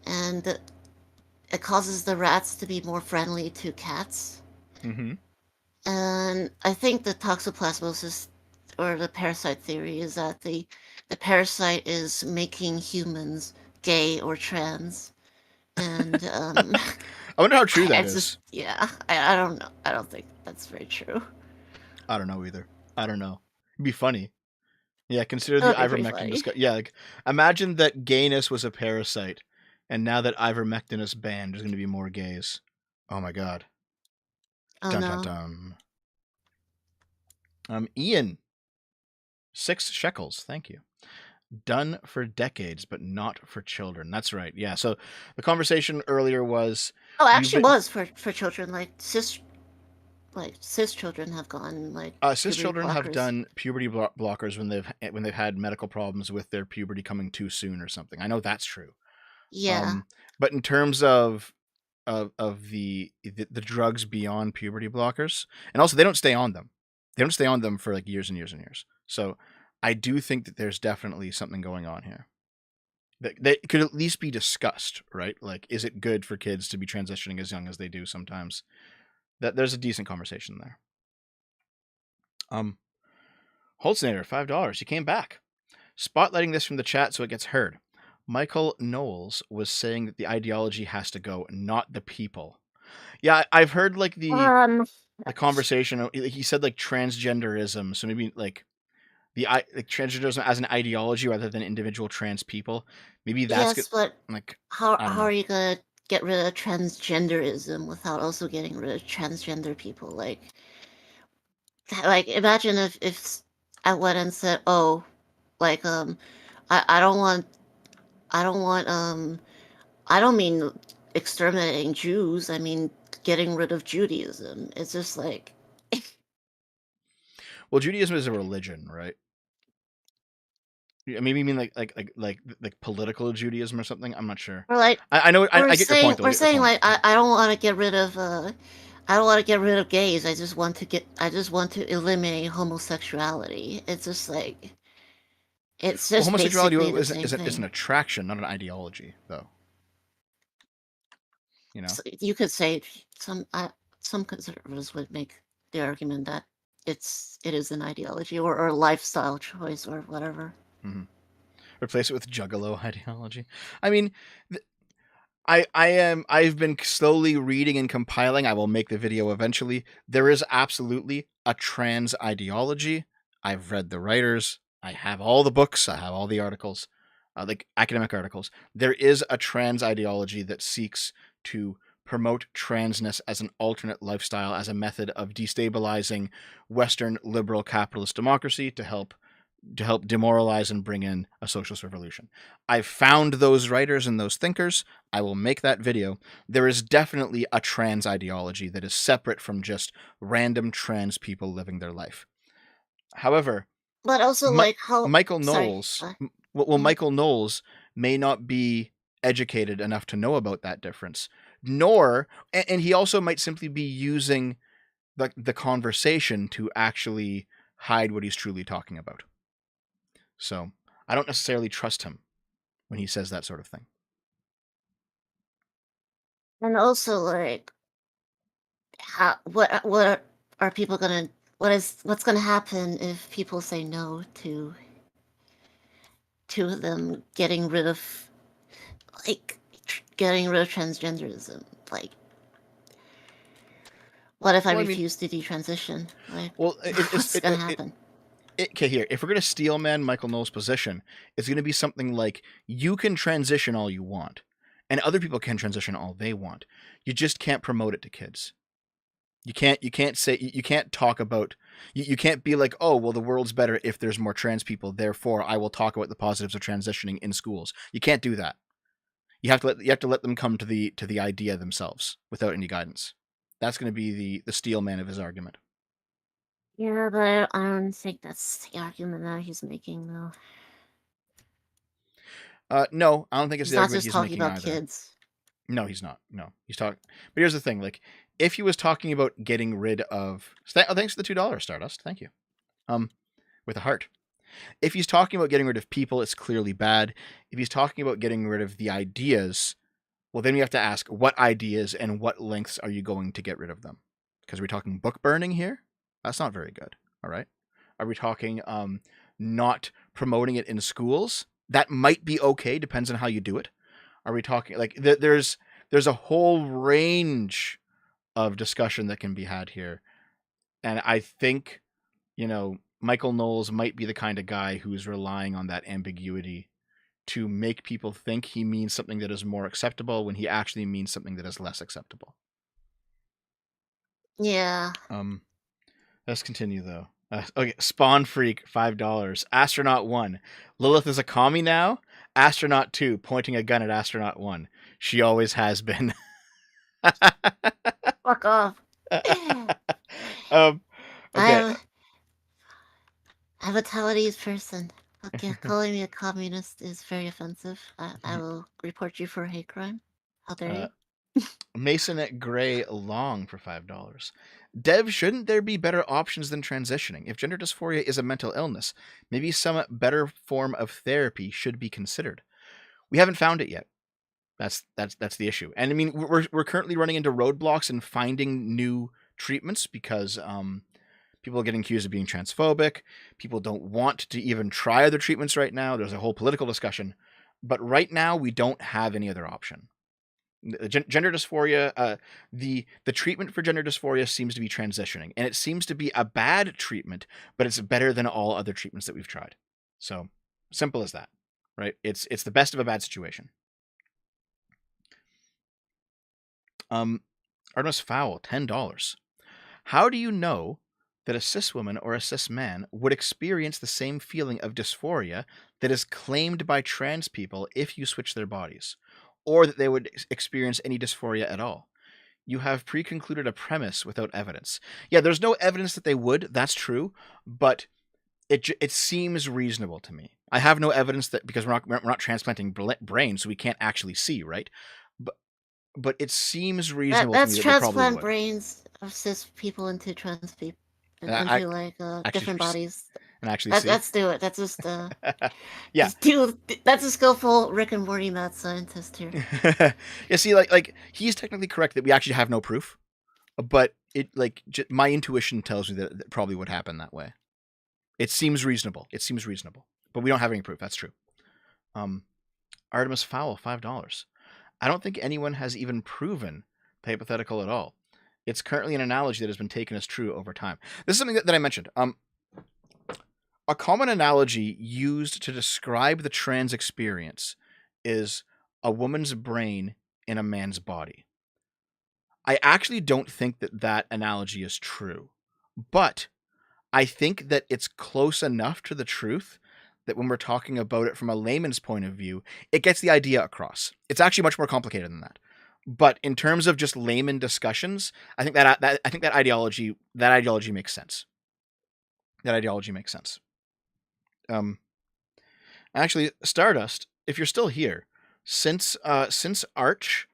and it causes the rats to be more friendly to cats. Mm-hmm. And I think the toxoplasmosis or the parasite theory is that the parasite is making humans gay or trans. And I wonder how true that it's is. just, yeah, I don't know. I don't think that's very true. I don't know either. I don't know. It'd be funny. Yeah, consider the That'd be pretty ivermectin funny. discussion. Yeah, like imagine that gayness was a parasite, and now that ivermectin is banned, there's going to be more gays. Oh my god. Oh Dun no. dun dun. Ian, 6 shekels. Thank you. Done for decades, but not for children. That's right. Yeah. So the conversation earlier was. Oh, actually, was for children. Like cis children have gone like Cis puberty children have blockers. done puberty blockers when they've had medical problems with their puberty coming too soon or something. I know that's true. Yeah. But in terms of the drugs beyond puberty blockers, and also they don't stay on them. They don't stay on them for like years and years and years. So I do think that there's definitely something going on here that could at least be discussed, right? Like, is it good for kids to be transitioning as young as they do sometimes? That there's a decent conversation there. Holtznader, $5. You came back. Spotlighting this from the chat so it gets heard. Michael Knowles was saying that the ideology has to go, not the people. Yeah, I've heard like the conversation. He said like transgenderism, so maybe like transgenderism as an ideology rather than individual trans people. Maybe that's yes, but like how I don't know. are you gonna get rid of transgenderism without also getting rid of transgender people? Like imagine if I went and said, oh, like I don't want I don't mean exterminating Jews. I mean getting rid of Judaism. It's just like Well, Judaism is a religion, right? Maybe you mean like political Judaism or something. I'm not sure. we're like I know. I get your point. Though. we're saying like I don't want to get rid of I don't want to get rid of gays. I just want to eliminate homosexuality. It's just like it's just homosexuality basically the same is thing. an attraction, not an ideology, though. You know, So you could say some conservatives would make the argument that it is an ideology or a lifestyle choice or whatever. Mm-hmm. Replace it with juggalo ideology. I mean, I've been slowly reading and compiling. I will make the video eventually. There is absolutely a trans ideology. I've read the writers. I have all the books. I have all the articles, like academic articles. There is a trans ideology that seeks to promote transness as an alternate lifestyle, as a method of destabilizing Western liberal capitalist democracy to help to help demoralize and bring in a socialist revolution. I've found those writers and those thinkers. I will make that video. There is definitely a trans ideology that is separate from just random trans people living their life. However, But also, like, how. Michael Sorry. Knowles, Michael Knowles may not be educated enough to know about that difference, nor, and he also might simply be using the conversation to actually hide what he's truly talking about. So I don't necessarily trust him when he says that sort of thing. And also, like, what are people gonna? What's gonna happen if people say no to them getting rid of, like, getting rid of transgenderism? Like, what if I refuse to detransition? Like, what's gonna happen? Okay, here, if we're going to steel man Michael Knowles' position, it's going to be something like, you can transition all you want, and other people can transition all they want. You just can't promote it to kids. You can't talk about, you can't be like, oh, well, the world's better if there's more trans people, therefore I will talk about the positives of transitioning in schools. You can't do that. You have to let them come to the idea themselves without any guidance. That's going to be the steel man of his argument. Yeah, but I don't think that's the argument that he's making, though. No, I don't think it's the argument he's making either. He's not just talking about kids. No, he's not. No, he's talking. But here's the thing: like, if he was talking about getting rid of, thanks for the $2, Stardust. Thank you. With a heart. If he's talking about getting rid of people, it's clearly bad. If he's talking about getting rid of the ideas, well, then we have to ask, what ideas and what lengths are you going to get rid of them? Because we're talking book burning here. That's not very good. All right. Are we talking not promoting it in schools? That might be okay. Depends on how you do it. Are we talking like there's a whole range of discussion that can be had here, and I think, Michael Knowles might be the kind of guy who's relying on that ambiguity to make people think he means something that is more acceptable when he actually means something that is less acceptable. Yeah. Let's continue though. Okay, Spawn Freak, $5. Astronaut 1. Lilith is a commie now. Astronaut 2, pointing a gun at Astronaut 1. She always has been. Fuck off. Okay. I'm a Taiwanese person. Okay, calling me a communist is very offensive. I will report you for a hate crime. How dare you? Mason Gray Long for $5. Dev, shouldn't there be better options than transitioning? If gender dysphoria is a mental illness, maybe some better form of therapy should be considered. We haven't found it yet. That's the issue. And I mean, we're currently running into roadblocks in finding new treatments because people are getting accused of being transphobic. People don't want to even try other treatments right now. There's a whole political discussion. But right now, we don't have any other option. Gender dysphoria, the treatment for gender dysphoria seems to be transitioning, and it seems to be a bad treatment, but it's better than all other treatments that we've tried. So simple as that, right? It's the best of a bad situation. Artemis Fowl, $10. How do you know that a cis woman or a cis man would experience the same feeling of dysphoria that is claimed by trans people if you switch their bodies, or that they would experience any dysphoria at all? You have pre-concluded a premise without evidence. Yeah, there's no evidence that they would. That's true, but it seems reasonable to me. I have no evidence that, because we're not transplanting brains, so we can't actually see, right? But it seems reasonable to me that they probably would. That's transplant brains of cis people into trans people, into different bodies. And actually see. Let's do it. That's just yeah. That's a skillful Rick and Morty mad scientist here. Yeah, see, like he's technically correct that we actually have no proof, but my intuition tells me that it probably would happen that way. It seems reasonable. But we don't have any proof. That's true. Artemis Fowl, $5. I don't think anyone has even proven the hypothetical at all. It's currently an analogy that has been taken as true over time. This is something that I mentioned. A common analogy used to describe the trans experience is a woman's brain in a man's body. I actually don't think that analogy is true, but I think that it's close enough to the truth that when we're talking about it from a layman's point of view, it gets the idea across. It's actually much more complicated than that. But in terms of just layman discussions, I think that ideology makes sense. That ideology makes sense. Actually, Stardust, if you're still here, since Arch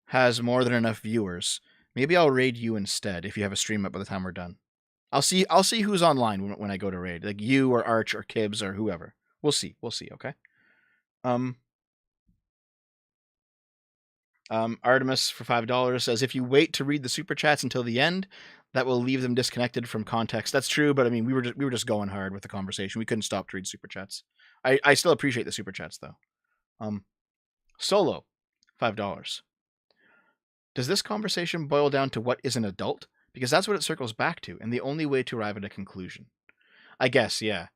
has more than enough viewers, maybe I'll raid you instead if you have a stream up by the time we're done. I'll see who's online when I go to raid, like you or Arch or Kibbs or whoever. We'll see. Okay. Artemis for $5 says, if you wait to read the super chats until the end, that will leave them disconnected from context. That's true, but I mean, we were just going hard with the conversation. We couldn't stop to read super chats. I still appreciate the super chats though. Solo, $5. Does this conversation boil down to what is an adult? Because that's what it circles back to, and the only way to arrive at a conclusion. I guess, yeah.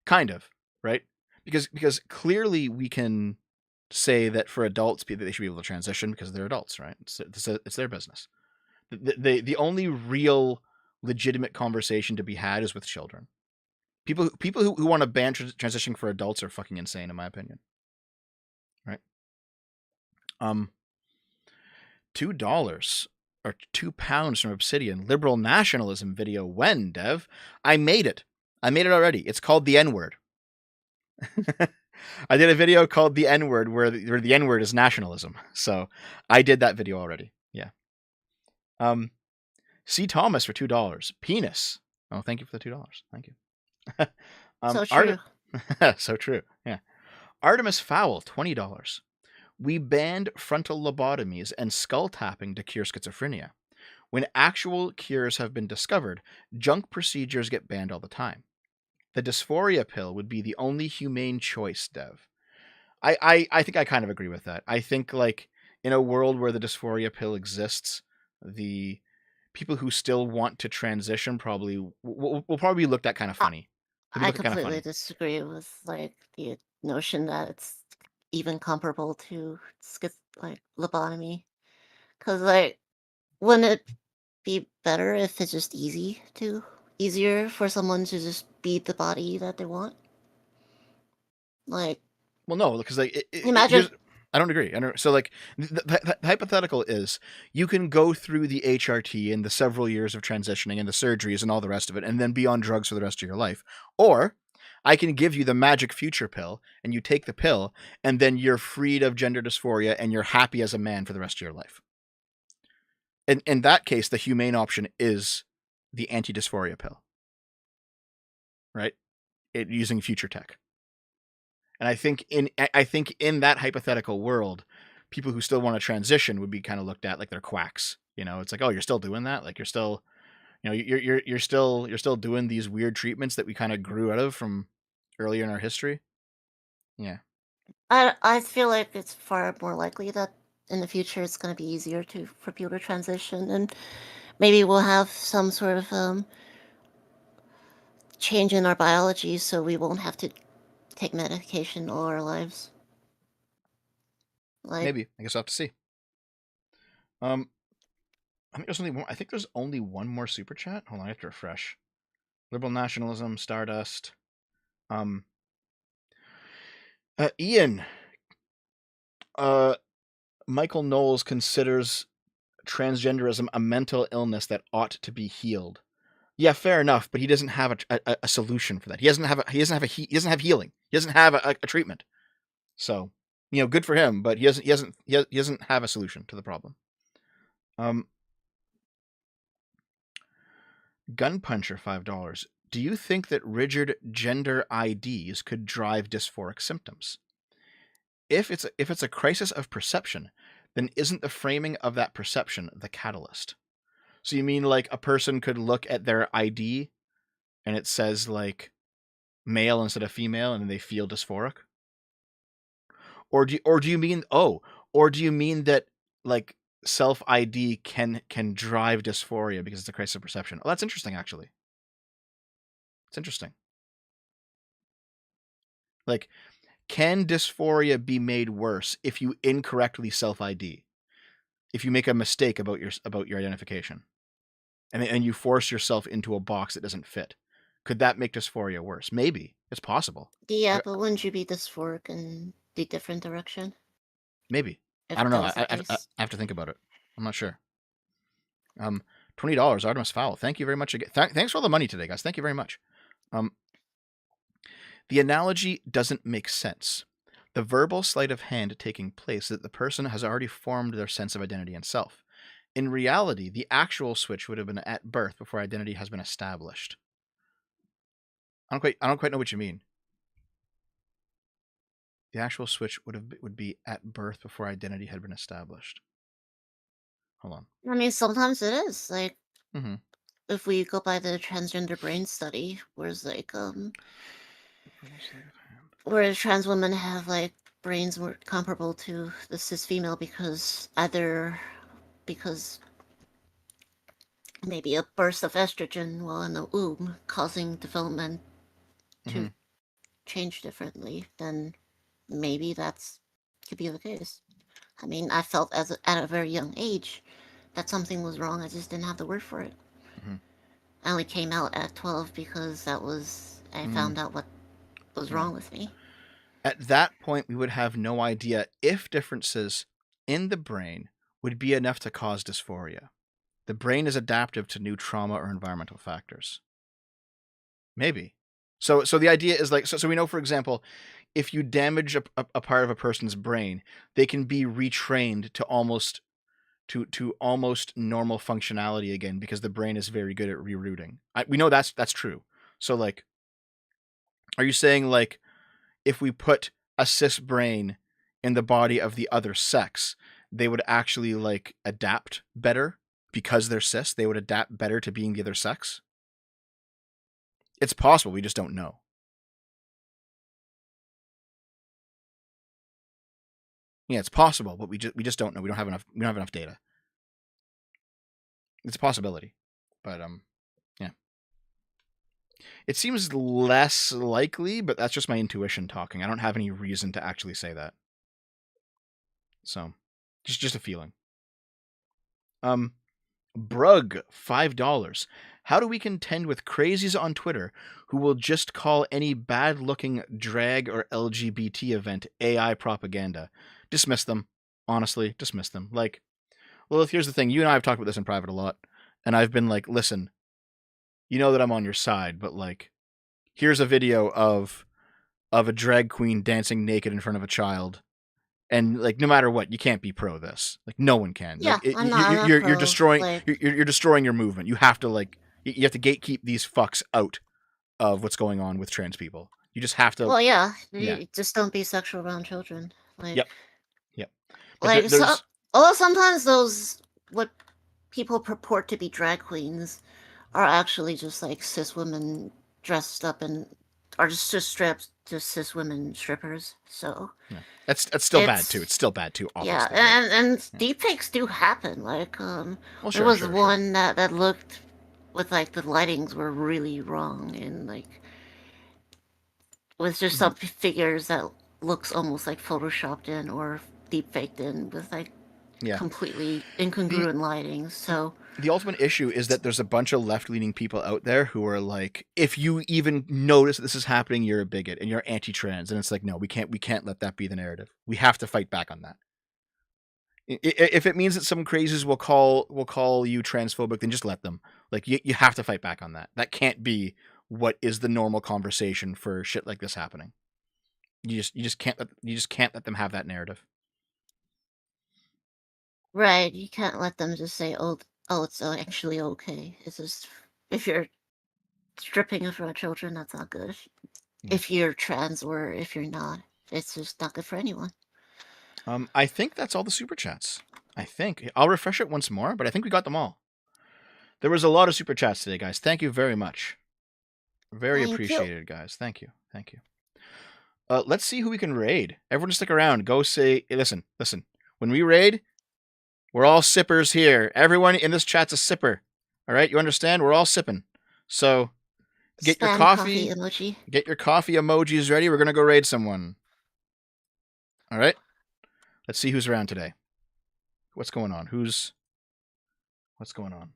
Kind of, right? Because clearly we can say that for adults, they should be able to transition because they're adults, right? It's their business. The only real legitimate conversation to be had is with children. People who want to ban transitioning for adults are fucking insane, in my opinion. Right? $2 or £2 from Obsidian. Liberal nationalism video. When, Dev? I made it already. It's called the N-word. I did a video called the N-word where the N-word is nationalism. So I did that video already. Yeah. C. Thomas for $2. Penis. Oh, thank you for the $2. Thank you. So true. So true. Yeah. Artemis Fowl, $20. We banned frontal lobotomies and skull tapping to cure schizophrenia. When actual cures have been discovered, junk procedures get banned all the time. The dysphoria pill would be the only humane choice, Dev. I think I kind of agree with that. I think, like, in a world where the dysphoria pill exists, the people who still want to transition probably will probably be looked at kind of funny. I completely disagree with like the notion that it's even comparable to like lobotomy, because like wouldn't it be better if it's just easier for someone to just be the body that they want? Like, well, no, because like imagine. I don't agree. So like the hypothetical is you can go through the HRT and the several years of transitioning and the surgeries and all the rest of it and then be on drugs for the rest of your life. Or I can give you the magic future pill and you take the pill and then you're freed of gender dysphoria and you're happy as a man for the rest of your life. And in that case, the humane option is the anti-dysphoria pill. Right? Using future tech. And I think in that hypothetical world, people who still want to transition would be kind of looked at like they're quacks. You know, it's like, oh, you're still doing that? Like you're still, you know, you're still doing these weird treatments that we kind of grew out of from earlier in our history. Yeah. I feel like it's far more likely that in the future it's going to be easier for people to transition, and maybe we'll have some sort of change in our biology, so we won't have to take medication all our lives. Like, maybe. I guess I'll have to see. I think there's only one more super chat. Hold on, I have to refresh. Liberal nationalism, Stardust. Ian. Michael Knowles considers transgenderism a mental illness that ought to be healed. Yeah, fair enough, but he doesn't have a solution for that. He doesn't have healing. He doesn't have a treatment. So, you know, good for him, but he doesn't have a solution to the problem. Gunpuncher, $5. Do you think that rigid gender IDs could drive dysphoric symptoms? If it's a crisis of perception, then isn't the framing of that perception the catalyst? So you mean like a person could look at their ID and it says like male instead of female and they feel dysphoric? Or do you mean that like self ID can drive dysphoria because it's a crisis of perception? Oh, that's interesting actually. It's interesting. Like, can dysphoria be made worse if you incorrectly self ID? If you make a mistake about your identification? And you force yourself into a box that doesn't fit. Could that make dysphoria worse? Maybe. It's possible. Yeah, but wouldn't you be dysphoric in the different direction Maybe. if I don't that know. was the I case? have to think about it. I'm not sure. $20, Artemis Fowl. Thank you very much again. Thanks for all the money today, guys. Thank you very much. The analogy doesn't make sense. The verbal sleight of hand taking place is that the person has already formed their sense of identity and self. In reality, the actual switch would have been at birth before identity has been established. I don't quite know what you mean. The actual switch would be at birth before identity had been established. Hold on. I mean, sometimes it is. Like, Mm-hmm. if we go by the transgender brain study, whereas like whereas trans women have like brains more comparable to the cis female because maybe a burst of estrogen while in the womb causing development to change differently, then maybe that's could be the case. I mean, I felt at a very young age that something was wrong. I just didn't have the word for it. I only came out at 12 because I found out what was wrong with me. At that point, we would have no idea if differences in the brain would be enough to cause dysphoria. The brain is adaptive to new trauma or environmental factors. Maybe. So the idea is like, so we know, for example, if you damage a part of a person's brain, they can be retrained to almost normal functionality again because the brain is very good at rerouting. We know that's true. So like, are you saying like, if we put a cis brain in the body of the other sex, they would actually like adapt better because they're cis? They would adapt better to being the other sex? It's possible, we just don't know. Yeah, it's possible, but we just don't know. We don't have enough data. It's a possibility, but yeah. It seems less likely, but that's just my intuition talking. I don't have any reason to actually say that. So, just a feeling. Brug, $5. How do we contend with crazies on Twitter who will just call any bad-looking drag or LGBT event AI propaganda? Dismiss them. Honestly, dismiss them. Like, Lilith, here's the thing. You and I have talked about this in private a lot, and I've been like, listen, you know that I'm on your side, but like, here's a video of a drag queen dancing naked in front of a child. And like, no matter what, you can't be pro this. Like, no one can. Yeah, like, I'm not you're pro, destroying. like- You're destroying your movement. You have to like. You have to gatekeep these fucks out of what's going on with trans people. You just have to. Well, yeah, Yeah. just don't be sexual around children. Like, Yep. But like there's. although sometimes those what people purport to be drag queens are actually just like cis women dressed up and are just strapped to cis women strippers. So Yeah. That's still bad too. It's still bad too. yeah, Obviously. and deepfakes do happen. Like Well, there was one that looked with like the lightings were really wrong and like with just some figures that looks almost like photoshopped in or deepfaked in with like completely incongruent lighting. So the ultimate issue is that there's a bunch of left-leaning people out there who are like, if you even notice this is happening, you're a bigot and you're anti-trans. And it's like, no, we can't let that be the narrative. We have to fight back on that. If it means that some crazies will call you transphobic, then just let them. Like, you have to fight back on that. That can't be what is the normal conversation for shit like this happening. You just can't let them have that narrative. right, you can't let them just say, oh, it's actually okay. It's just if you're stripping in front of children, that's not good. If you're trans or if you're not, it's just not good for anyone. I think that's all the super chats. I think I'll refresh it once more, but I think we got them all. There was a lot of super chats today, guys. Thank you very much. Very appreciated, guys. Thank you. Let's see who we can raid. Everyone stick around. Go say, hey, listen. When we raid, we're all sippers here. Everyone in this chat's a sipper. All right, you understand? We're all sipping. So get your coffee emoji. Get your coffee emojis ready. We're gonna go raid someone. All right. Let's see who's around today. What's going on? What's going on?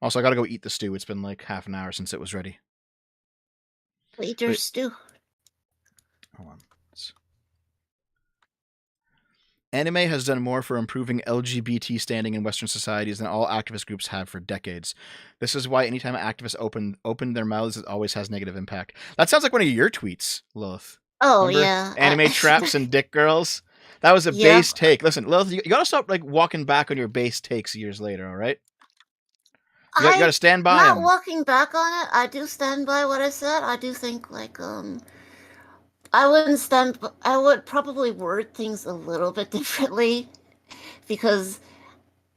Also, I gotta go eat the stew. It's been like half an hour since it was ready. Eat your stew. Hold on. Anime has done more for improving LGBT standing in Western societies than all activist groups have for decades. This is why anytime activists open their mouths, it always has negative impact. That sounds like one of your tweets, Lilith. Oh Remember? yeah. Anime traps and dick girls. That was a Yeah. base take. Listen, Lilith, you gotta stop like walking back on your base takes years later. All right. You gotta stand by Not them. walking back on it. I do stand by what I said. I do think like I wouldn't stand. I would probably word things a little bit differently, because,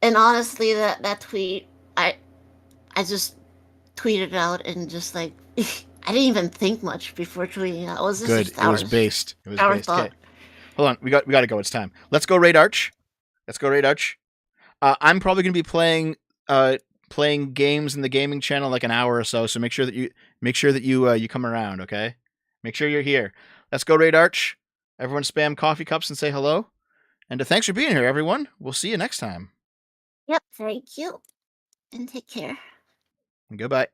and honestly, that tweet, I just tweeted out and just like I didn't even think much before tweeting it. It was just Good. Just It was based. It was our based. thought. Okay. Hold on. We got to go. It's time. Let's go raid Arch. I'm probably gonna be playing games in the gaming channel like an hour or so. So make sure that you come around. Okay. Make sure you're here. Let's go raid Arch. Everyone spam coffee cups and say hello. And thanks for being here, everyone. We'll see you next time. Yep. Thank you, and take care. Goodbye.